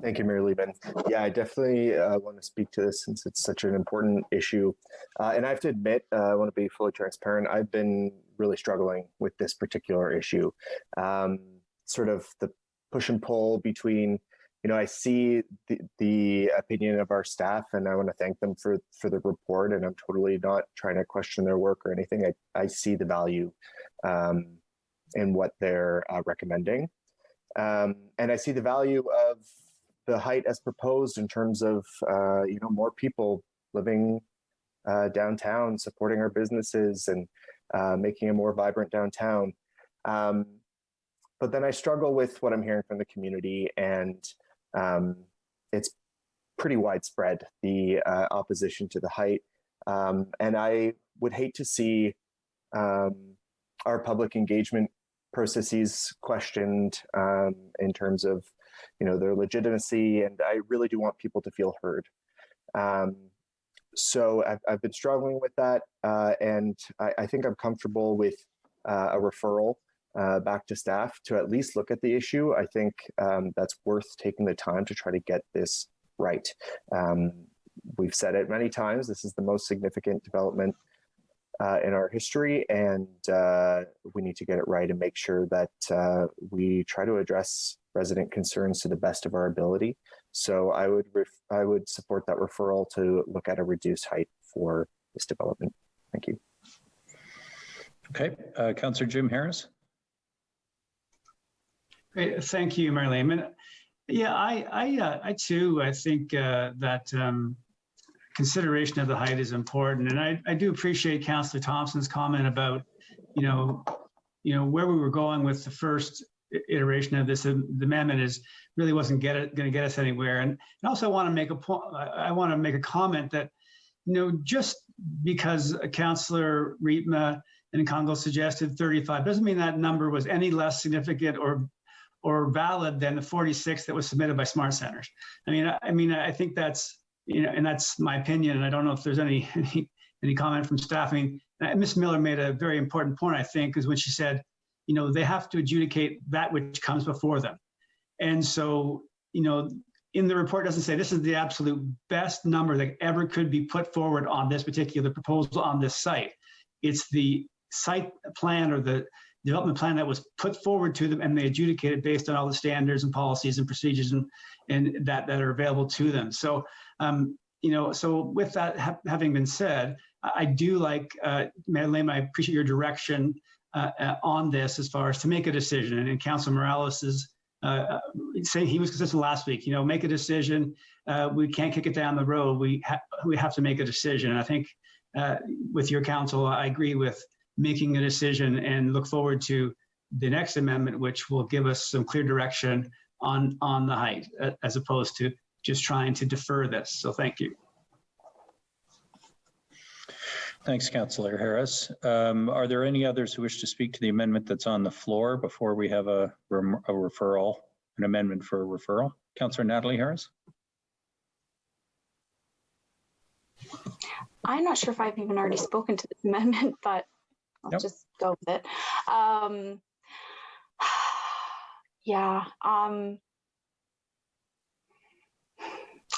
Thank you, Mayor Lehman. Yeah, I definitely want to speak to this since it's such an important issue. And I have to admit, I want to be fully transparent. I've been really struggling with this particular issue. Sort of the push and pull between, I see the opinion of our staff, and I want to thank them for the report, and I'm totally not trying to question their work or anything. I see the value in what they're recommending. And I see the value of the height as proposed in terms of, more people living downtown, supporting our businesses and making a more vibrant downtown. But then I struggle with what I'm hearing from the community, and it's pretty widespread, the opposition to the height. And I would hate to see our public engagement processes questioned in terms of, their legitimacy. And I really do want people to feel heard. So I've been struggling with that. And I think I'm comfortable with a referral back to staff to at least look at the issue. I think that's worth taking the time to try to get this right. We've said it many times, this is the most significant development in our history, and we need to get it right and make sure that we try to address resident concerns to the best of our ability. So I would support that referral to look at a reduced height for this development. Thank you. Okay, Councillor Jim Harris. Great, thank you, Mayor Lehman. Yeah, I too, I think that consideration of the height is important, and I do appreciate Councillor Thompson's comment about, where we were going with the first iteration of this. The amendment really wasn't going to get us anywhere. And also, I want to make a point. I want to make a comment that, just because Councillor Rietma and Kungl suggested 35 doesn't mean that number was any less significant or valid than the 46 that was submitted by Smart Centers. I think that's, and that's my opinion. And I don't know if there's any comment from staff. Ms. Miller made a very important point, I think, is when she said, they have to adjudicate that which comes before them. And so, in the report, it doesn't say this is the absolute best number that ever could be put forward on this particular proposal on this site. It's the site plan or the development plan that was put forward to them, and they adjudicate it based on all the standards and policies and procedures and that are available to them. So, so with that having been said, I do like, Mayor Lehman, I appreciate your direction on this as far as to make a decision. And Councilor Morales is saying, he was consistent last week, make a decision. We can't kick it down the road. We have to make a decision. And I think with your counsel, I agree with making a decision and look forward to the next amendment, which will give us some clear direction on the height, as opposed to just trying to defer this. So thank you. Thanks, Councillor Harris. Are there any others who wish to speak to the amendment that's on the floor before we have a referral, an amendment for a referral? Councillor Natalie Harris. I'm not sure if I've even already spoken to this amendment, but I'll just go with it. Yeah,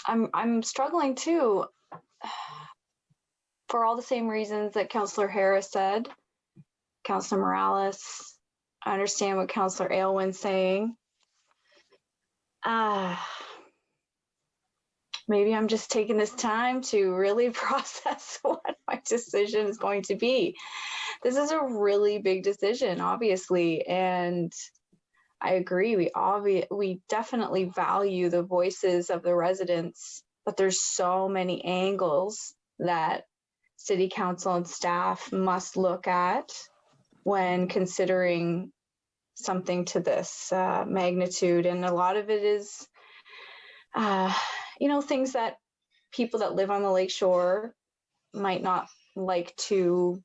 I'm struggling too, for all the same reasons that Councillor Harris said. Councillor Morales, I understand what Councillor Aylwin's saying. Maybe I'm just taking this time to really process what my decision is going to be. This is a really big decision, obviously, and I agree. We definitely value the voices of the residents, but there's so many angles that City Council and staff must look at when considering something to this magnitude. And a lot of it is, things that people that live on the lakeshore might not like to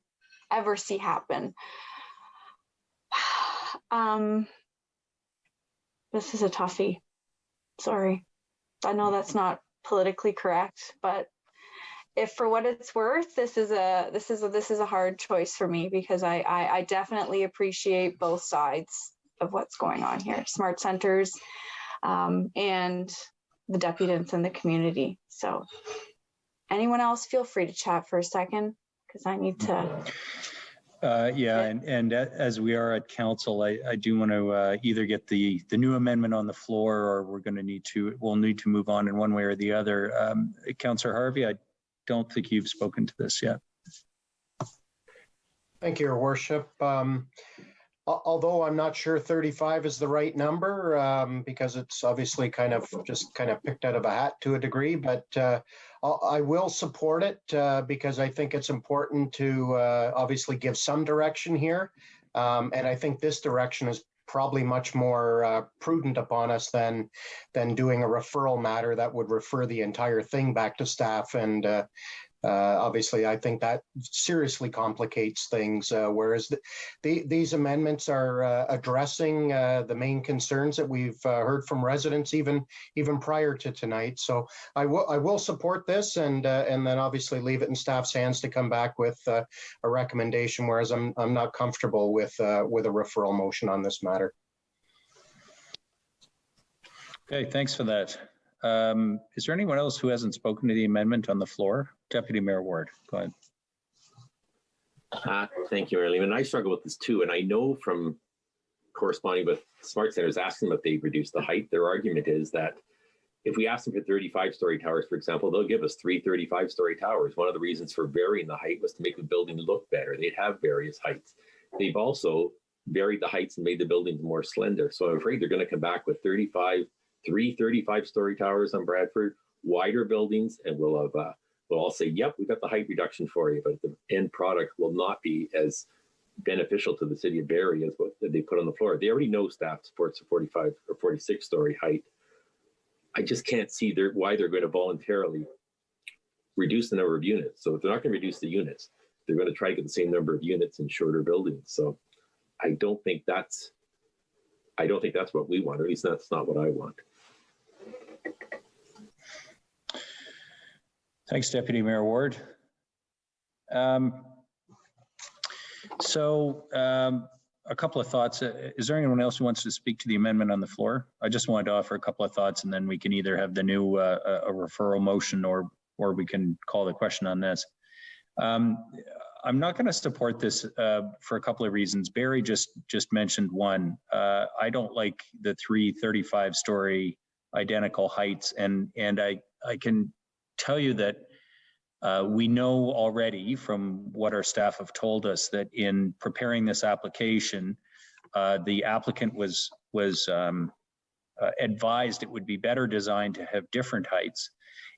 ever see happen. This is a toughie. Sorry. I know that's not politically correct, but if for what it's worth, this is a hard choice for me, because I definitely appreciate both sides of what's going on here. Smart centers and the deputants in the community. So anyone else, feel free to chat for a second, because I need to. And as we are at council, I do want to either get the new amendment on the floor, or we'll need to move on in one way or the other. Councillor Harvey, I don't think you've spoken to this yet. Thank you, Your Worship. Although I'm not sure 35 is the right number, because it's obviously kind of picked out of a hat to a degree, but I will support it because I think it's important to obviously give some direction here. And I think this direction is probably much more prudent upon us than doing a referral matter that would refer the entire thing back to staff. And obviously, I think that seriously complicates things, whereas these amendments are addressing the main concerns that we've heard from residents even prior to tonight. So I will support this, and then obviously leave it in staff's hands to come back with a recommendation, whereas I'm not comfortable with a referral motion on this matter. Okay, thanks for that. Is there anyone else who hasn't spoken to the amendment on the floor? Deputy Mayor Ward, go ahead. Thank you, Mayor Lehman. I struggle with this too, and I know from corresponding with smart centers asking them if they reduce the height, their argument is that if we ask them for 35-story towers, for example, they'll give us 3 35-story towers. One of the reasons for varying the height was to make the building look better. They'd have various heights. They've also varied the heights and made the buildings more slender. So I'm afraid they're going to come back with 3 35-story towers on Bradford, wider buildings, and we'll all say, yep, we got the height reduction for you, but the end product will not be as beneficial to the city of Barrie as what they put on the floor. They already know staff supports a 45 or 46-story height. I just can't see why they're going to voluntarily reduce the number of units. So if they're not going to reduce the units, they're going to try to get the same number of units in shorter buildings. So I don't think that's what we want, or at least that's not what I want. Thanks, Deputy Mayor Ward. A couple of thoughts. Is there anyone else who wants to speak to the amendment on the floor? I just wanted to offer a couple of thoughts, and then we can either have the new a referral motion, or we can call the question on this. I'm not going to support this for a couple of reasons. Barrie just mentioned one. I don't like the 3 35-story identical heights, and I can tell you that We know already from what our staff have told us that in preparing this application, the applicant was advised it would be better designed to have different heights.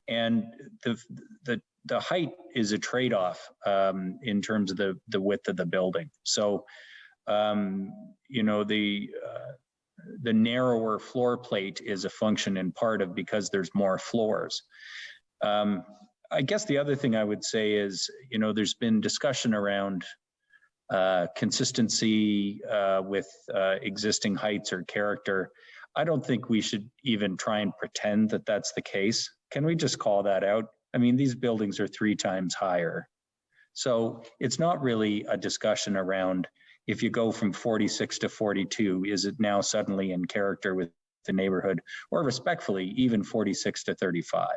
And the height is a trade-off in terms of the width of the building. So, you know, the narrower floor plate is a function in part of because there's more floors. I guess the other thing I would say is, you know, there's been discussion around consistency with existing heights or character. I don't think we should even try and pretend that that's the case. Can we just call that out? I mean, these buildings are 3 times higher. So it's not really a discussion around if you go from 46 to 42, is it now suddenly in character with the neighborhood, or respectfully, even 46 to 35.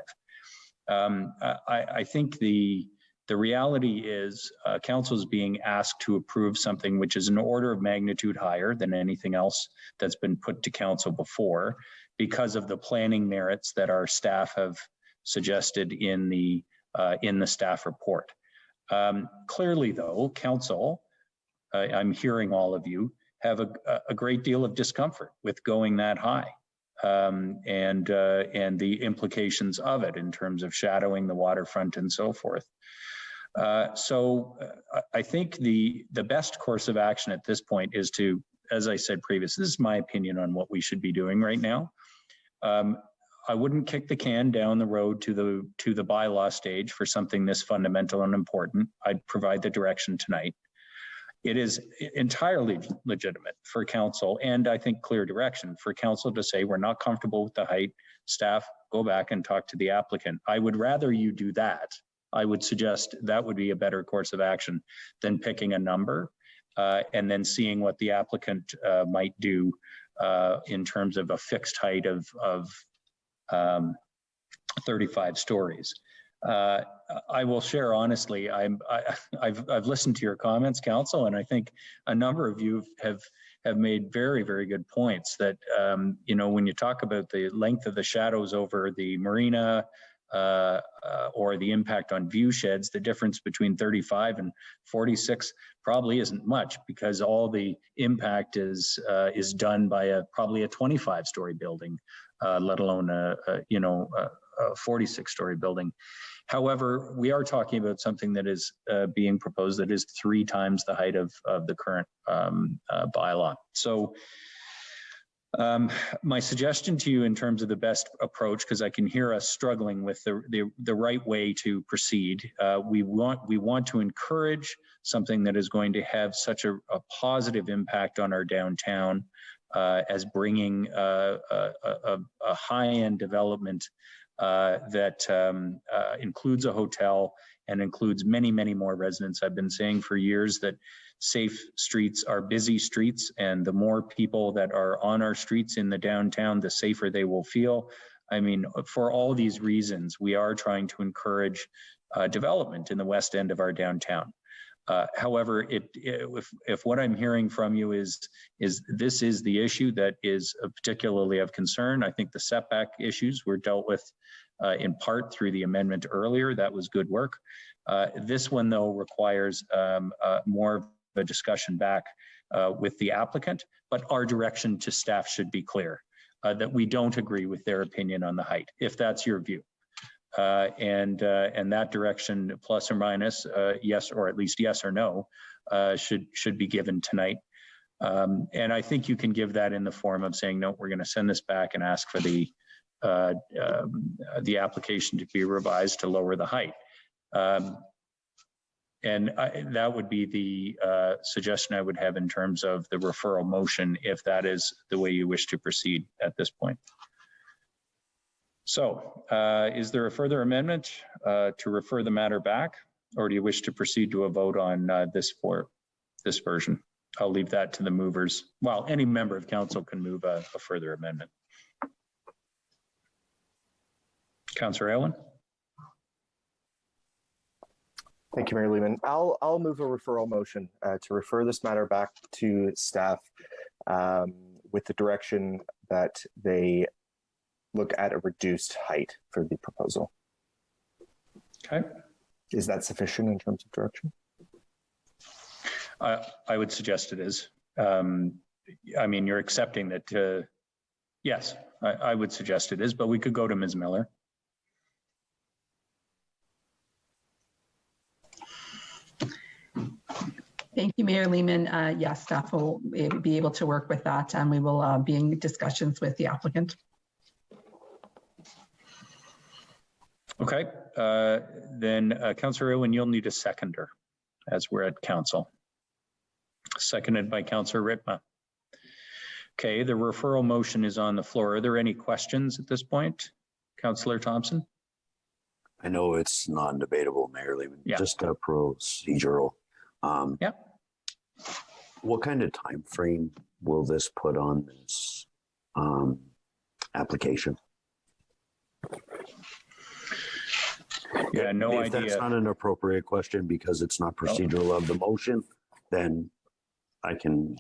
I think the reality is council is being asked to approve something which is an order of magnitude higher than anything else that's been put to council before because of the planning merits that our staff have suggested in the staff report. Clearly though, council, I'm hearing all of you, have a great deal of discomfort with going that high. And the implications of it in terms of shadowing the waterfront and so forth. So I think the best course of action at this point is to, as I said previously, this is my opinion on what we should be doing right now. I wouldn't kick the can down the road to the bylaw stage for something this fundamental and important. I'd provide the direction tonight. It is entirely legitimate for council, and I think clear direction for council to say we're not comfortable with the height. Staff, go back and talk to the applicant. I would rather you do that. I would suggest that would be a better course of action than picking a number and then seeing what the applicant might do in terms of a fixed height of 35 stories. I will share honestly, I've listened to your comments, council, and I think a number of you have made very, very good points that, you know, when you talk about the length of the shadows over the marina or the impact on view sheds, the difference between 35 and 46 probably isn't much because all the impact is done by probably a 25-story building, let alone a 46-story building. However, we are talking about something that is being proposed that is 3 times the height of the current bylaw. So my suggestion to you in terms of the best approach, because I can hear us struggling with the right way to proceed, we want to encourage something that is going to have such a positive impact on our downtown as bringing a high-end development that includes a hotel and includes many, many more residents. I've been saying for years that safe streets are busy streets, and the more people that are on our streets in the downtown, the safer they will feel. I mean, for all these reasons, we are trying to encourage development in the west end of our downtown. However, if what I'm hearing from you is this is the issue that is particularly of concern, I think the setback issues were dealt with in part through the amendment earlier. That was good work. This one, though, requires more of a discussion back with the applicant, but our direction to staff should be clear, that we don't agree with their opinion on the height, if that's your view. And that direction, plus or minus, yes, or at least yes or no, should be given tonight. And I think you can give that in the form of saying, no, we're going to send this back and ask for the application to be revised to lower the height. And that would be the suggestion I would have in terms of the referral motion, if that is the way you wish to proceed at this point. So is there a further amendment to refer the matter back, or do you wish to proceed to a vote on this version? I'll leave that to the movers. Well, any member of council can move a further amendment. Councillor Allen. Thank you, Mayor Lehman. I'll move a referral motion to refer this matter back to staff with the direction that they look at a reduced height for the proposal. Okay. Is that sufficient in terms of direction? I would suggest it is. I mean, you're accepting that, yes, I would suggest it is, but we could go to Ms. Miller. Thank you, Mayor Lehman. Yes, staff will be able to work with that, and we will be in discussions with the applicant. Okay, then Councillor Irwin, you'll need a seconder as we're at council. Seconded by Councillor Ritma. Okay, the referral motion is on the floor. Are there any questions at this point? Councillor Thompson? I know it's non-debatable, Mayor Lehman, yeah. Just a procedural. Yeah. What kind of time frame will this put on this application? Yeah, no if idea. That's not an appropriate question because it's not procedural of the motion, then I can.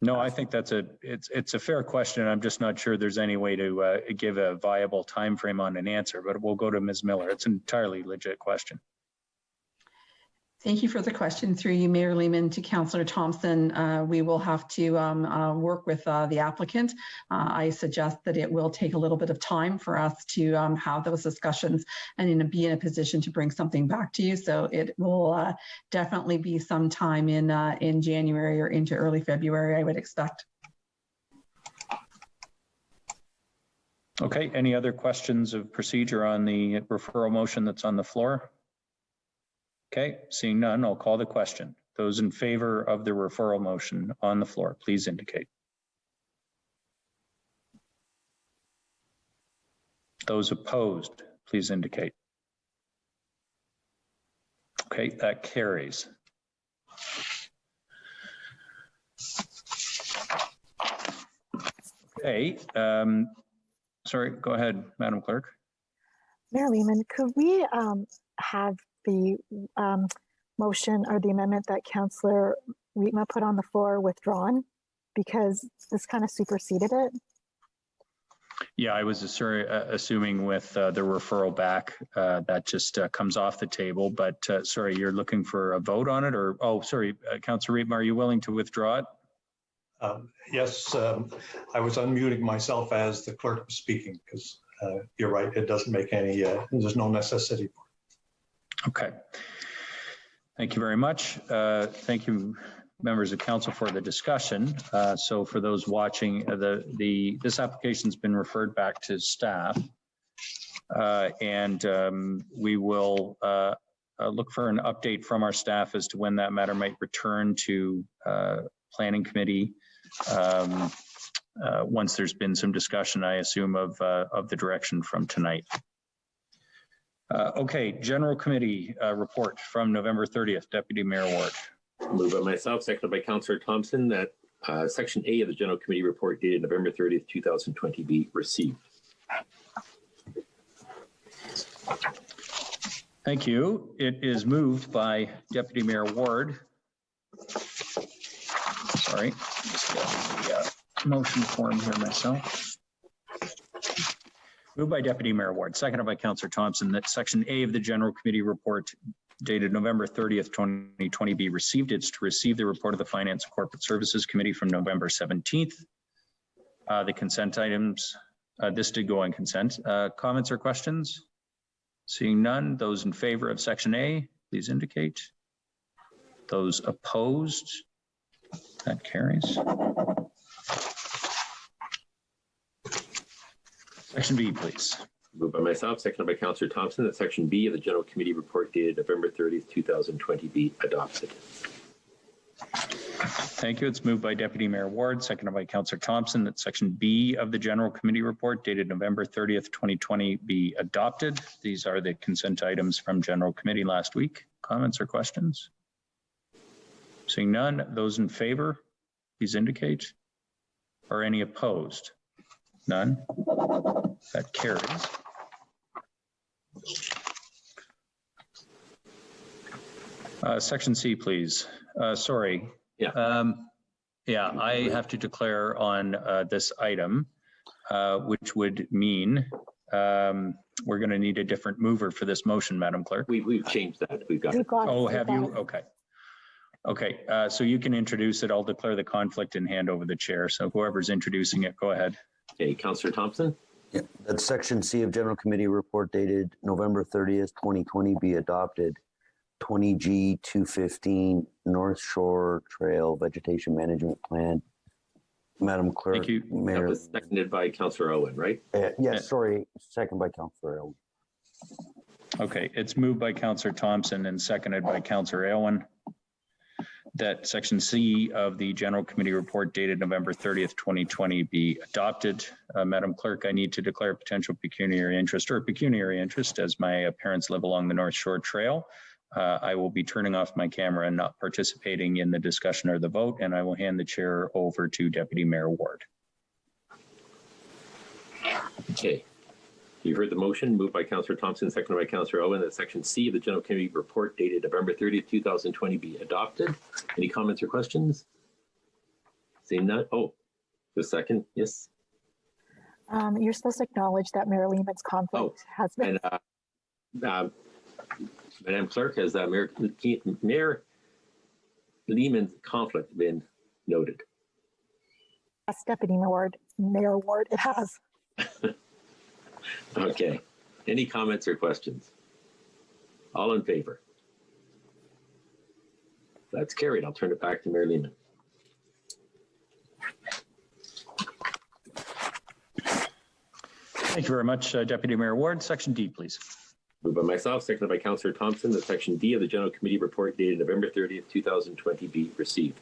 No, I think that's it's a fair question. I'm just not sure there's any way to give a viable time frame on an answer, but we'll go to Ms. Miller. It's an entirely legit question. Thank you for the question through you, Mayor Lehman, to Councillor Thompson. We will have to work with the applicant. I suggest that it will take a little bit of time for us to have those discussions and be in a position to bring something back to you. So it will definitely be some time in January or into early February, I would expect. Okay, any other questions of procedure on the referral motion that's on the floor? Okay, seeing none, I'll call the question. Those in favor of the referral motion on the floor, please indicate. Those opposed, please indicate. Okay, that carries. Okay, sorry, go ahead, Madam Clerk. Mayor Lehman, could we have the motion or the amendment that Councillor Ritma put on the floor withdrawn, because this kind of superseded it? Yeah, I was assuming with the referral back, that just comes off the table, but sorry, you're looking for a vote on it, or, oh, sorry, Councillor Ritma, are you willing to withdraw it? Yes, I was unmuting myself as the clerk was speaking, because you're right, it doesn't make any, there's no necessity for it. Okay. Thank you very much. Thank you, members of council, for the discussion. So for those watching, this application's been referred back to staff, and we will look for an update from our staff as to when that matter might return to planning committee. Once there's been some discussion, I assume, of the direction from tonight. Okay, General Committee report from November 30th, Deputy Mayor Ward. Moved by myself, seconded by Councillor Thompson, that Section A of the General Committee report dated November 30th, 2020 be received. Thank you. It is moved by Deputy Mayor Ward. Sorry, just get the motion form here myself. Moved by Deputy Mayor Ward, seconded by Councillor Thompson, that Section A of the General Committee report dated November 30th, 2020 be received. It's to receive the report of the Finance and Corporate Services Committee from November 17th. The consent items, this did go on consent. Comments or questions? Seeing none, those in favor of Section A, please indicate. Those opposed, that carries. Section B, please. Moved by myself, seconded by Councillor Thompson, that Section B of the General Committee report dated November 30th, 2020 be adopted. Thank you. It's moved by Deputy Mayor Ward, seconded by Councillor Thompson, that Section B of the General Committee report dated November 30th, 2020 be adopted. These are the consent items from General Committee last week. Comments or questions? Seeing none, those in favor, please indicate. Or any opposed? None. That carries. Section C, please. Sorry. Yeah. Yeah, I have to declare on this item, which would mean we're going to need a different mover for this motion, Madam Clerk. We've changed that. We've got it. Oh, have you? Okay. Okay, so you can introduce it. I'll declare the conflict and hand over the chair. So whoever's introducing it, go ahead. Okay, Councillor Thompson. Yeah, that's section C of General Committee report dated November 30th, 2020 be adopted. 20G 215 North Shore Trail Vegetation Management Plan. Madam Clerk. Thank you. Mayor. That was seconded by Councillor Owen, right? Yes, sorry, second by Councillor Owen. Okay, it's moved by Councillor Thompson and seconded by Councillor Aylwin that section C of the General Committee report dated November 30th, 2020 be adopted. Madam Clerk, I need to declare potential pecuniary interest as my parents live along the North Shore Trail. I will be turning off my camera and not participating in the discussion or the vote, and I will hand the chair over to Deputy Mayor Ward. Okay. You heard the motion moved by Councillor Thompson, seconded by Councillor Owen, that section C of the General Committee report dated November 30th, 2020 be adopted. Any comments or questions? Seeing none. Oh, the second, yes. You're supposed to acknowledge that Mayor Lehman's conflict has been. And Madam Clerk, has Mayor Lehman's conflict been noted? Yes, Deputy Mayor Ward, it has. Okay. Any comments or questions? All in favor? That's carried. I'll turn it back to Mayor Lehman. Thank you very much, Deputy Mayor Ward. Section D, please. Moved by myself, seconded by Councillor Thompson, that section D of the General Committee report dated November 30th, 2020 be received.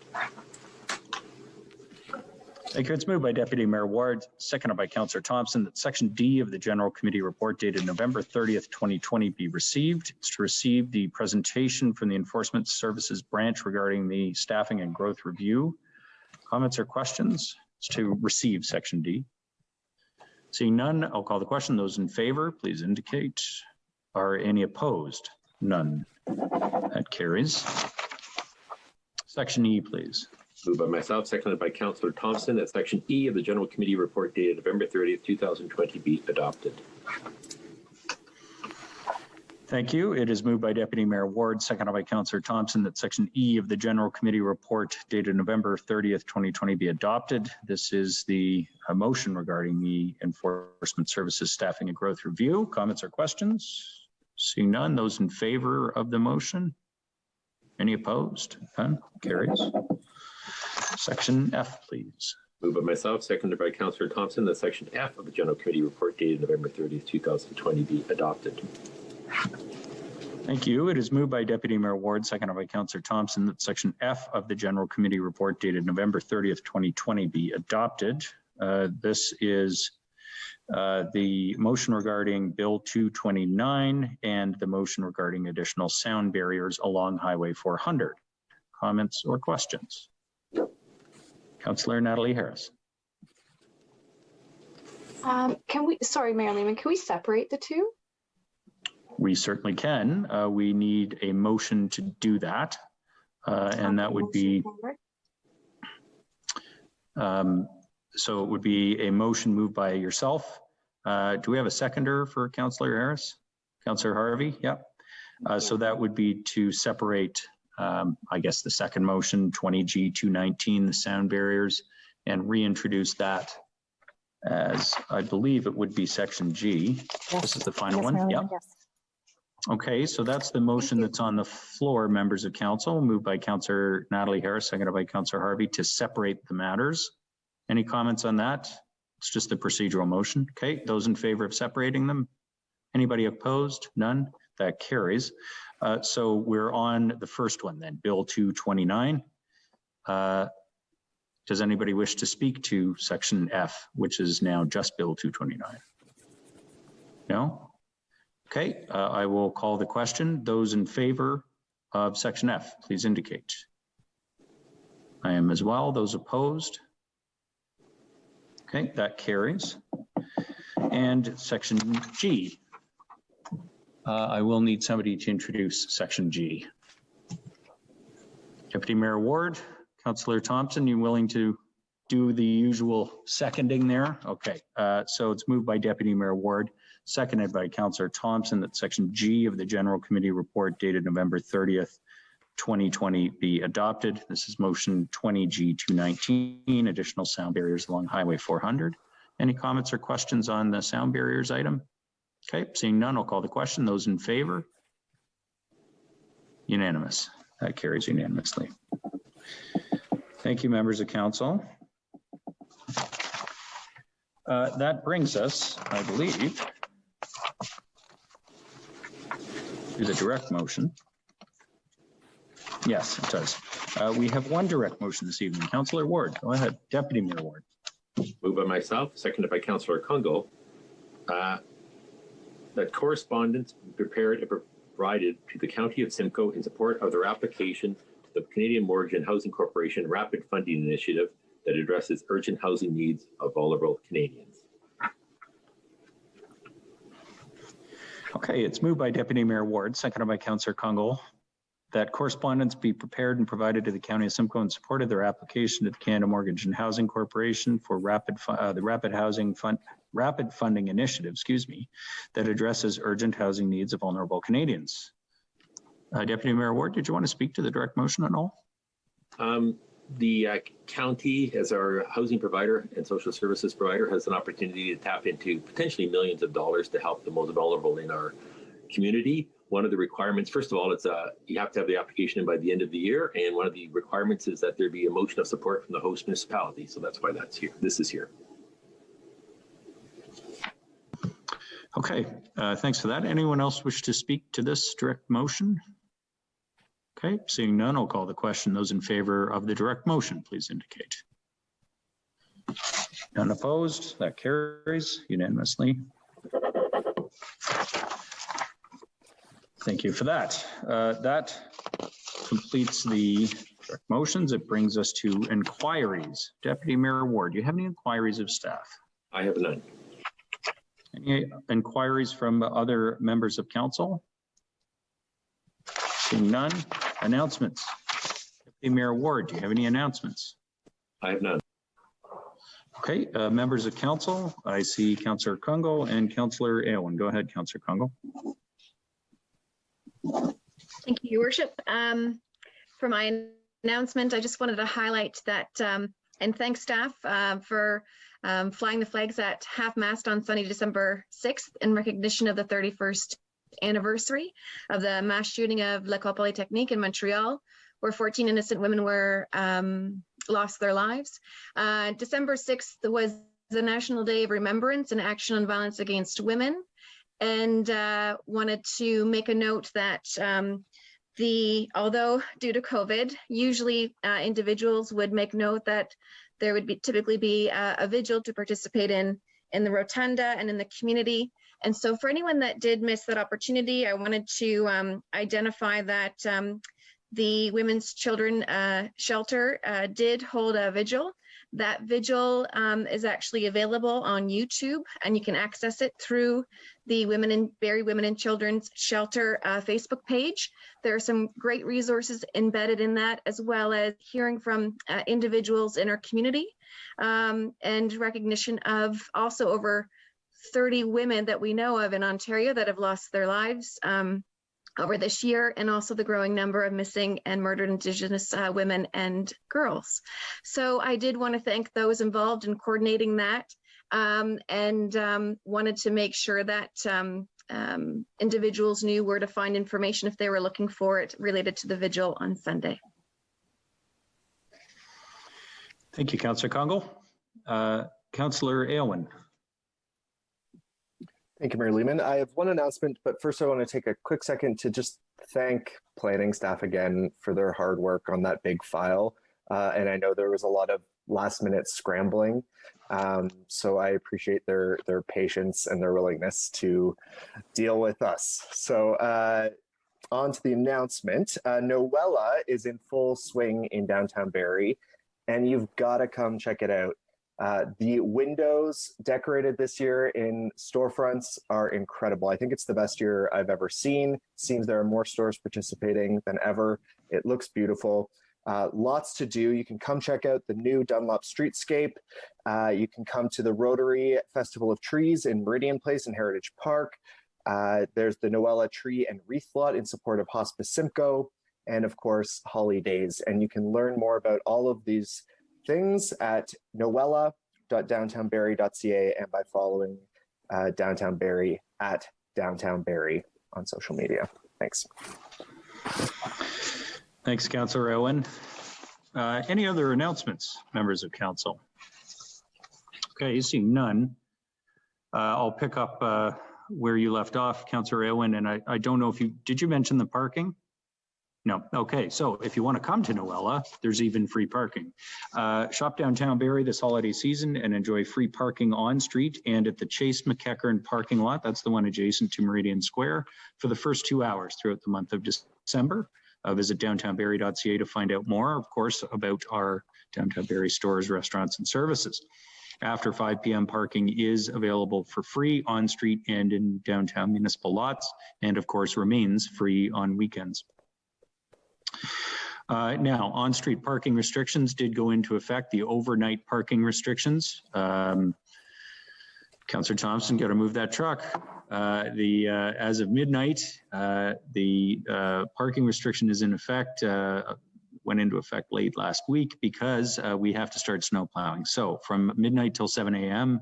Thank you. It's moved by Deputy Mayor Ward, seconded by Councillor Thompson, that section D of the General Committee report dated November 30th, 2020 be received. It's to receive the presentation from the Enforcement Services Branch regarding the staffing and growth review. Comments or questions? It's to receive section D. Seeing none, I'll call the question. Those in favor, please indicate. Are any opposed? None. That carries. Section E, please. Moved by myself, seconded by Councillor Thompson, that section E of the General Committee report dated November 30th, 2020 be adopted. Thank you. It is moved by Deputy Mayor Ward, seconded by Councillor Thompson, that section E of the General Committee report dated November 30th, 2020 be adopted. This is the motion regarding the Enforcement Services Staffing and Growth Review. Comments or questions? Seeing none, those in favor of the motion? Any opposed? None. Carries. Section F, please. Moved by myself, seconded by Councillor Thompson, that section F of the General Committee report dated November 30th, 2020 be adopted. Thank you. It is moved by Deputy Mayor Ward, seconded by Councillor Thompson, that section F of the General Committee report dated November 30th, 2020 be adopted. This is the motion regarding Bill 229 and the motion regarding additional sound barriers along Highway 400. Comments or questions? Councillor Natalie Harris. Sorry, Mayor Lehman, can we separate the two? We certainly can. We need a motion to do that. And that would be, so it would be a motion moved by yourself. Do we have a seconder for Councillor Harris? Councillor Harvey? Yep. So that would be to separate, I guess, the second motion, 20G 219, the sound barriers, and reintroduce that as, I believe it would be section G. Yes. This is the final one. Yep. Yes. Okay, so that's the motion that's on the floor, members of council, moved by Councillor Natalie Harris, seconded by Councillor Harvey, to separate the matters. Any comments on that? It's just the procedural motion. Okay, those in favor of separating them? Anybody opposed? None? That carries. So we're on the first one then, Bill 229. Does anybody wish to speak to section F, which is now just Bill 229? No? Okay, I will call the question. Those in favor of section F, please indicate. I am as well. Those opposed? Okay, that carries. And section G. I will need somebody to introduce section G. Deputy Mayor Ward, Councillor Thompson, you willing to do the usual seconding there? Okay, so it's moved by Deputy Mayor Ward, seconded by Councillor Thompson, that section G of the General Committee report dated November 30th, 2020 be adopted. This is motion 20G219, additional sound barriers along Highway 400. Any comments or questions on the sound barriers item? Okay, seeing none, I'll call the question. Those in favor? Unanimous. That carries unanimously. Thank you, members of council. That brings us, I believe, to the direct motion. Yes, it does. We have one direct motion this evening. Councillor Ward, go ahead. Deputy Mayor Ward. Moved by myself, seconded by Councillor Congo, that correspondence be prepared and provided to the County of Simcoe in support of their application to the Canadian Mortgage and Housing Corporation Rapid Funding Initiative that addresses urgent housing needs of vulnerable Canadians. Okay, it's moved by Deputy Mayor Ward, seconded by Councillor Congo, that correspondence be prepared and provided to the County of Simcoe in support of their application to the Canada Mortgage and Housing Corporation for the Rapid Funding Initiative, that addresses urgent housing needs of vulnerable Canadians. Deputy Mayor Ward, did you want to speak to the direct motion at all? The county, as our housing provider and social services provider, has an opportunity to tap into potentially millions of dollars to help the most vulnerable in our community. One of the requirements, first of all, it's you have to have the application in by the end of the year, and one of the requirements is that there be a motion of support from the host municipality. So that's why that's here. This is here. Okay, thanks for that. Anyone else wish to speak to this direct motion? Okay, seeing none, I'll call the question. Those in favor of the direct motion, please indicate. None opposed, that carries unanimously. Thank you for that. That completes the direct motions. It brings us to inquiries. Deputy Mayor Ward, do you have any inquiries of staff? I have none. Any inquiries from other members of council? Seeing none. Announcements. Deputy Mayor Ward, do you have any announcements? I have none. Okay, members of council, I see Councillor Congo and Councillor Aylwin. Go ahead, Councillor Congo. Thank you, Your Worship. For my announcement, I just wanted to highlight that and thank staff for flying the flags at half-mast on Sunday, December 6th in recognition of the 31st anniversary of the mass shooting of L'École Polytechnique in Montreal, where 14 innocent women were lost their lives. December 6th was the National Day of Remembrance and Action on Violence Against Women, and wanted to make a note that although due to COVID, usually individuals would make note that there would typically be a vigil to participate in the rotunda and in the community. And so for anyone that did miss that opportunity, I wanted to identify that the Women's Children Shelter did hold a vigil. That vigil is actually available on YouTube, and you can access it through the Barrie Women and Children's Shelter Facebook page. There are some great resources embedded in that, as well as hearing from individuals in our community, and recognition of also over 30 women that we know of in Ontario that have lost their lives over this year, and also the growing number of missing and murdered Indigenous women and girls. So I did want to thank those involved in coordinating that, and wanted to make sure that individuals knew where to find information if they were looking for it related to the vigil on Sunday. Thank you, Councillor Congo. Councillor Aylwin. Thank you, Mayor Lehman. I have one announcement, but first I want to take a quick second to just thank planning staff again for their hard work on that big file. And I know there was a lot of last minute scrambling. So I appreciate their patience and their willingness to deal with us. So on to the announcement. Noella is in full swing in downtown Barrie, and you've got to come check it out. The windows decorated this year in storefronts are incredible. I think it's the best year I've ever seen. Seems there are more stores participating than ever. It looks beautiful. Lots to do. You can come check out the new Dunlop Streetscape. You can come to the Rotary Festival of Trees in Meridian Place in Heritage Park. There's the Noella Tree and Wreath Lot in support of Hospice Simcoe, and of course, Holly Days. And you can learn more about all of these things at noella.downtownbarrie.ca and by following Downtown Barrie at Downtown Barrie on social media. Thanks. Thanks, Councillor Owen. Any other announcements, members of council? Okay, seeing none. I'll pick up where you left off, Councillor Owen, and I don't know if did you mention the parking? No. Okay, so if you want to come to Noella, there's even free parking. Shop downtown Barrie this holiday season and enjoy free parking on street and at the Chase McEachern parking lot. That's the one adjacent to Meridian Square for the first 2 hours throughout the month of December. Visit downtownbarrie.ca to find out more, of course, about our Downtown Barrie stores, restaurants, and services. After 5 p.m., parking is available for free on street and in downtown municipal lots, and of course remains free on weekends. Now, on-street parking restrictions did go into effect, the overnight parking restrictions. Councillor Thompson, got to move that truck. As of midnight, the parking restriction is in effect, went into effect late last week because we have to start snow plowing. So from midnight till 7 a.m.,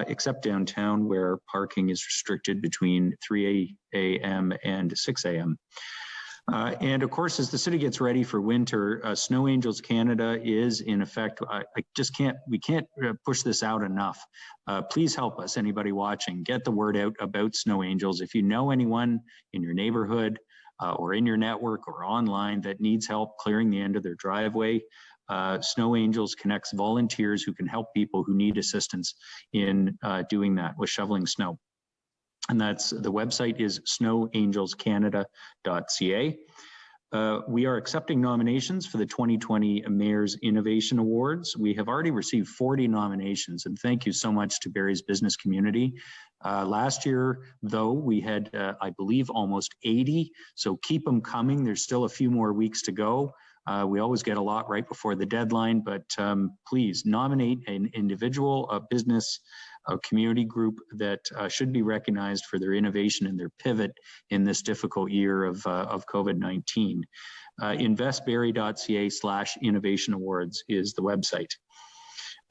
except downtown where parking is restricted between 3 a.m. and 6 a.m. And of course, as the city gets ready for winter, Snow Angels Canada is in effect. We can't push this out enough. Please help us, anybody watching, get the word out about Snow Angels. If you know anyone in your neighborhood or in your network or online that needs help clearing the end of their driveway, Snow Angels connects volunteers who can help people who need assistance in doing that with shoveling snow. And that's the website is snowangelscanada.ca. We are accepting nominations for the 2020 Mayor's Innovation Awards. We have already received 40 nominations, and thank you so much to Barrie's business community. Last year, though, we had, I believe, almost 80, so keep them coming. There's still a few more weeks to go. We always get a lot right before the deadline, but please nominate an individual, a business, a community group that should be recognized for their innovation and their pivot in this difficult year of COVID-19. Investbarrie.ca/innovation awards is the website.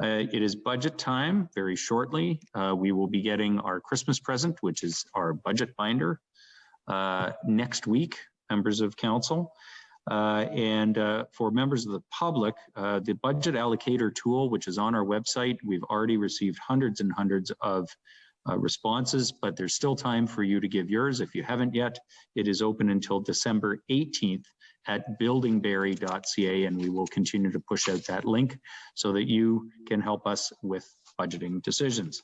It is budget time very shortly. We will be getting our Christmas present, which is our budget binder, next week, members of council. For members of the public, the budget allocator tool, which is on our website, we've already received hundreds and hundreds of responses, but there's still time for you to give yours. If you haven't yet, it is open until December 18th at buildingbarrie.ca, and we will continue to push out that link so that you can help us with budgeting decisions.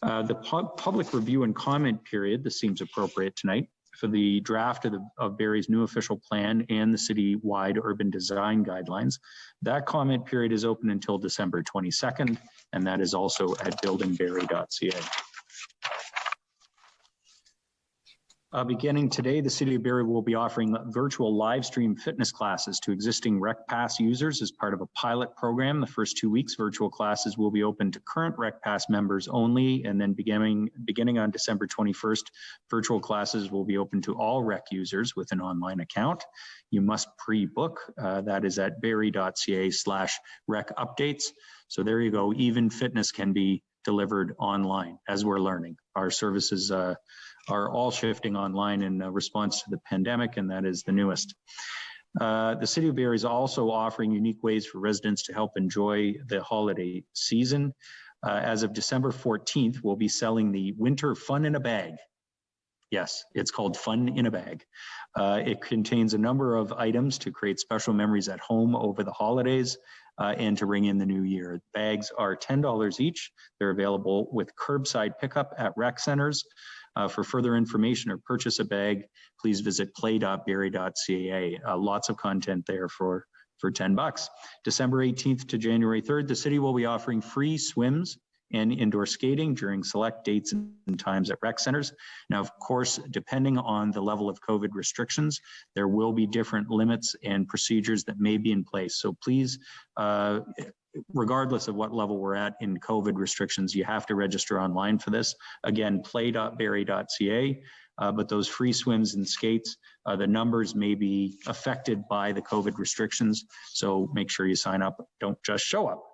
The public review and comment period, this seems appropriate tonight, for the draft of Barrie's new official plan and the city-wide urban design guidelines. That comment period is open until December 22nd, and that is also at buildingbarrie.ca. Beginning today, the City of Barrie will be offering virtual live stream fitness classes to existing Rec Pass users as part of a pilot program. The first 2 weeks, virtual classes will be open to current Rec Pass members only, and then beginning on December 21st, virtual classes will be open to all Rec users with an online account. You must pre-book. That is at barrie.ca/rec updates. So there you go. Even fitness can be delivered online as we're learning. Our services are all shifting online in response to the pandemic, and that is the newest. The City of Barrie is also offering unique ways for residents to help enjoy the holiday season. As of December 14th, we'll be selling the Winter Fun in a Bag. Yes, it's called Fun in a Bag. It contains a number of items to create special memories at home over the holidays and to ring in the new year. Bags are $10 each. They're available with curbside pickup at rec centers. For further information or purchase a bag, please visit play.barrie.ca. Lots of content there for $10. December 18th to January 3rd, the city will be offering free swims and indoor skating during select dates and times at rec centers. Now, of course, depending on the level of COVID restrictions, there will be different limits and procedures that may be in place. So please, regardless of what level we're at in COVID restrictions, you have to register online for this. Again, play.barrie.ca. But those free swims and skates, the numbers may be affected by the COVID restrictions. So make sure you sign up. Don't just show up.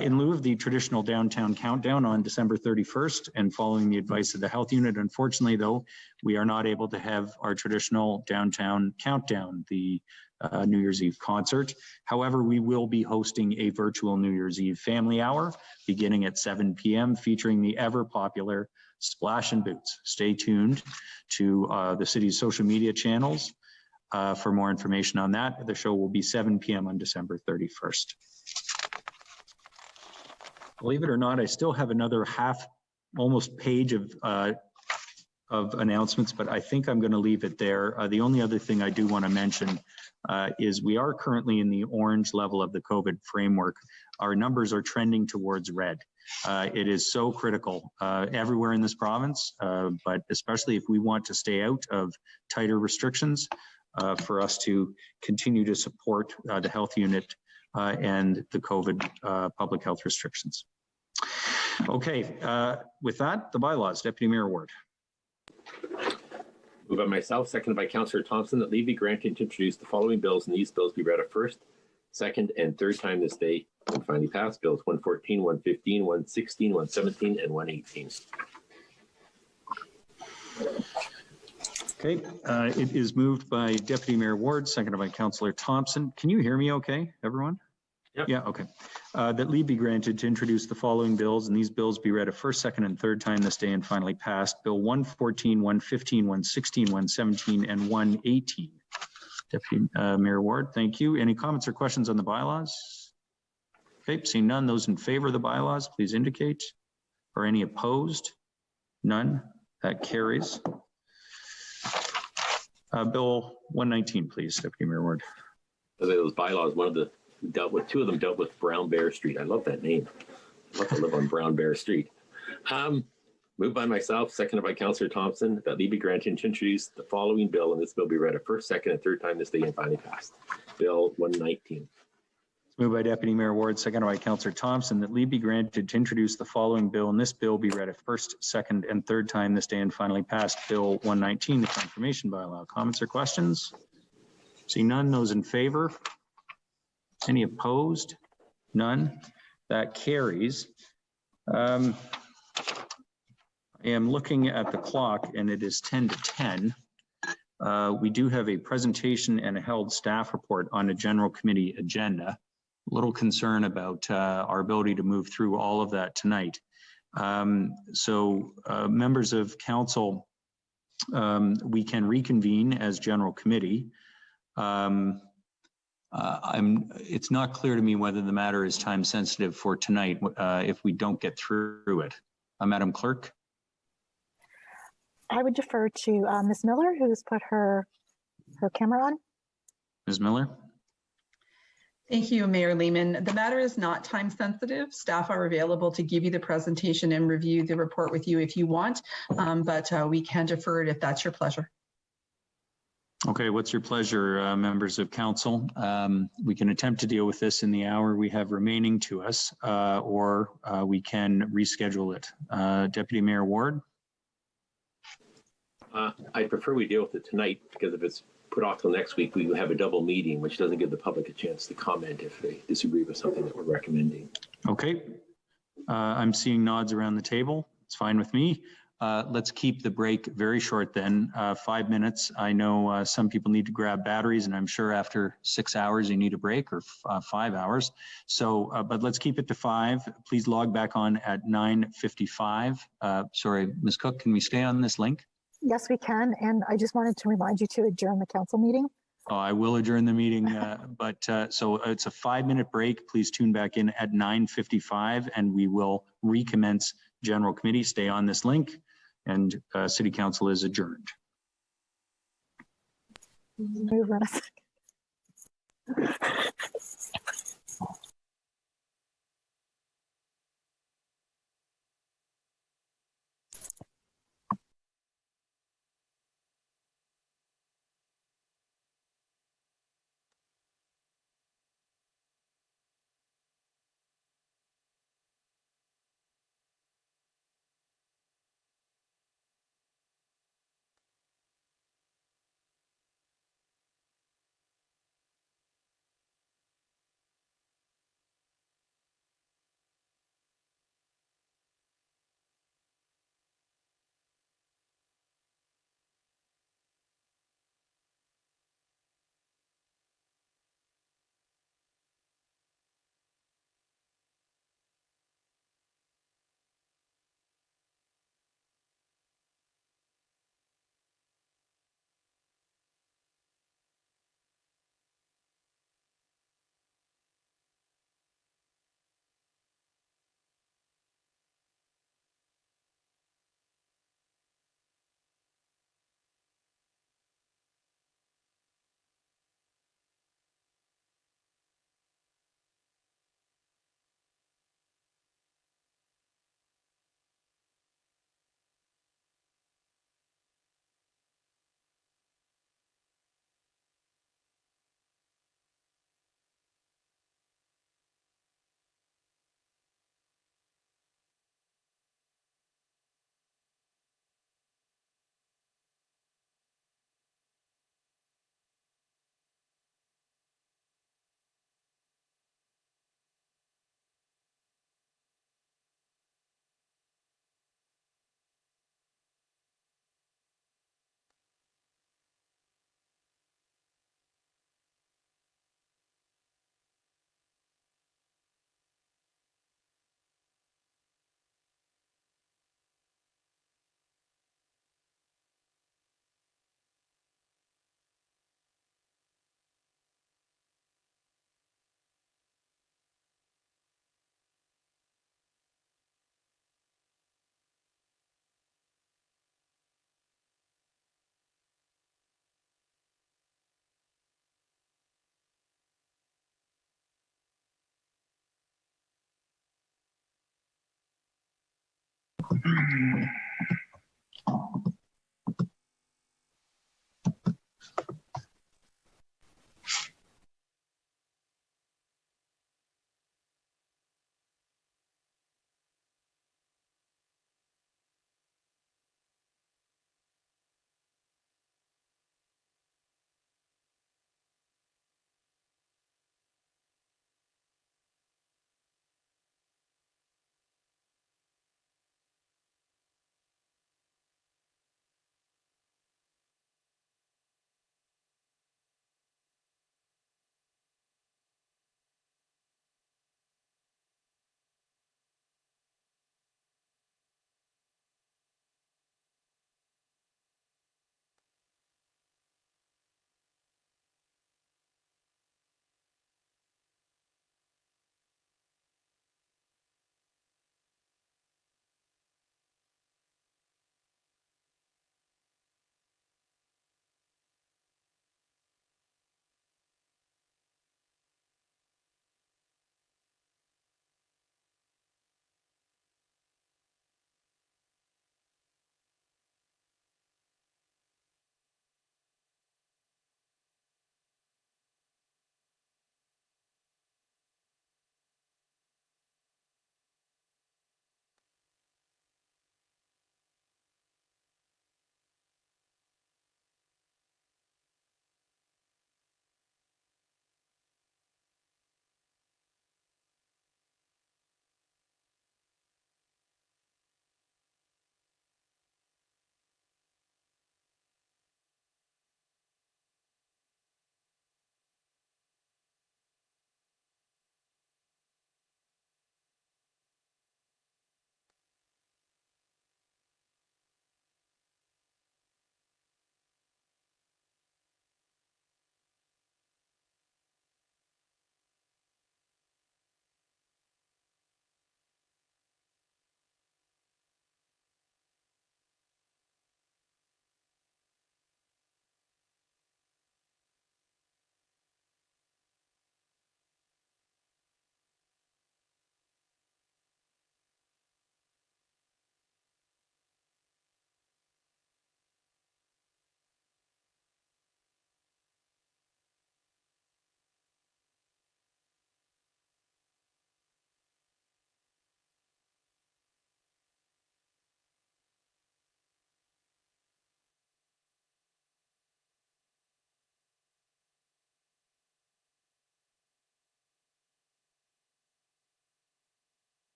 In lieu of the traditional downtown countdown on December 31st and following the advice of the health unit, unfortunately, though, we are not able to have our traditional downtown countdown, the New Year's Eve concert. However, we will be hosting a virtual New Year's Eve family hour beginning at 7 p.m. featuring the ever popular Splash and Boots. Stay tuned to the city's social media channels for more information on that. The show will be 7 p.m. on December 31st. Believe it or not, I still have another almost page of announcements, but I think I'm going to leave it there. The only other thing I do want to mention is we are currently in the orange level of the COVID framework. Our numbers are trending towards red. It is so critical everywhere in this province, but especially if we want to stay out of tighter restrictions, for us to continue to support the health unit and the COVID public health restrictions. Okay, with that, the bylaws. Deputy Mayor Ward. Moved by myself, seconded by Councillor Thompson, that leave be granted to introduce the following bills, and these bills be read a first, second, and third time this day, and finally passed. Bills 114, 115, 116, 117, and 118. Okay, it is moved by Deputy Mayor Ward, seconded by Councillor Thompson. Can you hear me okay, everyone? Yep. Yeah, okay. That leave be granted to introduce the following bills, and these bills be read a first, second, and third time this day and finally passed. Bill 114, 115, 116, 117, and 118. Deputy Mayor Ward, thank you. Any comments or questions on the bylaws? Okay, seeing none, those in favor of the bylaws, please indicate. Or any opposed? None, that carries. Bill 119, please, Deputy Mayor Ward. Those bylaws, two of them dealt with Brown Bear Street. I love that name. I'd love to live on Brown Bear Street. Moved by myself, seconded by Councillor Thompson, that leave be granted to introduce the following bill, and this bill be read a first, second, and third time this day and finally passed. Bill 119. Moved by Deputy Mayor Ward, seconded by Councillor Thompson, that leave be granted to introduce the following bill, and this bill be read a first, second, and third time this day and finally passed. Bill 119, the confirmation bylaw. Comments or questions? Seeing none, those in favor? Any opposed? None. That carries. I am looking at the clock and it is 10 to 10. We do have a presentation and a held staff report on a general committee agenda. A little concern about our ability to move through all of that tonight. Members of council, we can reconvene as general committee. It's not clear to me whether the matter is time sensitive for tonight if we don't get through it. Madam Clerk. I would defer to Ms. Miller, who's put her camera on. Ms. Miller. Thank you, Mayor Lehman. The matter is not time sensitive. Staff are available to give you the presentation and review the report with you if you want, but we can defer it if that's your pleasure. Okay, what's your pleasure, members of council? We can attempt to deal with this in the hour we have remaining to us, or we can reschedule it. Deputy Mayor Ward? I prefer we deal with it tonight, because if it's put off till next week, we will have a double meeting, which doesn't give the public a chance to comment if they disagree with something that we're recommending. Okay, I'm seeing nods around the table. It's fine with me. Let's keep the break very short then, 5 minutes. I know some people need to grab batteries, and I'm sure after 6 hours you need a break, or 5 hours. So, but let's keep it to 5. Please log back on at 9:55. Sorry, Ms. Cook, can we stay on this link? Yes, we can. And I just wanted to remind you to adjourn the council meeting. Oh, I will adjourn the meeting, so it's a 5-minute break. Please tune back in at 9:55 and we will recommence general committee. Stay on this link and city council is adjourned. Move on a second.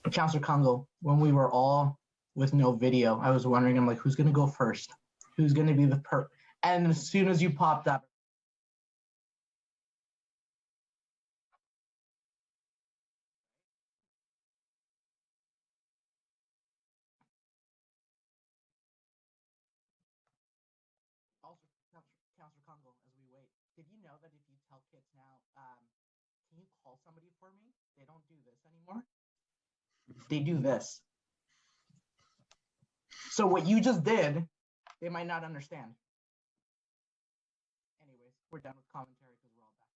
Councillor Congo, when we were all with no video, I was wondering, I'm like, who's going to go first? Who's going to be the And as soon as you popped up, also, Councillor Congo, as we wait, did you know that if you tell kids now, can you call somebody for me? They don't do this anymore. They do this. So what you just did, they might not understand. Anyways, we're done with commentary because we're all back.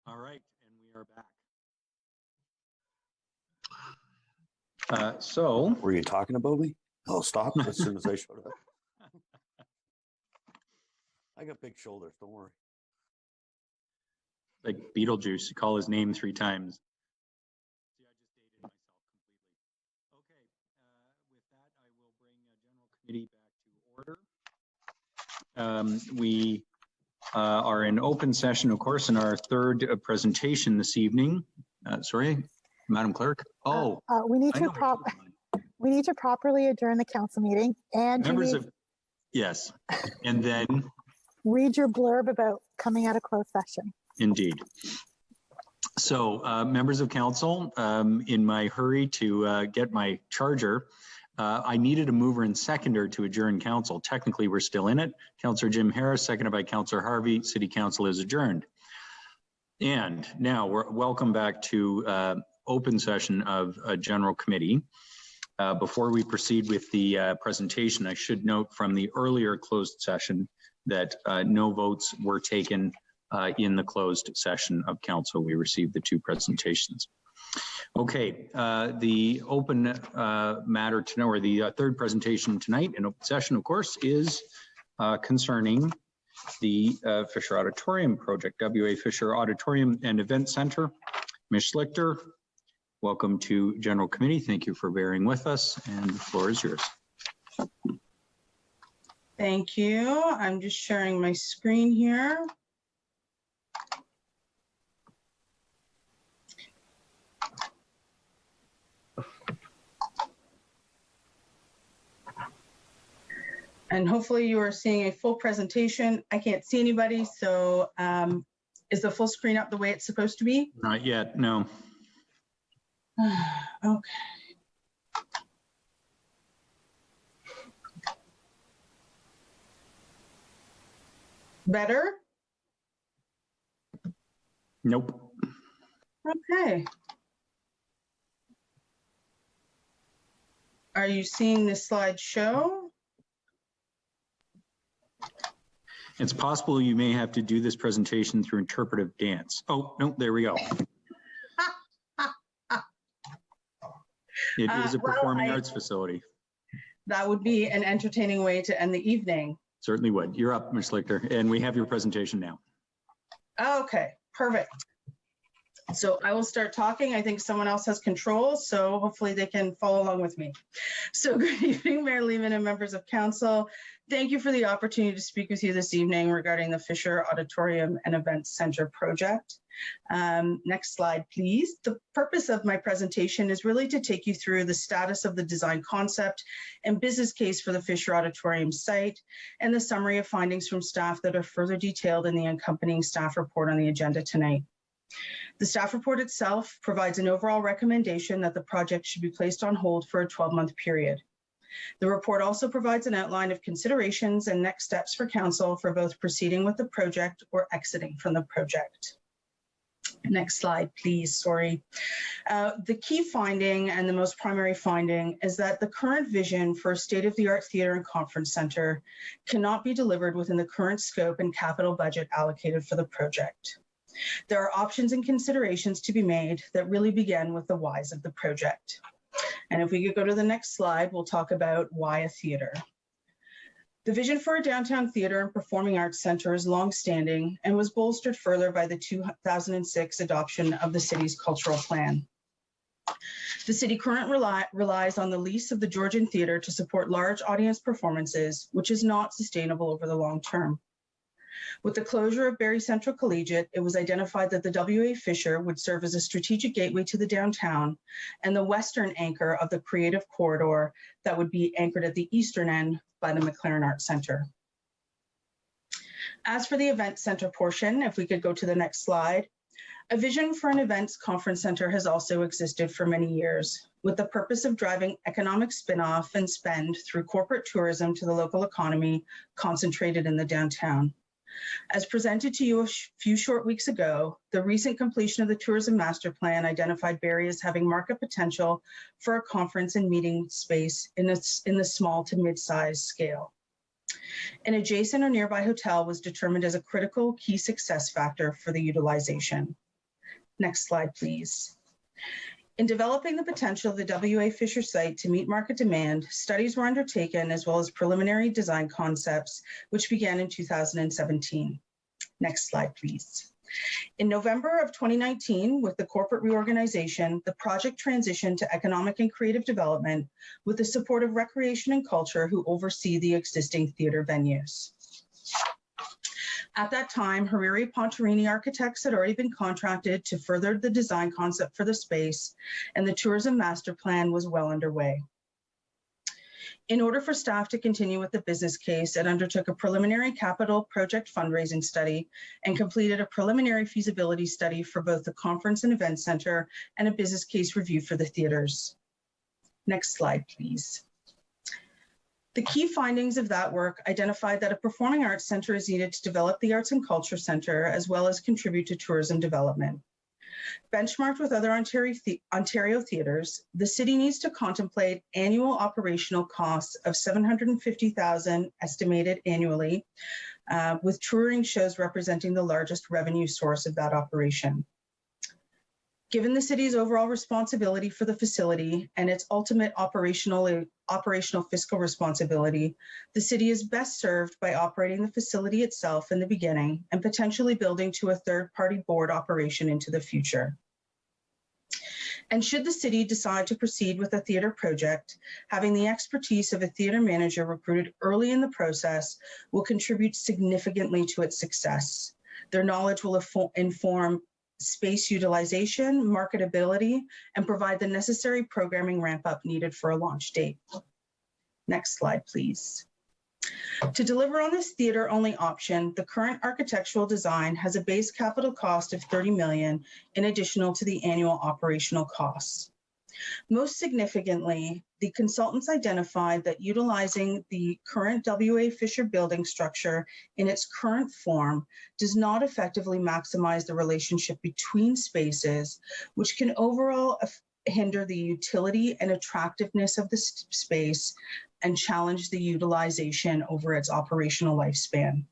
All right, and we are back. So, were you talking about me? I'll stop as soon as I showed up. I got big shoulders, don't worry. Like Beetlejuice, you call his name 3 times. See, I just dated myself completely. Okay, with that, I will bring General Committee back to order. We are in open session, of course, in our third presentation this evening. Sorry, Madam Clerk. We need to properly adjourn the council meeting, and members of yes, and then read your blurb about coming out of closed session. Indeed. So, members of council, in my hurry to get my charger, I needed a mover and seconder to adjourn council. Technically, we're still in it. Councillor Jim Harris, seconded by Councillor Harvey. City Council is adjourned. And now we're welcome back to open session of a general committee. Before we proceed with the presentation, I should note from the earlier closed session that no votes were taken in the closed session of council. We received the 2 presentations. Okay, the open matter to know, or the third presentation tonight in open session, of course, is concerning the Fisher Auditorium project, WA Fisher Auditorium and Event Center. Ms. Schlichter, welcome to General Committee. Thank you for bearing with us, and the floor is yours. Thank you. I'm just sharing my screen here. And hopefully you are seeing a full presentation. I can't see anybody, so is the full screen up the way it's supposed to be? Not yet, no. Okay. Better? Nope. Okay. Are you seeing the slideshow? It's possible you may have to do this presentation through interpretive dance. Oh, no, there we go. It is a performing arts facility. That would be an entertaining way to end the evening. Certainly would. You're up, Ms. Lichter, and we have your presentation now. Okay, perfect. So I will start talking. I think someone else has control, so hopefully they can follow along with me. So good evening, Mayor Lehman and members of council. Thank you for the opportunity to speak with you this evening regarding the Fisher Auditorium and Events Center project. Next slide, please. The purpose of my presentation is really to take you through the status of the design concept and business case for the Fisher Auditorium site, and the summary of findings from staff that are further detailed in the accompanying staff report on the agenda tonight. The staff report itself provides an overall recommendation that the project should be placed on hold for a 12-month period. The report also provides an outline of considerations and next steps for council for both proceeding with the project or exiting from the project. Next slide, please. Sorry. The key finding and the most primary finding is that the current vision for a state-of-the-art theater and conference center cannot be delivered within the current scope and capital budget allocated for the project. There are options and considerations to be made that really begin with the whys of the project. And if we could go to the next slide, we'll talk about why a theater. The vision for a downtown theater and performing arts center is longstanding and was bolstered further by the 2006 adoption of the city's cultural plan. The city currently relies on the lease of the Georgian Theater to support large audience performances, which is not sustainable over the long term. With the closure of Barrie Central Collegiate, it was identified that the WA Fisher would serve as a strategic gateway to the downtown and the western anchor of the creative corridor that would be anchored at the eastern end by the McLaren Arts Center. As for the event center portion, if we could go to the next slide, a vision for an events conference center has also existed for many years, with the purpose of driving economic spin-off and spend through corporate tourism to the local economy concentrated in the downtown. As presented to you a few short weeks ago, the recent completion of the Tourism Master Plan identified Barrie as having market potential for a conference and meeting space in the small to mid-size scale. An adjacent or nearby hotel was determined as a critical key success factor for the utilization. Next slide, please. In developing the potential of the WA Fisher site to meet market demand, studies were undertaken as well as preliminary design concepts, which began in 2017. Next slide, please. In November of 2019, with the corporate reorganization, the project transitioned to economic and creative development with the support of Recreation and Culture, who oversee the existing theater venues. At that time, Hariri Pontarini Architects had already been contracted to further the design concept for the space, and the Tourism Master Plan was well underway. In order for staff to continue with the business case, it undertook a preliminary capital project fundraising study and completed a preliminary feasibility study for both the conference and event center and a business case review for the theaters. Next slide, please. The key findings of that work identified that a performing arts center is needed to develop the arts and culture center, as well as contribute to tourism development. Benchmarked with other Ontario theatres, the city needs to contemplate annual operational costs of $750,000 estimated annually, with touring shows representing the largest revenue source of that operation. Given the city's overall responsibility for the facility and its ultimate operational fiscal responsibility, the city is best served by operating the facility itself in the beginning and potentially building to a third-party board operation into the future. And should the city decide to proceed with a theater project, having the expertise of a theater manager recruited early in the process will contribute significantly to its success. Their knowledge will inform space utilization, marketability, and provide the necessary programming ramp up needed for a launch date. Next slide, please. To deliver on this theater-only option, the current architectural design has a base capital cost of $30 million in addition to the annual operational costs. Most significantly, the consultants identified that utilizing the current W.A. Fisher building structure in its current form does not effectively maximize the relationship between spaces, which can overall hinder the utility and attractiveness of the space and challenge the utilization over its operational lifespan.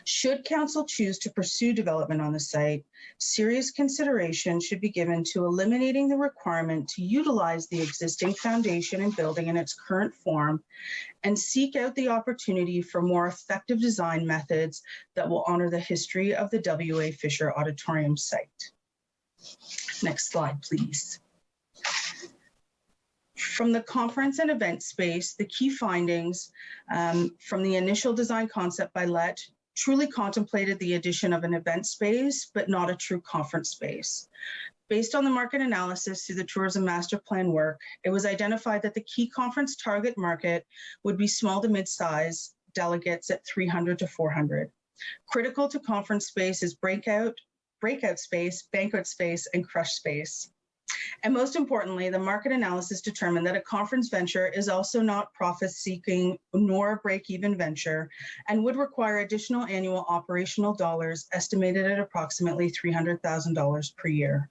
Should council choose to pursue development on the site, serious consideration should be given to eliminating the requirement to utilize the existing foundation and building in its current form and seek out the opportunity for more effective design methods that will honor the history of the W.A. Fisher Auditorium site. Next slide, please. From the conference and event space, the key findings from the initial design concept by LET truly contemplated the addition of an event space, but not a true conference space. Based on the market analysis through the tourism master plan work, it was identified that the key conference target market would be small to mid-size delegates at 300 to 400. Critical to conference space is breakout space, banquet space, and crush space. And most importantly, the market analysis determined that a conference venture is also not profit-seeking nor a break-even venture and would require additional annual operational dollars estimated at approximately $300,000 per year.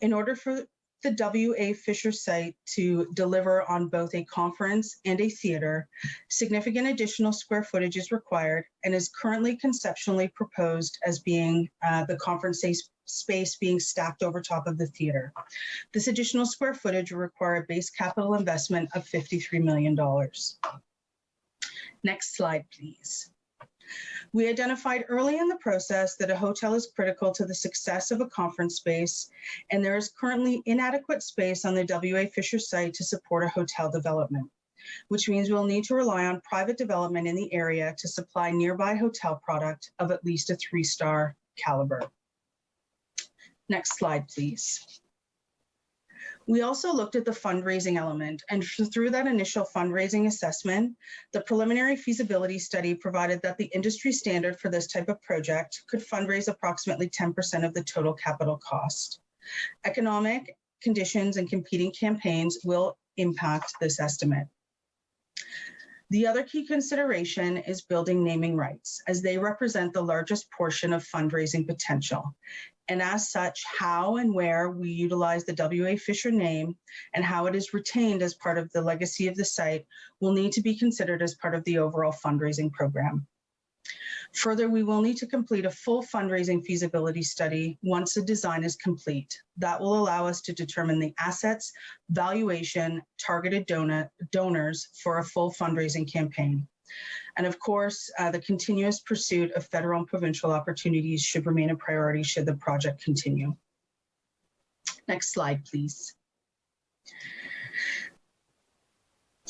In order for the W.A. Fisher site to deliver on both a conference and a theater, significant additional square footage is required and is currently conceptually proposed as being the conference space being stacked over top of the theater. This additional square footage will require a base capital investment of $53 million. Next slide, please. We identified early in the process that a hotel is critical to the success of a conference space, and there is currently inadequate space on the W.A. Fisher site to support a hotel development, which means we'll need to rely on private development in the area to supply nearby hotel product of at least a 3-star caliber. Next slide, please. We also looked at the fundraising element, and through that initial fundraising assessment, the preliminary feasibility study provided that the industry standard for this type of project could fundraise approximately 10% of the total capital cost. Economic conditions and competing campaigns will impact this estimate. The other key consideration is building naming rights, as they represent the largest portion of fundraising potential. And as such, how and where we utilize the W.A. Fisher name and how it is retained as part of the legacy of the site will need to be considered as part of the overall fundraising program. Further, we will need to complete a full fundraising feasibility study once the design is complete. That will allow us to determine the assets, valuation, targeted donors for a full fundraising campaign. And of course, the continuous pursuit of federal and provincial opportunities should remain a priority should the project continue. Next slide, please.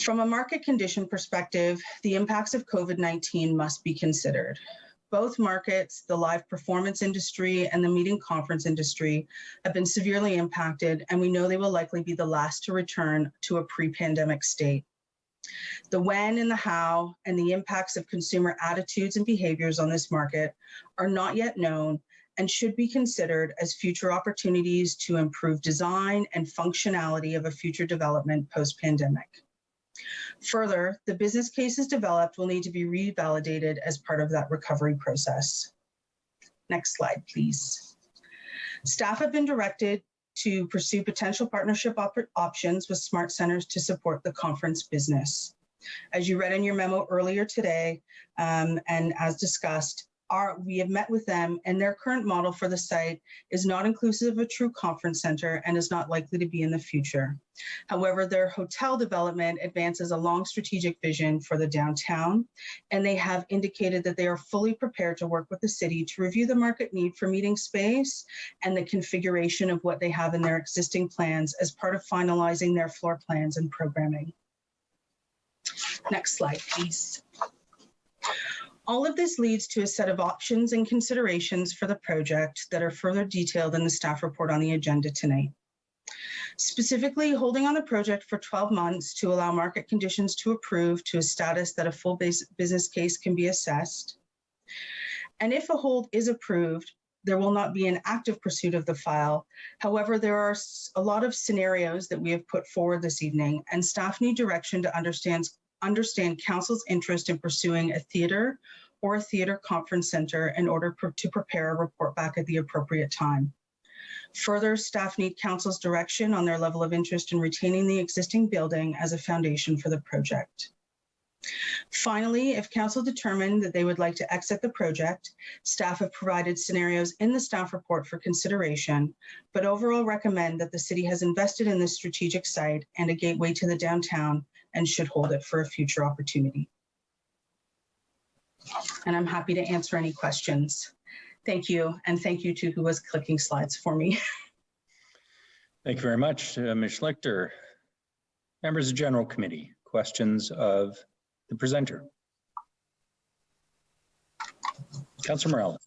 From a market condition perspective, the impacts of COVID-19 must be considered. Both markets, the live performance industry and the meeting conference industry, have been severely impacted, and we know they will likely be the last to return to a pre-pandemic state. The when and the how and the impacts of consumer attitudes and behaviors on this market are not yet known and should be considered as future opportunities to improve design and functionality of a future development post-pandemic. Further, the business cases developed will need to be revalidated as part of that recovery process. Next slide, please. Staff have been directed to pursue potential partnership options with smart centers to support the conference business. As you read in your memo earlier today, and as discussed, we have met with them, and their current model for the site is not inclusive of a true conference center and is not likely to be in the future. However, their hotel development advances a long strategic vision for the downtown, and they have indicated that they are fully prepared to work with the city to review the market need for meeting space and the configuration of what they have in their existing plans as part of finalizing their floor plans and programming. Next slide, please. All of this leads to a set of options and considerations for the project that are further detailed in the staff report on the agenda tonight. Specifically, holding on the project for 12 months to allow market conditions to improve to a status that a full business case can be assessed. And if a hold is approved, there will not be an active pursuit of the file. However, there are a lot of scenarios that we have put forward this evening, and staff need direction to understand Council's interest in pursuing a theater or a theater conference center in order to prepare a report back at the appropriate time. Further, staff need Council's direction on their level of interest in retaining the existing building as a foundation for the project. Finally, if Council determined that they would like to exit the project, staff have provided scenarios in the staff report for consideration, but overall recommend that the city has invested in this strategic site and a gateway to the downtown and should hold it for a future opportunity. And I'm happy to answer any questions. Thank you, and thank you to who was clicking slides for me. Thank you very much, Ms. Schlichter. Members of General Committee, questions of the presenter. Councillor Morales.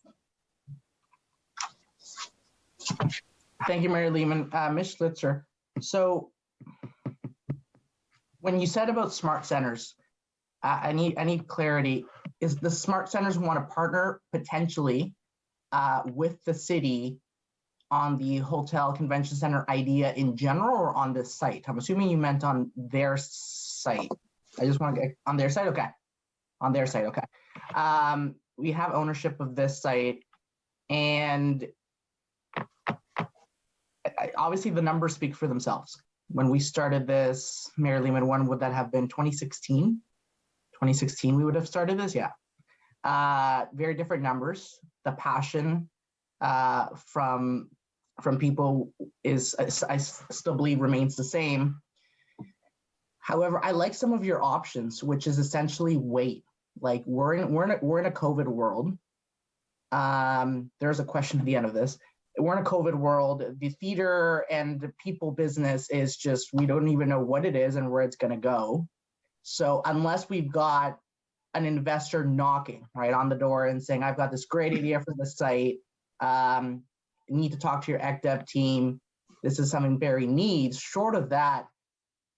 Thank you, Mayor Lehman. Ms. Schlitzer, so when you said about smart centers, I need clarity. Is the smart centers want to partner potentially with the city on the hotel convention center idea in general, or on this site? I'm assuming you meant on their site. I just want to get on their site. Okay. On their site. Okay. We have ownership of this site, and obviously the numbers speak for themselves. When we started this, Mayor Lehman, when would that have been? 2016? 2016 we would have started this, yeah. Very different numbers. The passion from people is, I still believe, remains the same. However, I like some of your options, which is essentially wait. Like we're in a COVID world. There's a question at the end of this. We're in a COVID world. The theater and the people business is just, we don't even know what it is and where it's going to go. So unless we've got an investor knocking right on the door and saying, I've got this great idea for the site, need to talk to your ECDEP team, this is something Barrie needs. Short of that,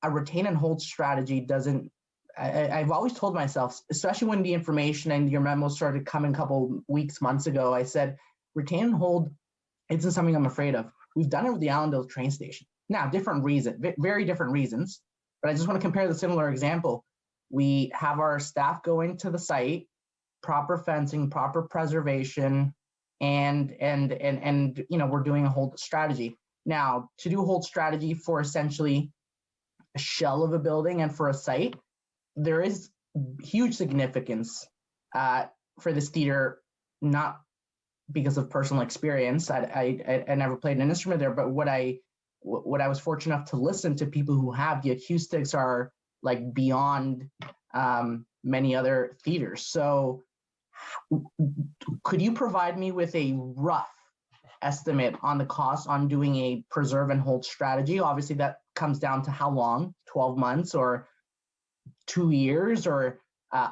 a retain and hold strategy doesn't, I've always told myself, especially when the information and your memo started coming a couple weeks, months ago, I said, retain and hold isn't something I'm afraid of. We've done it with the Allendale train station. Now, different reason, very different reasons, but I just want to compare the similar example. We have our staff going to the site, proper fencing, proper preservation, and you know, we're doing a hold strategy. Now, to do a hold strategy for essentially a shell of a building and for a site, there is huge significance for this theater, not because of personal experience. I never played an instrument there, but what I was fortunate enough to listen to people who have, the acoustics are like beyond many other theaters. So could you provide me with a rough estimate on the cost on doing a preserve and hold strategy? Obviously that comes down to how long, 12 months or 2 years, or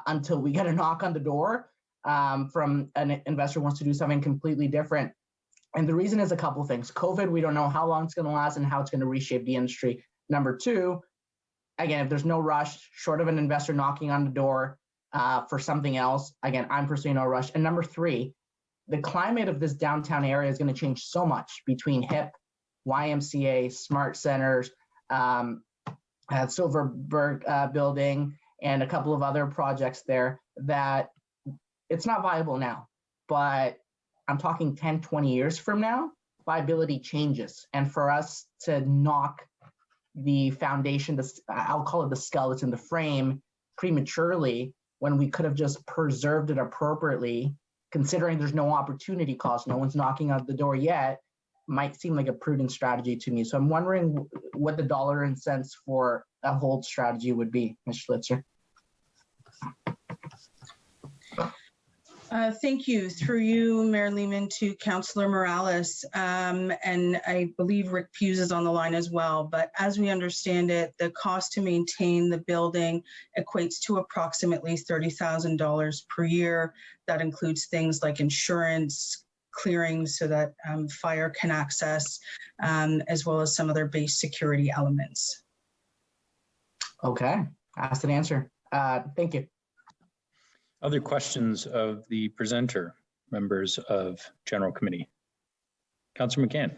until we get a knock on the door from an investor who wants to do something completely different. And the reason is a couple things. COVID, we don't know how long it's going to last and how it's going to reshape the industry. Number two, again, if there's no rush, short of an investor knocking on the door for something else, again, I'm pursuing no rush. And number three, the climate of this downtown area is going to change so much between HIP, YMCA, smart centers, Silverberg building and a couple of other projects there, that it's not viable now. But I'm talking 10, 20 years from now, viability changes. And for us to knock the foundation, I'll call it the skeleton, the frame, prematurely, when we could have just preserved it appropriately, considering there's no opportunity cost, no one's knocking on the door yet, might seem like a prudent strategy to me. So I'm wondering what the dollar and cents for a hold strategy would be, Ms. Schlitzer. Thank you. Through you, Mayor Lehman, to Councillor Morales. And I believe Rick Hughes is on the line as well. But as we understand it, the cost to maintain the building equates to approximately $30,000 per year. That includes things like insurance, clearing so that fire can access, as well as some other base security elements. Okay, asked and answer. Thank you. Other questions of the presenter, members of General Committee? Councillor McCann.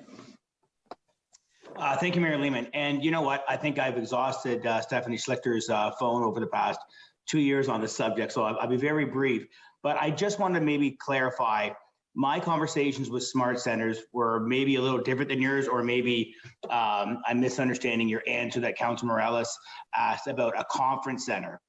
Thank you, Mayor Lehman. And you know what? I think I've exhausted Stephanie Schlichter's phone over the past 2 years on this subject, so I'll be very brief. But I just want to maybe clarify, my conversations with smart centers were maybe a little different than yours, or maybe I'm misunderstanding your answer that Councilor Morales asked about a conference center.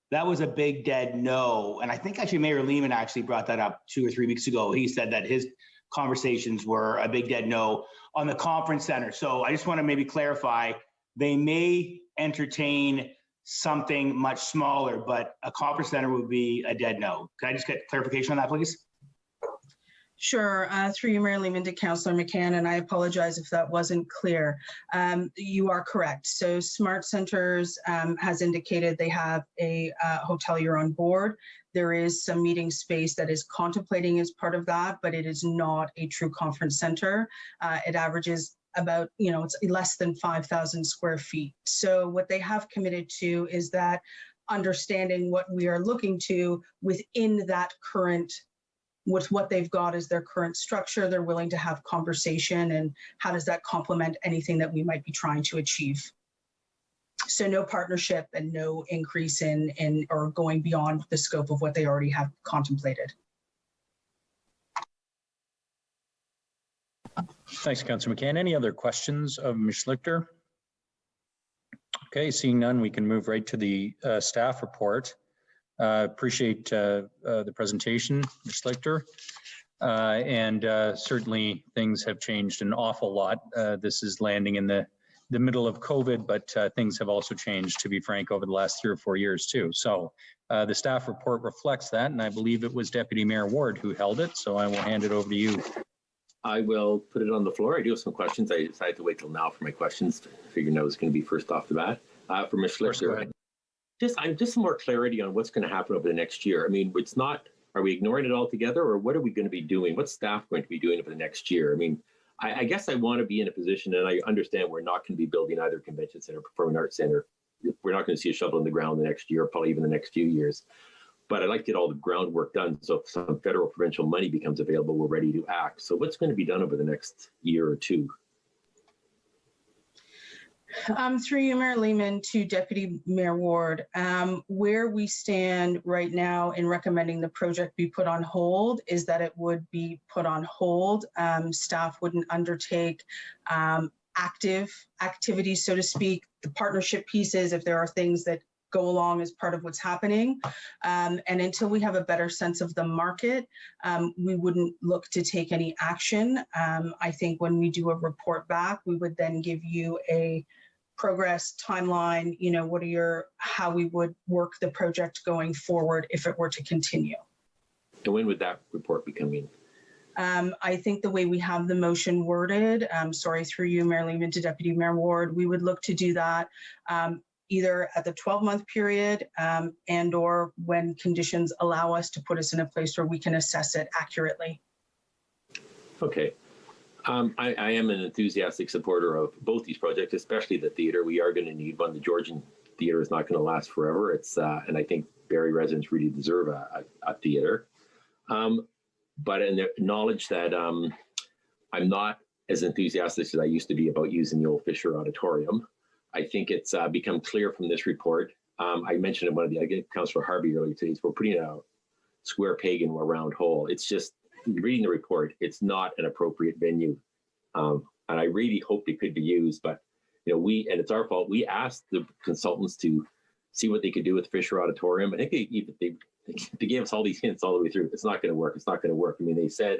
That was a big dead no. And I think actually Mayor Lehman actually brought that up 2 or 3 weeks ago. He said that his conversations were a big dead no on the conference center. So I just want to maybe clarify, they may entertain something much smaller, but a conference center would be a dead no. Can I just get clarification on that, please? Sure. Through you, Mayor Lehman, to Councillor McCann, and I apologize if that wasn't clear. You are correct. So Smart Centers has indicated they have a hotelier on board. There is some meeting space that is contemplating as part of that, but it is not a true conference center. It averages about, it's less than 5,000 square feet. So what they have committed to is that understanding what we are looking to within that current, with what they've got as their current structure, they're willing to have conversation, and how does that complement anything that we might be trying to achieve? So no partnership and no increase in or going beyond the scope of what they already have contemplated. Thanks, Councillor McCann. Any other questions of Ms. Schlichter? Okay, seeing none, we can move right to the staff report. Appreciate the presentation, Ms. Schlichter. And certainly things have changed an awful lot. This is landing in the middle of COVID, but things have also changed, to be frank, over the last 3 or 4 years too. So the staff report reflects that, and I believe it was Deputy Mayor Ward who held it, so I will hand it over to you. I will put it on the floor. I do have some questions. I decided to wait till now for my questions. Figuring I was going to be first off the bat. For Ms. Schlichter, just some more clarity on what's going to happen over the next year. I mean, it's not, are we ignoring it altogether, or what are we going to be doing? What's staff going to be doing over the next year? I mean, I guess I want to be in a position, and I understand we're not going to be building either convention center, performing arts center. We're not going to see a shovel in the ground the next year, probably even the next few years. But I'd like to get all the groundwork done, so if some federal provincial money becomes available, we're ready to act. So what's going to be done over the next year or two? Through you, Mayor Lehman, to Deputy Mayor Ward, where we stand right now in recommending the project be put on hold is that it would be put on hold. Staff wouldn't undertake active activities, so to speak, the partnership pieces, if there are things that go along as part of what's happening. And until we have a better sense of the market, we wouldn't look to take any action. I think when we do a report back, we would then give you a progress timeline, how we would work the project going forward if it were to continue. And when would that report be coming? I think the way we have the motion worded, through you, Mayor Lehman, to Deputy Mayor Ward, we would look to do that either at the 12-month period and or when conditions allow us to put us in a place where we can assess it accurately. Okay. I am an enthusiastic supporter of both these projects, especially the theater. We are going to need one. The Georgian Theater is not going to last forever. It's and I think Barrie residents really deserve a theater. But in the knowledge that I'm not as enthusiastic as I used to be about using the old Fisher Auditorium. I think it's become clear from this report. I mentioned in one of the, I gave Councillor Harvey earlier today, we're putting a square peg into a round hole. It's just, reading the report, it's not an appropriate venue. And I really hoped it could be used, but and it's our fault. We asked the consultants to see what they could do with Fisher Auditorium. I think they gave us all these hints all the way through. It's not going to work. It's not going to work. I mean, they said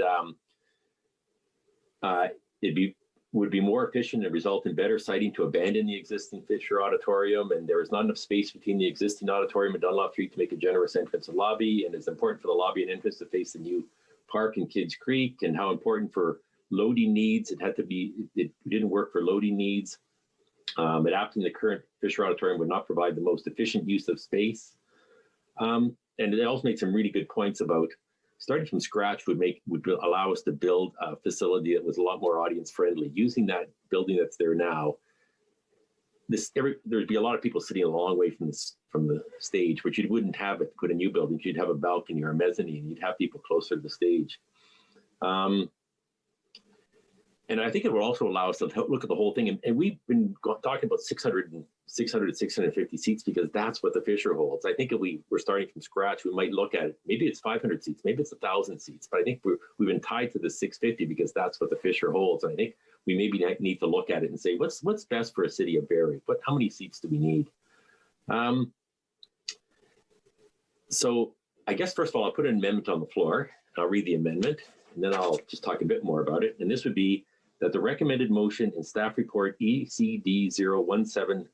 would be more efficient and result in better siting to abandon the existing Fisher Auditorium, and there is not enough space between the existing auditorium and Dunlop Street to make a generous entrance and lobby, and it's important for the lobby and entrance to face the new park in Kids Creek, and how important for loading needs. It didn't work for loading needs. Adapting the current Fisher Auditorium would not provide the most efficient use of space. And they also made some really good points about starting from scratch would allow us to build a facility that was a lot more audience friendly. Using that building that's there now, there'd be a lot of people sitting a long way from the stage, which you wouldn't have if you put a new building. You'd have a balcony or a mezzanine. You'd have people closer to the stage. And I think it will also allow us to look at the whole thing. And we've been talking about 600 to 650 seats because that's what the Fisher holds. I think if we were starting from scratch, we might look at it. Maybe it's 500 seats, maybe it's 1,000 seats. But I think we've been tied to the 650 because that's what the Fisher holds. And I think we maybe need to look at it and say, what's best for a city of Barrie? How many seats do we need? So I guess, first of all, I'll put an amendment on the floor. And I'll read the amendment, and then I'll just talk a bit more about it. And this would be that the recommended motion in staff report ECD 017-20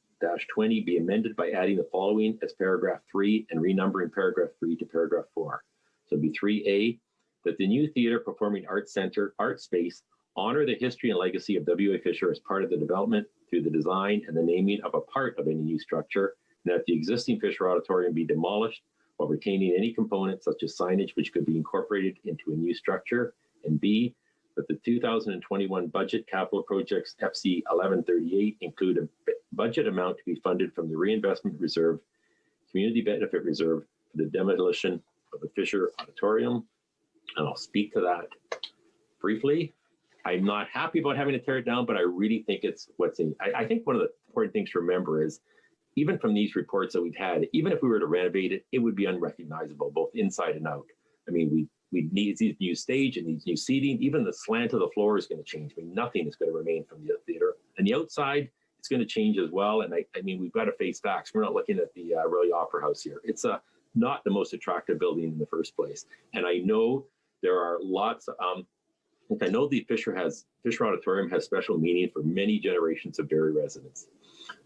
be amended by adding the following as paragraph 3 and renumbering paragraph 3 to paragraph 4. So it'd be 3A, that the new Theatre Performing Arts Center art space honor the history and legacy of W.A. Fisher as part of the development through the design and the naming of a part of any new structure, and that the existing Fisher Auditorium be demolished while retaining any components such as signage which could be incorporated into a new structure, and B, that the 2021 budget capital projects FC 1138 include a budget amount to be funded from the reinvestment reserve, community benefit reserve for the demolition of the Fisher Auditorium. And I'll speak to that briefly. I'm not happy about having to tear it down, but I really think it's what's in. I think one of the important things to remember is, even from these reports that we've had, even if we were to renovate it, it would be unrecognizable, both inside and out. I mean, we need these new stage and these new seating. Even the slant of the floor is going to change. I mean, nothing is going to remain from the theater. And the outside, it's going to change as well. And I mean, we've got to face facts. We're not looking at the Royal Opera House here. It's not the most attractive building in the first place. And I know there are lots of, I know the Fisher Auditorium has special meaning for many generations of Barrie residents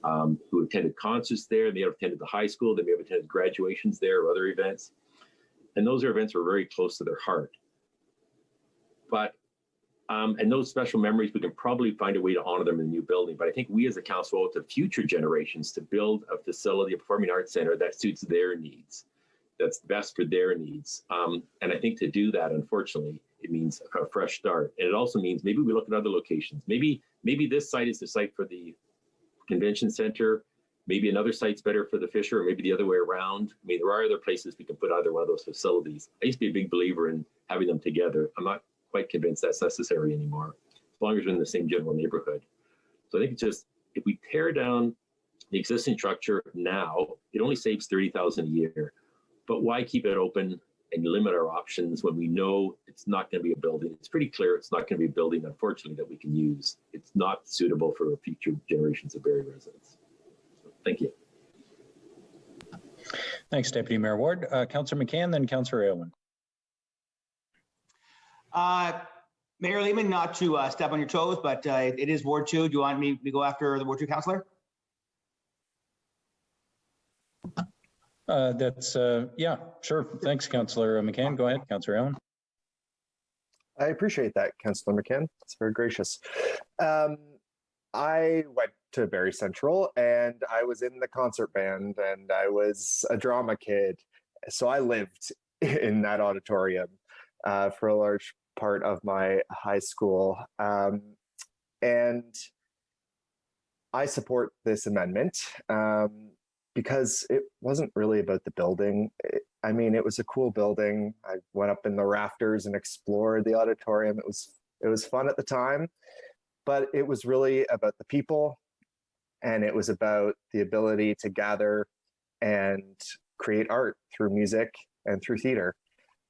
who attended concerts there. They have attended the high school. They may have attended graduations there or other events. And those events were very close to their heart. But, and those special memories, we can probably find a way to honor them in the new building. But I think we as a council owe it to future generations to build a facility, a performing arts center that suits their needs, that's best for their needs. And I think to do that, unfortunately, it means a fresh start. And it also means maybe we look at other locations. Maybe this site is the site for the convention center. Maybe another site's better for the Fisher, or maybe the other way around. I mean, there are other places we can put either one of those facilities. I used to be a big believer in having them together. I'm not quite convinced that's necessary anymore, as long as we're in the same general neighborhood. So I think it's just, if we tear down the existing structure now, it only saves $30,000 a year. But why keep it open and limit our options when we know it's not going to be a building? It's pretty clear it's not going to be a building, unfortunately, that we can use. It's not suitable for future generations of Barrie residents. Thank you. Thanks, Deputy Mayor Ward. Councillor McCann, then Councillor Aylwin. Mayor Lehman, not to step on your toes, but it is Ward 2. Do you want me to go after the Ward 2 councillor? Yeah, sure. Thanks, Councillor McCann. Go ahead, Councillor Aylwin. I appreciate that, Councillor McCann. That's very gracious. I went to Barrie Central and I was in the concert band and I was a drama kid. So I lived in that auditorium for a large part of my high school. And I support this amendment because it wasn't really about the building. I mean, it was a cool building. I went up in the rafters and explored the auditorium. It was fun at the time. But it was really about the people And it was about the ability to gather and create art through music and through theater.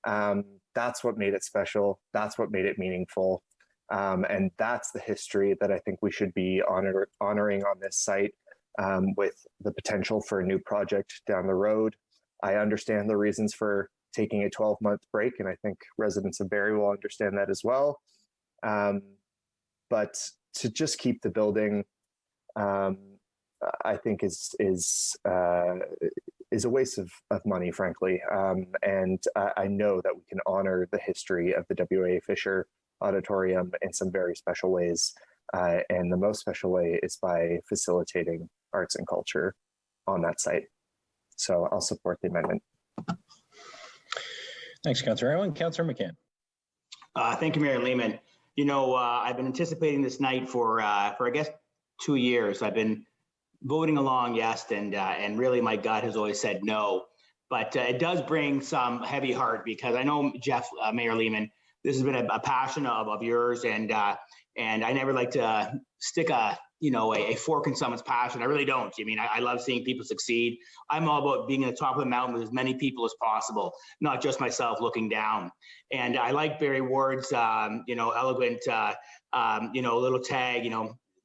That's what made it special. That's what made it meaningful. And that's the history that I think we should be honoring on this site, with the potential for a new project down the road. I understand the reasons for taking a 12-month break, and I think residents of Barrie will understand that as well. But to just keep the building, I think is a waste of money, frankly. And I know that we can honor the history of the W.A. Fisher Auditorium in some very special ways. And the most special way is by facilitating arts and culture on that site. So I'll support the amendment. Thanks, Councillor Irwin. Councillor McCann. Thank you, Mayor Lehman. You know, I've been anticipating this night for I guess 2 years. I've been voting along yes, and really my gut has always said no. But it does bring some heavy heart, because I know, Jeff, Mayor Lehman, this has been a passion of yours, and I never like to stick a fork in someone's passion. I really don't. I mean, I love seeing people succeed. I'm all about being at the top of the mountain with as many people as possible, not just myself looking down. And I like Barrie Ward's, eloquent, little tag,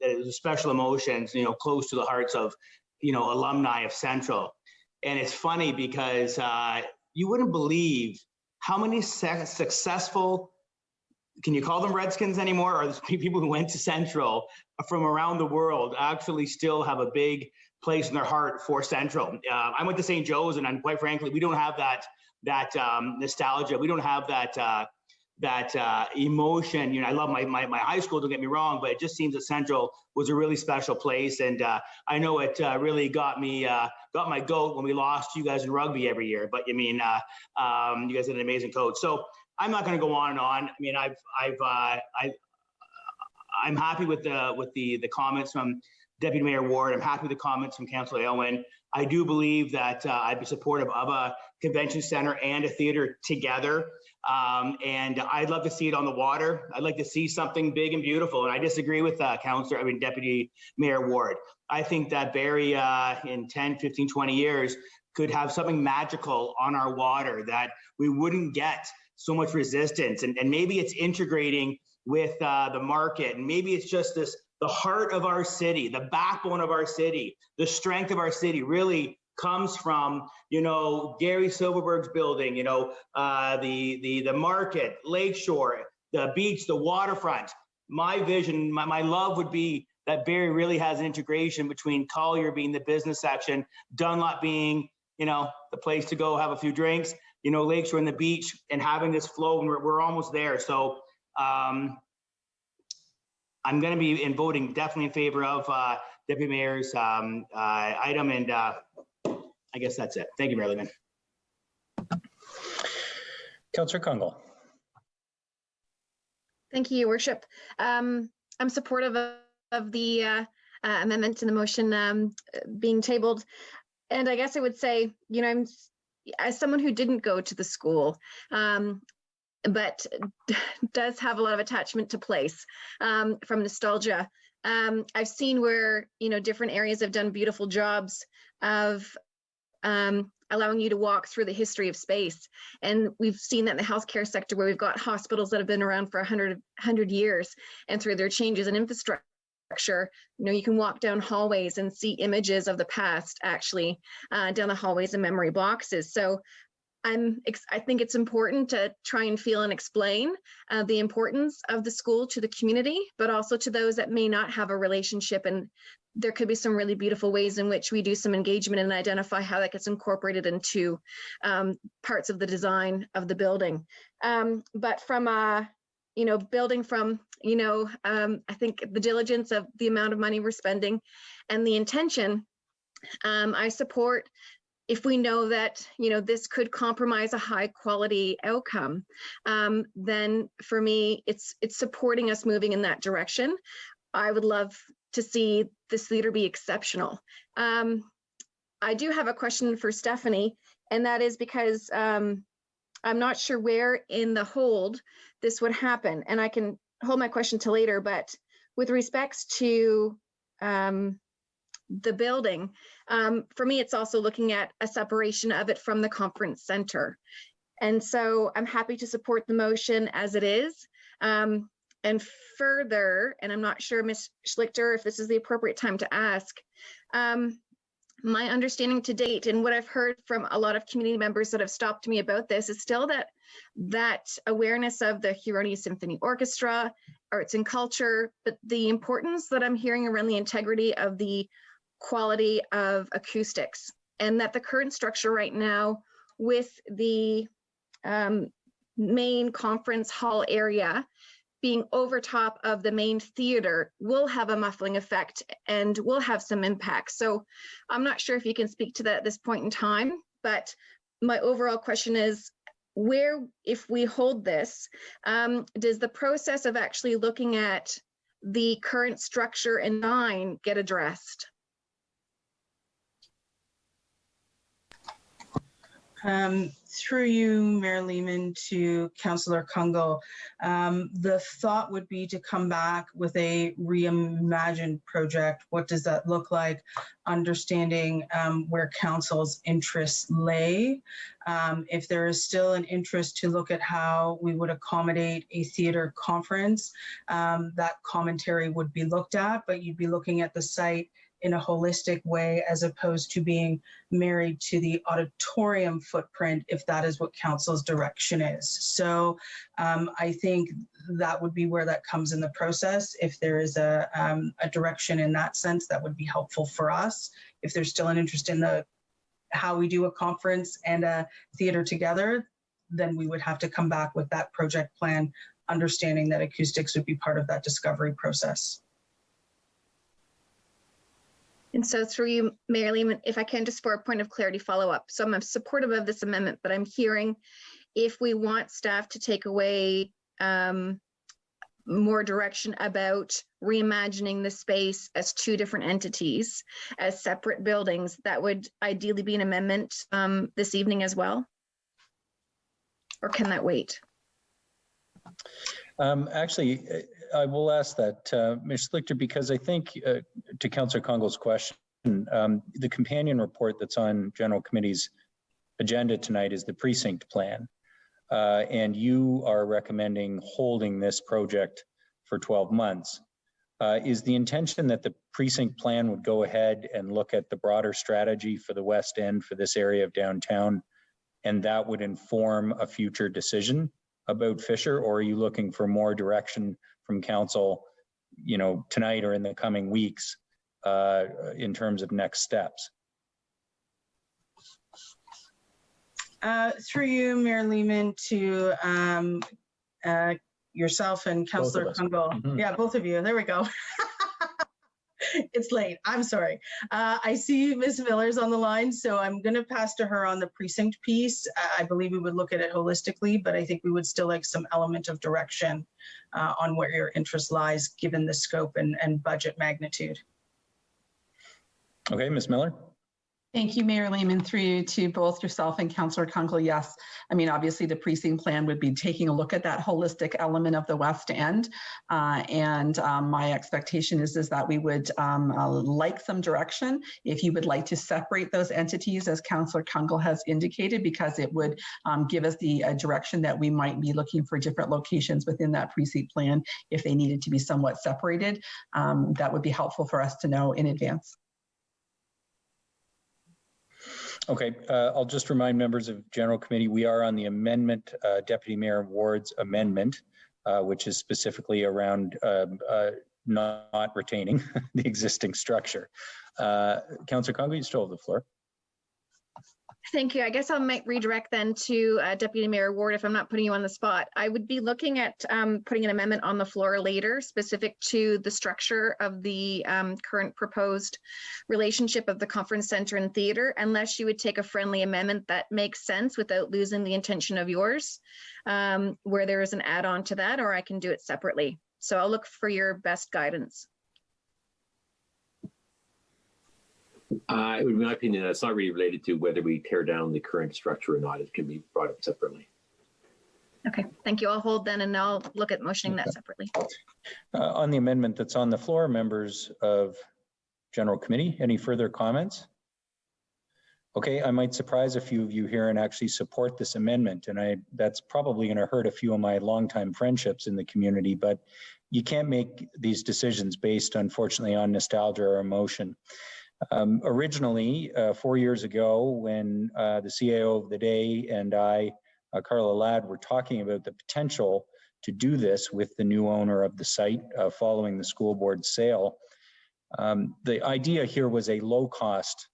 the special emotions, close to the hearts of, alumni of Central. And it's funny because you wouldn't believe how many successful, can you call them Redskins anymore? Or people who went to Central from around the world actually still have a big place in their heart for Central. I went to St. Joe's, and quite frankly, we don't have that nostalgia. We don't have that emotion. I love my high school, don't get me wrong, but it just seems that Central was a really special place. And I know it really got my goat when we lost you guys in rugby every year. But I mean, you guys had an amazing coach. So I'm not going to go on and on. I mean, I'm happy with the comments from Deputy Mayor Ward. I'm happy with the comments from Councillor Aylwin. I do believe that I'd be supportive of a convention center and a theater together. And I'd love to see it on the water. I'd like to see something big and beautiful. And I disagree with Deputy Mayor Ward. I think that Barrie in 10, 15, 20 years could have something magical on our water that we wouldn't get so much resistance. And maybe it's integrating with the market. And maybe it's just the heart of our city, the backbone of our city, the strength of our city really comes from, Gary Silverberg's building, the market, Lakeshore, the beach, the waterfront. My vision, my love would be that Barrie really has an integration between Collier being the business section, Dunlop being, the place to go have a few drinks, Lakeshore and the beach, and having this flow, and we're almost there. So I'm going to be voting definitely in favor of Deputy Mayor's item, and I guess that's it. Thank you, Mayor Lehman. Councillor Kungle. Thank you, Your Worship. I'm supportive of the amendment to the motion being tabled. And I guess I would say, I'm, as someone who didn't go to the school, but does have a lot of attachment to place from nostalgia. I've seen where, different areas have done beautiful jobs of allowing you to walk through the history of space. And we've seen that in the healthcare sector, where we've got hospitals that have been around for 100 years, and through their changes in infrastructure, you can walk down hallways and see images of the past actually down the hallways and memory boxes. So I think it's important to try and feel and explain the importance of the school to the community, but also to those that may not have a relationship. And there could be some really beautiful ways in which we do some engagement and identify how that gets incorporated into parts of the design of the building. But from building from, I think the diligence of the amount of money we're spending and the intention, I support. If we know that, this could compromise a high quality outcome, then for me, it's supporting us moving in that direction. I would love to see this theater be exceptional. I do have a question for Stephanie, and that is because I'm not sure where in the hold this would happen, and I can hold my question till later, but with respects to the building. For me, it's also looking at a separation of it from the conference center. And so I'm happy to support the motion as it is. And further, and I'm not sure, Ms. Schlichter, if this is the appropriate time to ask, my understanding to date and what I've heard from a lot of community members that have stopped me about this is still that awareness of the Huronia Symphony Orchestra, arts and culture, but the importance that I'm hearing around the integrity of the quality of acoustics, and that the current structure right now with the main conference hall area being over top of the main theater will have a muffling effect and will have some impact. So I'm not sure if you can speak to that at this point in time, but my overall question is, where, if we hold this, does the process of actually looking at the current structure in mind get addressed? Through you, Mayor Lehman, to Councillor Kungle, the thought would be to come back with a reimagined project. What does that look like? Understanding where council's interests lay. If there is still an interest to look at how we would accommodate a theater conference, that commentary would be looked at, but you'd be looking at the site in a holistic way as opposed to being married to the auditorium footprint, if that is what council's direction is. So I think that would be where that comes in the process. If there is a direction in that sense, that would be helpful for us. If there's still an interest in how we do a conference and a theater together, then we would have to come back with that project plan, understanding that acoustics would be part of that discovery process. And so through you, Mayor Lehman, if I can, just for a point of clarity follow-up. So I'm supportive of this amendment, but I'm hearing if we want staff to take away more direction about reimagining the space as two different entities, as separate buildings, that would ideally be an amendment this evening as well? Or can that wait? Actually, I will ask that, Ms. Schlichter, because I think to Councillor Kungle's question, the companion report that's on General Committee's agenda tonight is the precinct plan. And you are recommending holding this project for 12 months. Is the intention that the precinct plan would go ahead and look at the broader strategy for the West End for this area of downtown, and that would inform a future decision about Fisher, or are you looking for more direction from council, you know, tonight or in the coming weeks in terms of next steps? Through you, Mayor Lehman, to yourself and Councillor Kungle. Mm-hmm. Yeah, both of you. There we go. It's late. I'm sorry. I see Ms. Miller's on the line, so I'm going to pass to her on the precinct piece. I believe we would look at it holistically, but I think we would still like some element of direction on where your interest lies, given the scope and budget magnitude. Okay, Ms. Miller. Thank you, Mayor Lehman, through you to both yourself and Councillor Kungle. Yes, I mean, obviously the precinct plan would be taking a look at that holistic element of the West End. My expectation is that we would like some direction if you would like to separate those entities, as Councillor Kungle has indicated, because it would give us the direction that we might be looking for different locations within that precinct plan if they needed to be somewhat separated. That would be helpful for us to know in advance. Okay, I'll just remind members of General Committee, we are on the amendment, Deputy Mayor Ward's amendment, which is specifically around not retaining the existing structure. Councillor Kungle, you still have the floor. Thank you. I guess I might redirect then to Deputy Mayor Ward if I'm not putting you on the spot. I would be looking at putting an amendment on the floor later specific to the structure of the current proposed relationship of the conference center and theater, unless you would take a friendly amendment that makes sense without losing the intention of yours, where there is an add-on to that, or I can do it separately. So I'll look for your best guidance. It would be my opinion that it's not really related to whether we tear down the current structure or not. It can be brought up separately. Okay, thank you. I'll hold then, and I'll look at motioning that separately. On the amendment that's on the floor, members of general committee. Any further comments? Okay, I might surprise a few of you here and actually support this amendment, and that's probably going to hurt a few of my longtime friendships in the community, but you can't make these decisions based, unfortunately, on nostalgia or emotion. Originally, 4 years ago, when the CAO of the day and I, Carla Ladd, were talking about the potential to do this with the new owner of the site following the school board sale, the idea here was a low-cost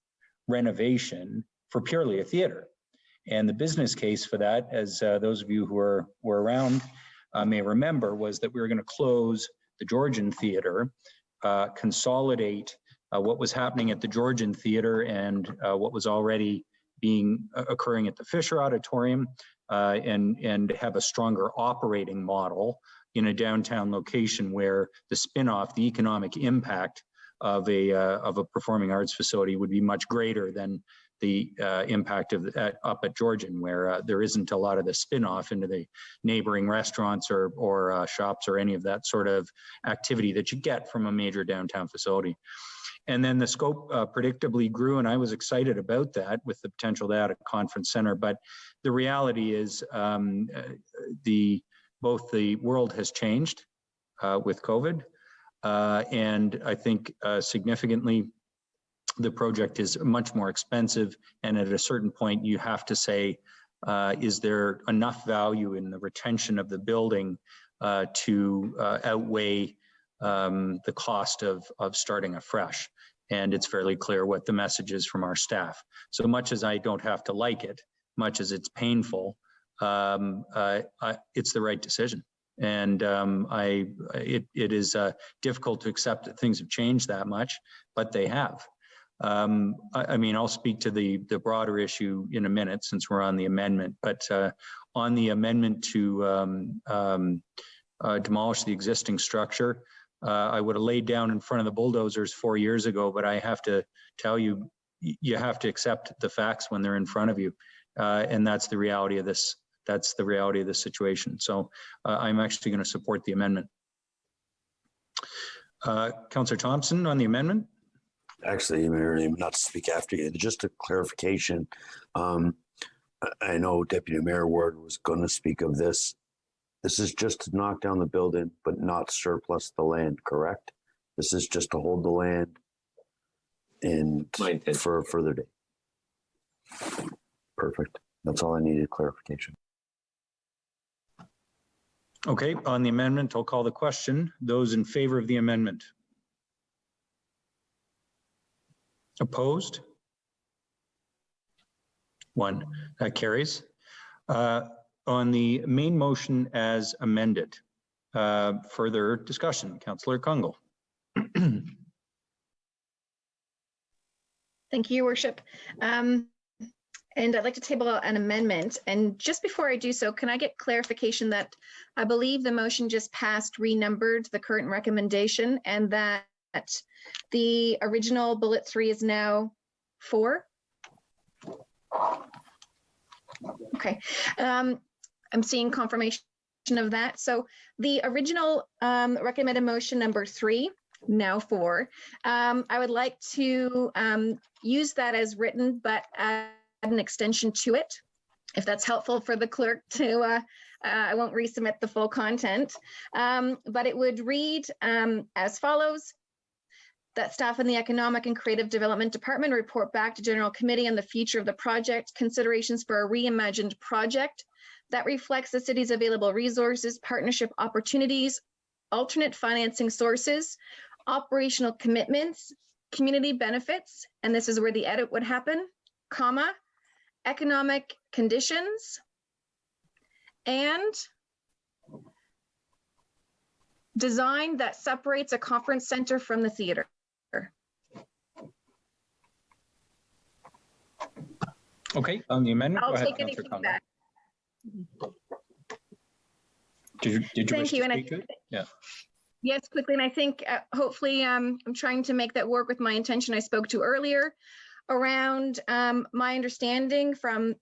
renovation for purely a theater. And the business case for that, as those of you who were around may remember, was that we were going to close the Georgian Theater, consolidate what was happening at the Georgian Theater and what was already occurring at the Fisher Auditorium, and have a stronger operating model in a downtown location where the spin-off, the economic impact of a performing arts facility would be much greater than the impact of up at Georgian, where there isn't a lot of the spin-off into the neighboring restaurants or shops or any of that sort of activity that you get from a major downtown facility. And then the scope predictably grew, and I was excited about that with the potential to add a conference center. But the reality is both the world has changed with COVID, and I think significantly, the project is much more expensive. And at a certain point, you have to say, is there enough value in the retention of the building to outweigh the cost of starting afresh? And it's fairly clear what the message is from our staff. So much as I don't have to like it, much as it's painful, it's the right decision. And it is difficult to accept that things have changed that much, but they have. I mean, I'll speak to the broader issue in a minute since we're on the amendment, but on the amendment to demolish the existing structure, I would have laid down in front of the bulldozers 4 years ago, but I have to tell you, you have to accept the facts when they're in front of you. And that's the reality of this. That's the reality of this situation. So I'm actually going to support the amendment. Councillor Thompson on the amendment. Actually, Mayor, not to speak after you, just a clarification. I know Deputy Mayor Ward was going to speak of this. This is just to knock down the building, but not surplus the land, correct? This is just to hold the land and for a further date. Perfect. That's all I needed, clarification. Okay, on the amendment, I'll call the question. Those in favor of the amendment? Opposed? One. That carries. On the main motion as amended, further discussion. Councillor Kungle. Thank you, Your Worship. And I'd like to table an amendment. And just before I do so, can I get clarification that I believe the motion just passed renumbered the current recommendation and that the original bullet 3 is now 4? Okay. I'm seeing confirmation of that. So the original recommended motion number 3, now 4, I would like to use that as written, but add an extension to it, if that's helpful for the clerk to, I won't resubmit the full content, but it would read as follows: that staff in the Economic and Creative Development Department report back to General Committee on the future of the project, considerations for a reimagined project that reflects the city's available resources, partnership opportunities, alternate financing sources, operational commitments, community benefits, and this is where the edit would happen, comma, economic conditions, and design that separates a conference center from the theater. Okay, on the amendment, I'll go ahead, take anything Councillor back. Did you Thank wish you, to and speak to it? Yeah. Yes, quickly, and I think hopefully I'm trying to make that work with my intention I spoke to earlier around my understanding from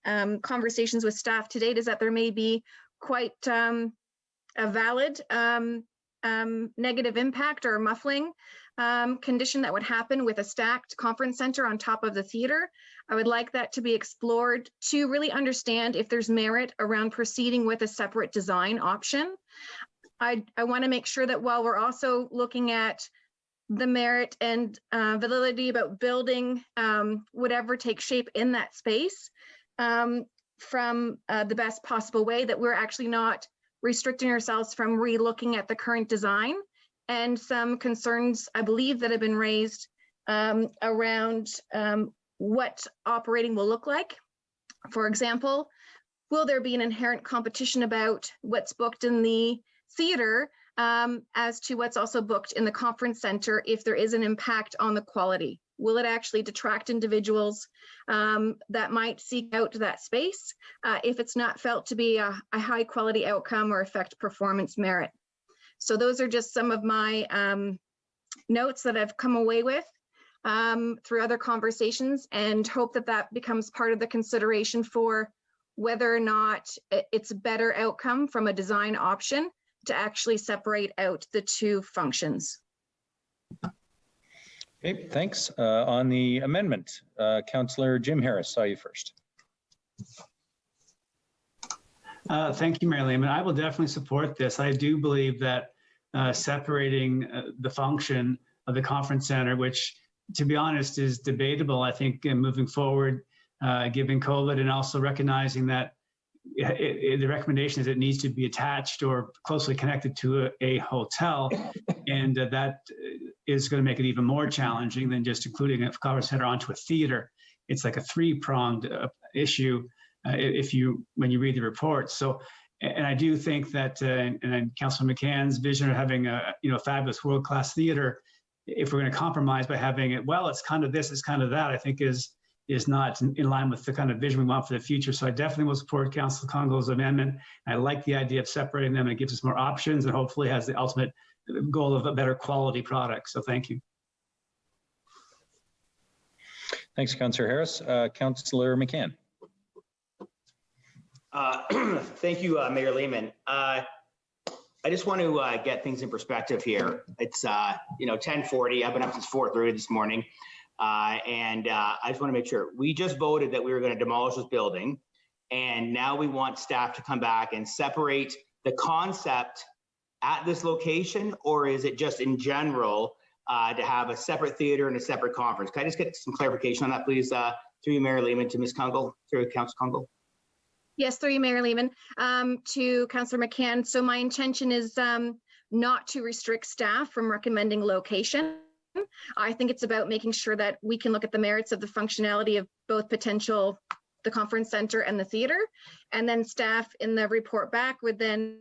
conversations with staff to date is that there may be quite a valid negative impact or muffling condition that would happen with a stacked conference center on top of the theater. I would like that to be explored to really understand if there's merit around proceeding with a separate design option. I want to make sure that while we're also looking at the merit and validity about building whatever takes shape in that space from the best possible way, that we're actually not restricting ourselves from re-looking at the current design and some concerns, I believe, that have been raised around what operating will look like. For example, will there be an inherent competition about what's booked in the theater as to what's also booked in the conference center if there is an impact on the quality? Will it actually detract individuals that might seek out that space if it's not felt to be a high quality outcome or affect performance merit? So those are just some of my notes that I've come away with through other conversations, and hope that that becomes part of the consideration for whether or not it's a better outcome from a design option to actually separate out the two functions. Okay, thanks. On the amendment, Councillor Jim Harris, saw you first. Thank you, Mayor Lehman. I will definitely support this. I do believe that separating the function of the conference center, which, to be honest, is debatable, I think, moving forward, given COVID, and also recognizing that the recommendation is it needs to be attached or closely connected to a hotel, and that is going to make it even more challenging than just including a conference center onto a theater. It's like a three-pronged issue when you read the report. So, and I do think that, and Councilor McCann's vision of having a fabulous world-class theater, if we're going to compromise by having it, well, it's kind of this, it's kind of that, I think is not in line with the kind of vision we want for the future. So I definitely will support Councillor Congo's amendment. I like the idea of separating them. It gives us more options and hopefully has the ultimate goal of a better quality product. So thank you. Thanks, Councillor Harris. Councillor McCann. Thank you, Mayor Lehman. I just want to get things in perspective here. It's 10:40. I've been up since 4:30 this morning. And I just want to make sure, we just voted that we were going to demolish this building, and now we want staff to come back and separate the concept at this location, or is it just in general to have a separate theater and a separate conference? Can I just get some clarification on that, please, through you, Mayor Lehman, to Ms. Kungle, through Councillor Kungle? Yes, through you, Mayor Lehman, to Councillor McCann. So my intention is not to restrict staff from recommending location. I think it's about making sure that we can look at the merits of the functionality of both potential, the conference center and the theater, and then staff in the report back would then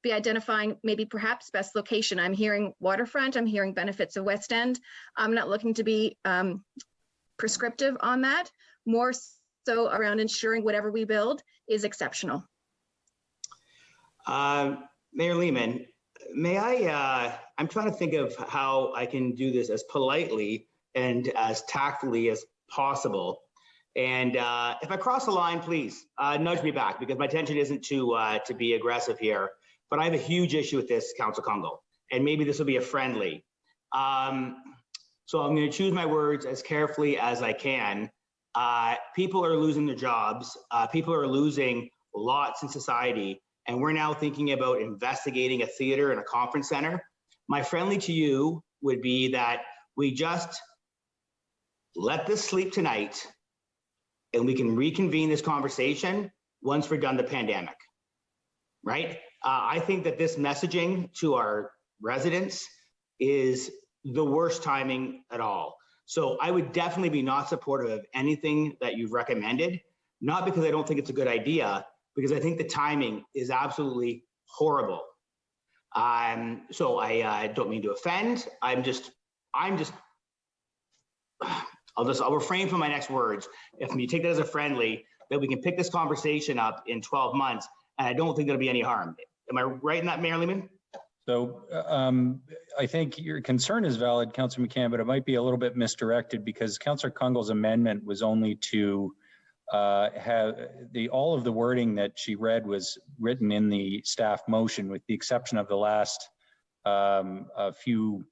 be identifying maybe perhaps best location. I'm hearing waterfront, I'm hearing benefits of West End. I'm not looking to be prescriptive on that, more so around ensuring whatever we build is exceptional. Mayor Lehman, may I'm trying to think of how I can do this as politely and as tactfully as possible. And if I cross the line, please nudge me back, because my intention isn't to be aggressive here. But I have a huge issue with this, Councillor Kungle, and maybe this will be a friendly. So I'm going to choose my words as carefully as I can. People are losing their jobs. People are losing lots in society. And we're now thinking about investigating a theater and a conference center. My friendly to you would be that we just let this sleep tonight, and we can reconvene this conversation once we're done the pandemic, right? I think that this messaging to our residents is the worst timing at all. So I would definitely be not supportive of anything that you've recommended, not because I don't think it's a good idea, because I think the timing is absolutely horrible. So I don't mean to offend. I'll refrain from my next words. If you take that as a friendly, that we can pick this conversation up in 12 months, and I don't think there'll be any harm. Am I right in that, Mayor Lehman? So I think your concern is valid, Councillor McCann, but it might be a little bit misdirected, because Councillor Kungle's amendment was only to have all of the wording that she read was written in the staff motion, with the exception of the last a few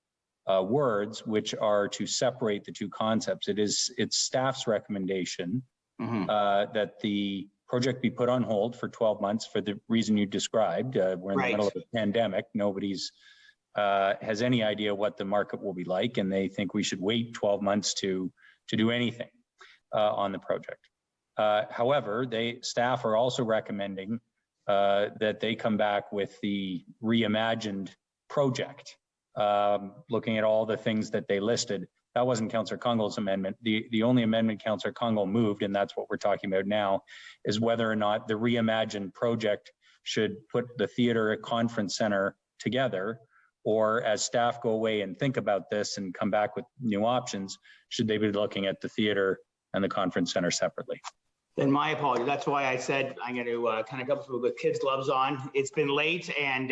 words, which are to separate the two concepts. It's staff's recommendation that the project be put on hold for 12 months for the reason you described. We're in the middle of a pandemic. Nobody's has any idea what the market will be like, and they think we should wait 12 months to do anything on the project. However, staff are also recommending that they come back with the reimagined project, looking at all the things that they listed. That wasn't Councillor Kungol's amendment. The only amendment Councillor Kungol moved, and that's what we're talking about now, is whether or not the reimagined project should put the theater at conference center together, or as staff go away and think about this and come back with new options, should they be looking at the theater and the conference center separately? Then my apology. That's why I said I'm going to kind of go through with kids' gloves on. It's been late, and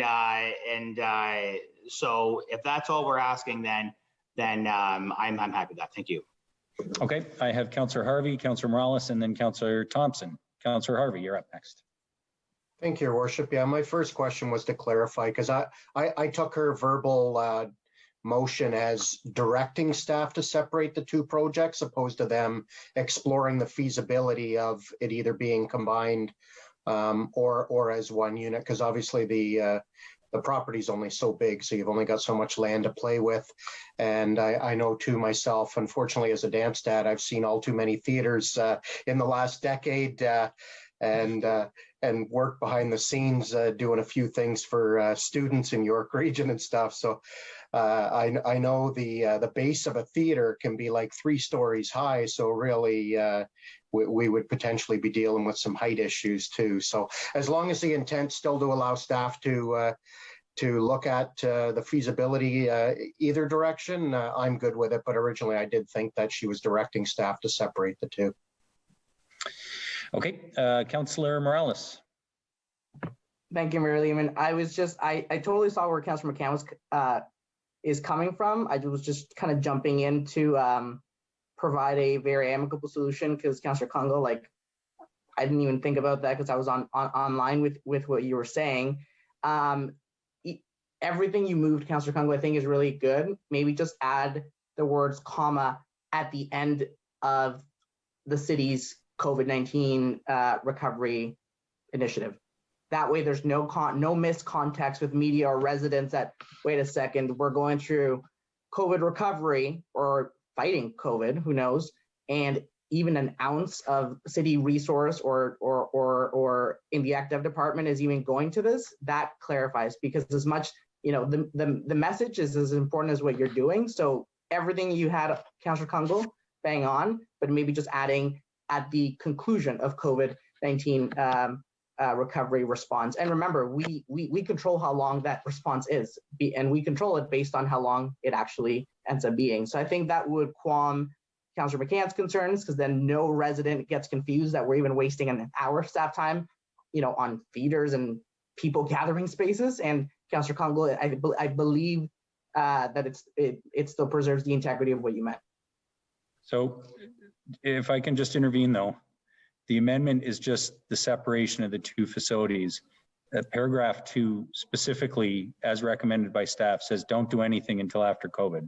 so if that's all we're asking, then I'm happy with that. Thank you. Okay, I have Councillor Harvey, Councillor Morales, and then Councillor Thompson. Councillor Harvey, you're up next. Thank you, Your Worship. Yeah, my first question was to clarify, because I took her verbal motion as directing staff to separate the two projects, opposed to them exploring the feasibility of it either being combined or as one unit, because obviously the property is only so big, so you've only got so much land to play with. And I know too myself, unfortunately, as a dance dad, I've seen all too many theaters in the last decade, and work behind the scenes doing a few things for students in York Region and stuff. So I know the base of a theater can be like 3 stories high. So really, we would potentially be dealing with some height issues too. So as long as the intent still to allow staff to look at the feasibility either direction, I'm good with it. But originally, I did think that she was directing staff to separate the two. Okay, Councillor Morales. Thank you, Mayor Lehman. I totally saw where Councillor McCann was is coming from. I was just kind of jumping in to provide a very amicable solution, because Councillor Kungol, like, I didn't even think about that because I was online with what you were saying. Everything you moved, Councillor Kungol, I think is really good. Maybe just add the words comma at the end of the city's COVID-19 recovery initiative. That way there's no missed context with media or residents that, wait a second, we're going through COVID recovery or fighting COVID, who knows, and even an ounce of city resource or in the active department is even going to this. That clarifies, because as much, the message is as important as what you're doing. So everything you had, Councillor Kungol, bang on, but maybe just adding at the conclusion of COVID-19 recovery response. And remember, we control how long that response is, and we control it based on how long it actually ends up being. So I think that would qualm Councillor McCann's concerns, because then no resident gets confused that we're even wasting an hour of staff time, on theaters and people gathering spaces. And Councillor Kungol, I believe that it still preserves the integrity of what you meant. So if I can just intervene though, the amendment is just the separation of the two facilities. Paragraph 2 specifically, as recommended by staff, says don't do anything until after COVID.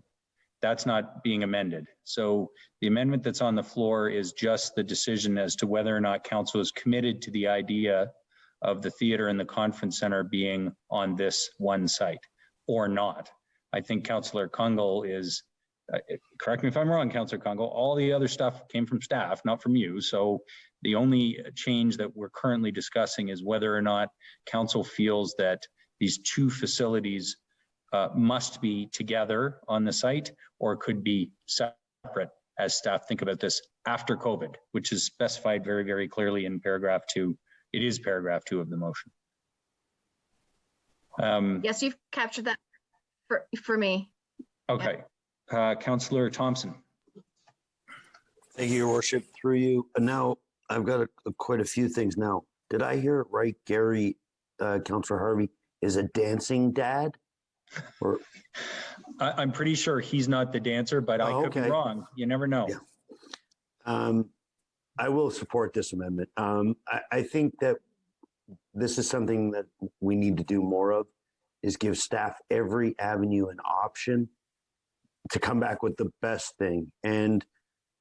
That's not being amended. So the amendment that's on the floor is just the decision as to whether or not council is committed to the idea of the theater and the conference center being on this one site or not. I think Councillor Kungol is, correct me if I'm wrong, Councillor Kungol, all the other stuff came from staff, not from you. So the only change that we're currently discussing is whether or not council feels that these two facilities must be together on the site or could be separate as staff think about this after COVID, which is specified very, very clearly in paragraph 2. It is paragraph 2 of the motion. Yes, you've captured that for me. Okay. Councillor Thompson. Thank you, Your Worship. Through you. And now I've got quite a few things now. Did I hear it right? Gary, Councillor Harvey, is a dancing dad? Or I'm pretty sure he's not the dancer, but I could be wrong. You never know. Yeah. I will support this amendment. I think that this is something that we need to do more of, is give staff every avenue and option to come back with the best thing. And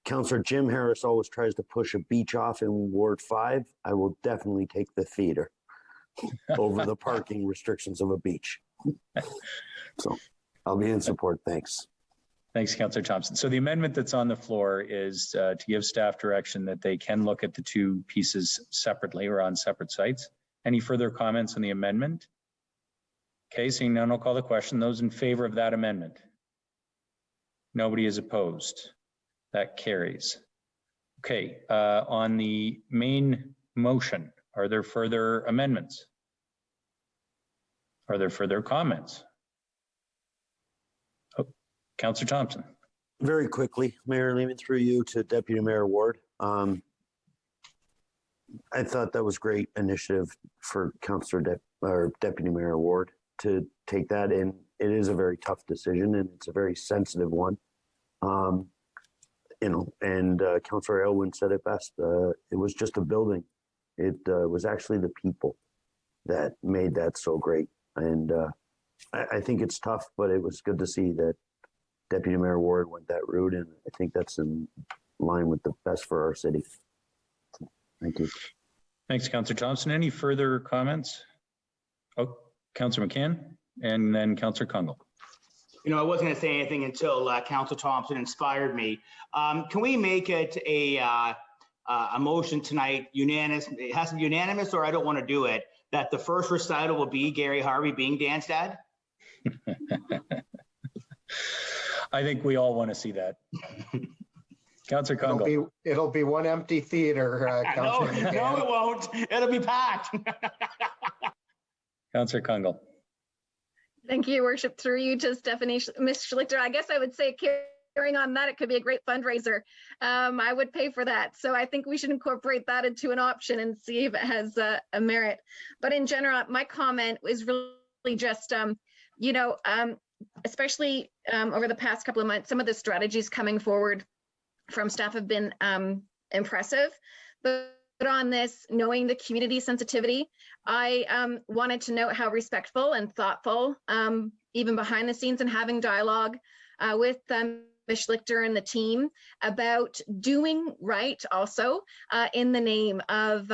Councillor Jim Harris always tries to push a beach off in Ward 5. I will definitely take the theater over the parking restrictions of a beach. So I'll be in support. Thanks. Thanks, Councillor Thompson. So the amendment that's on the floor is to give staff direction that they can look at the two pieces separately or on separate sites. Any further comments on the amendment? Okay, seeing none, I'll call the question. Those in favor of that amendment? Nobody is opposed. That carries. Okay, on the main motion, are there further amendments? Are there further comments? Oh, Councillor Thompson. Very quickly, Mayor Lehman, through you to Deputy Mayor Ward. I thought that was great initiative for Deputy Mayor Ward to take that in. It is a very tough decision and it's a very sensitive one. Councillor Aylwin said it best. It was just a building. It was actually the people that made that so great. And I think it's tough, but it was good to see that Deputy Mayor Ward went that route, and I think that's in line with the best for our city. Thank you. Thanks, Councillor Thompson. Any further comments? Oh, Councillor McCann, and then Councillor Kungle. You know, I wasn't going to say anything until Councillor Thompson inspired me. Can we make it a motion tonight, unanimous? It has to be unanimous, or I don't want to do it. That the first recital will be Gary Harvey being Dan's dad. I think we all want to see that. Councillor Kungle. It'll be one empty theater. No, it won't. It'll be packed. Councillor Kungle. Thank you, Your Worship. Through you to Stephanie, Ms. Schlichter. I guess I would say carrying on that, it could be a great fundraiser. I would pay for that. So I think we should incorporate that into an option and see if it has a merit. But in general, my comment is really just, especially over the past couple of months, some of the strategies coming forward from staff have been impressive. But on this, knowing the community sensitivity, I wanted to note how respectful and thoughtful, even behind the scenes, and having dialogue with Ms. Schlichter and the team about doing right also in the name of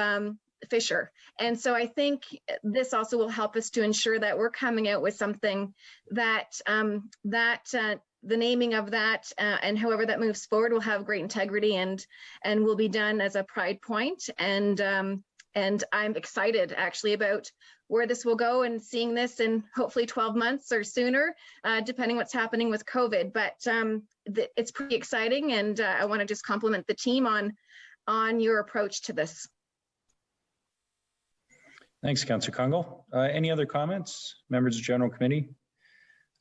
Fisher. And so I think this also will help us to ensure that we're coming out with something that the naming of that and however that moves forward will have great integrity and will be done as a pride point. And I'm excited actually about where this will go and seeing this in hopefully 12 months or sooner, depending what's happening with COVID. But it's pretty exciting, and I want to just compliment the team on your approach to this. Thanks, Councillor Kungle. Any other comments, members of General Committee?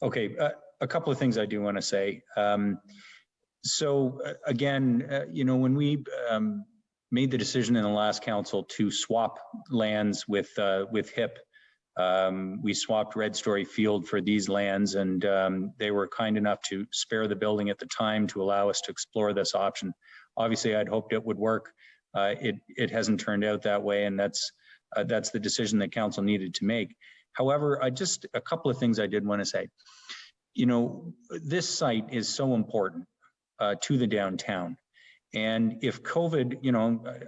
Okay, a couple of things I do want to say. Again, when we made the decision in the last council to swap lands with HIP, we swapped Red Story Field for these lands, and they were kind enough to spare the building at the time to allow us to explore this option. Obviously, I'd hoped it would work. It hasn't turned out that way, and that's the decision that council needed to make. However, just a couple of things I did want to say. This site is so important to the downtown. And if COVID,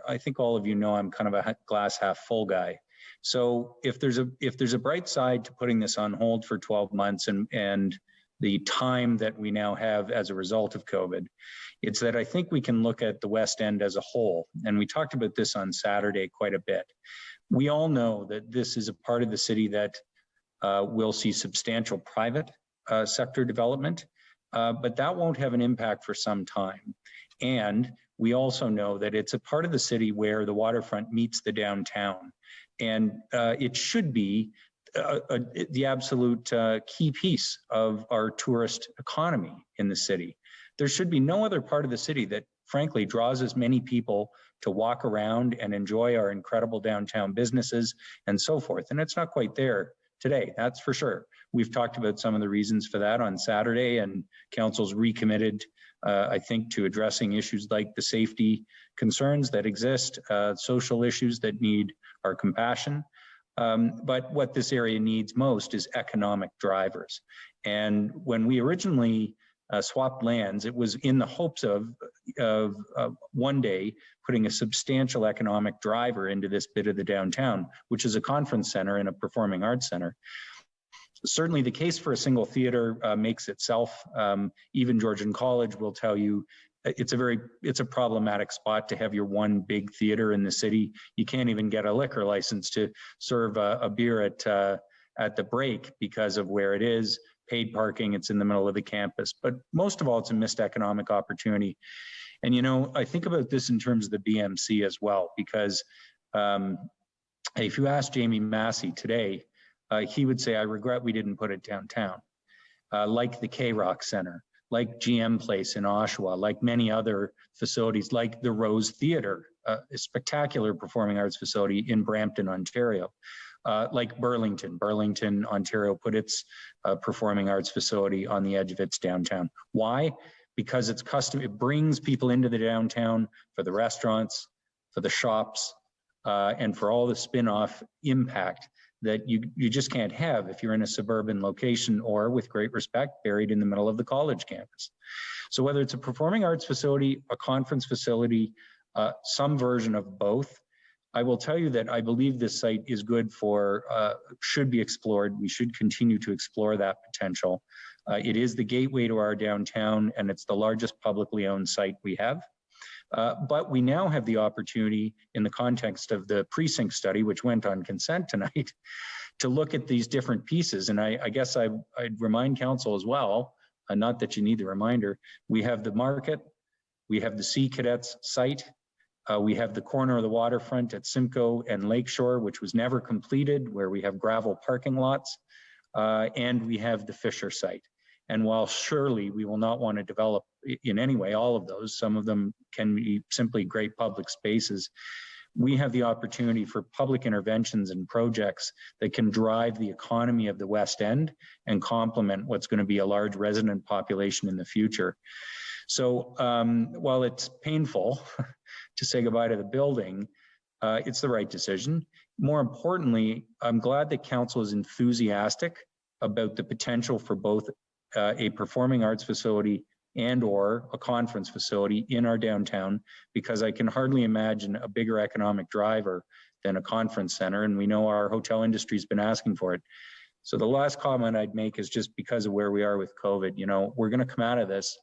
I think all of you know I'm kind of a glass half full guy. So if there's a bright side to putting this on hold for 12 months and the time that we now have as a result of COVID, it's that I think we can look at the West End as a whole. And we talked about this on Saturday quite a bit. We all know that this is a part of the city that will see substantial private sector development, but that won't have an impact for some time. And we also know that it's a part of the city where the waterfront meets the downtown. And it should be the absolute key piece of our tourist economy in the city. There should be no other part of the city that frankly draws as many people to walk around and enjoy our incredible downtown businesses and so forth. And it's not quite there today, that's for sure. We've talked about some of the reasons for that on Saturday, and council's recommitted, I think, to addressing issues like the safety concerns that exist, social issues that need our compassion. But what this area needs most is economic drivers. And when we originally swapped lands, it was in the hopes of one day putting a substantial economic driver into this bit of the downtown, which is a conference center and a performing arts center. Certainly the case for a single theater makes itself. Even Georgian College will tell you it's a problematic spot to have your one big theater in the city. You can't even get a liquor license to serve a beer at the break because of where it is. Paid parking, it's in the middle of the campus. But most of all, it's a missed economic opportunity. And, you know, I think about this in terms of the BMC as well, because if you ask Jamie Massey today, he would say, I regret we didn't put it downtown. Like the K-Rock Center, like GM Place in Oshawa, like many other facilities, like the Rose Theatre, a spectacular performing arts facility in Brampton, Ontario. Like Burlington, Ontario put its performing arts facility on the edge of its downtown. Why? Because it's it brings people into the downtown for the restaurants, for the shops, and for all the spin-off impact that you just can't have if you're in a suburban location or, with great respect, buried in the middle of the college campus. So whether it's a performing arts facility, a conference facility, some version of both, I will tell you that I believe this site is good for, should be explored. We should continue to explore that potential. It is the gateway to our downtown, and it's the largest publicly owned site we have. But we now have the opportunity, in the context of the precinct study, which went on consent tonight, to look at these different pieces. And I guess I'd remind council as well, not that you need the reminder, we have the market, we have the Sea Cadets site, we have the corner of the waterfront at Simcoe and Lakeshore, which was never completed, where we have gravel parking lots, and we have the Fisher site. And while surely we will not want to develop in any way all of those, some of them can be simply great public spaces, we have the opportunity for public interventions and projects that can drive the economy of the West End and complement what's going to be a large resident population in the future. So while it's painful to say goodbye to the building, it's the right decision. More importantly, I'm glad that council is enthusiastic about the potential for both a performing arts facility and or a conference facility in our downtown, because I can hardly imagine a bigger economic driver than a conference center, and we know our hotel industry has been asking for it. So the last comment I'd make is just because of where we are with COVID, you know, we're going to come out of this,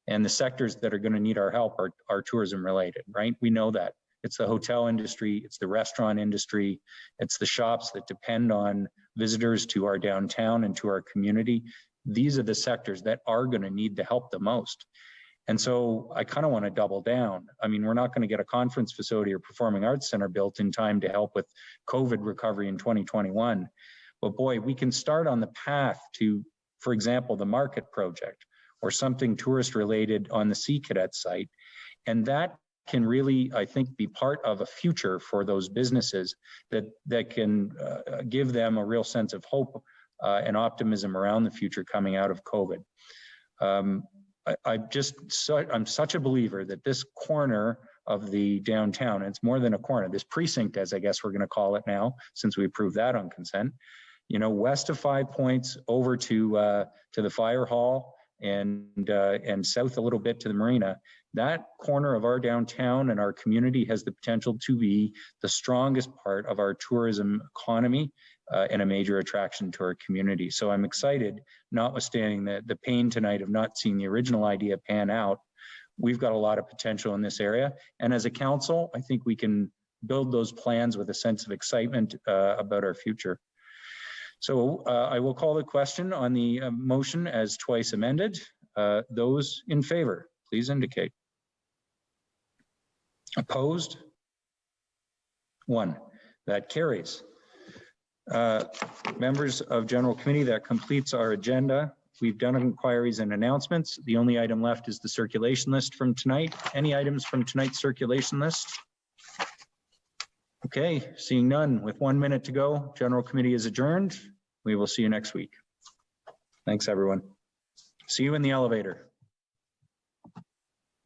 and the sectors that are going to need our help are tourism related, right? We know that. It's the hotel industry, it's the restaurant industry, it's the shops that depend on visitors to our downtown and to our community. These are the sectors that are going to need the help the most. And so I kind of want to double down. I mean, we're not going to get a conference facility or performing arts center built in time to help with COVID recovery in 2021. But boy, we can start on the path to, for example, the market project or something tourist related on the Sea Cadet site. And that can really, I think, be part of a future for those businesses that can give them a real sense of hope and optimism around the future coming out of COVID. I'm such a believer that this corner of the downtown, it's more than a corner, this precinct, as I guess we're going to call it now, since we approved that on consent, you know, west of 5 Points over to the fire hall and south a little bit to the marina, that corner of our downtown and our community has the potential to be the strongest part of our tourism economy and a major attraction to our community. So I'm excited, notwithstanding the pain tonight of not seeing the original idea pan out. We've got a lot of potential in this area. And as a council, I think we can build those plans with a sense of excitement about our future. So I will call the question on the motion as twice amended. Those in favor, please indicate. Opposed? 1. That carries. Members of General Committee, that completes our agenda. We've done inquiries and announcements. The only item left is the circulation list from tonight. Any items from tonight's circulation list? Okay, seeing none. With 1 minute to go, General Committee is adjourned. We will see you next week. Thanks, everyone. See you in the elevator.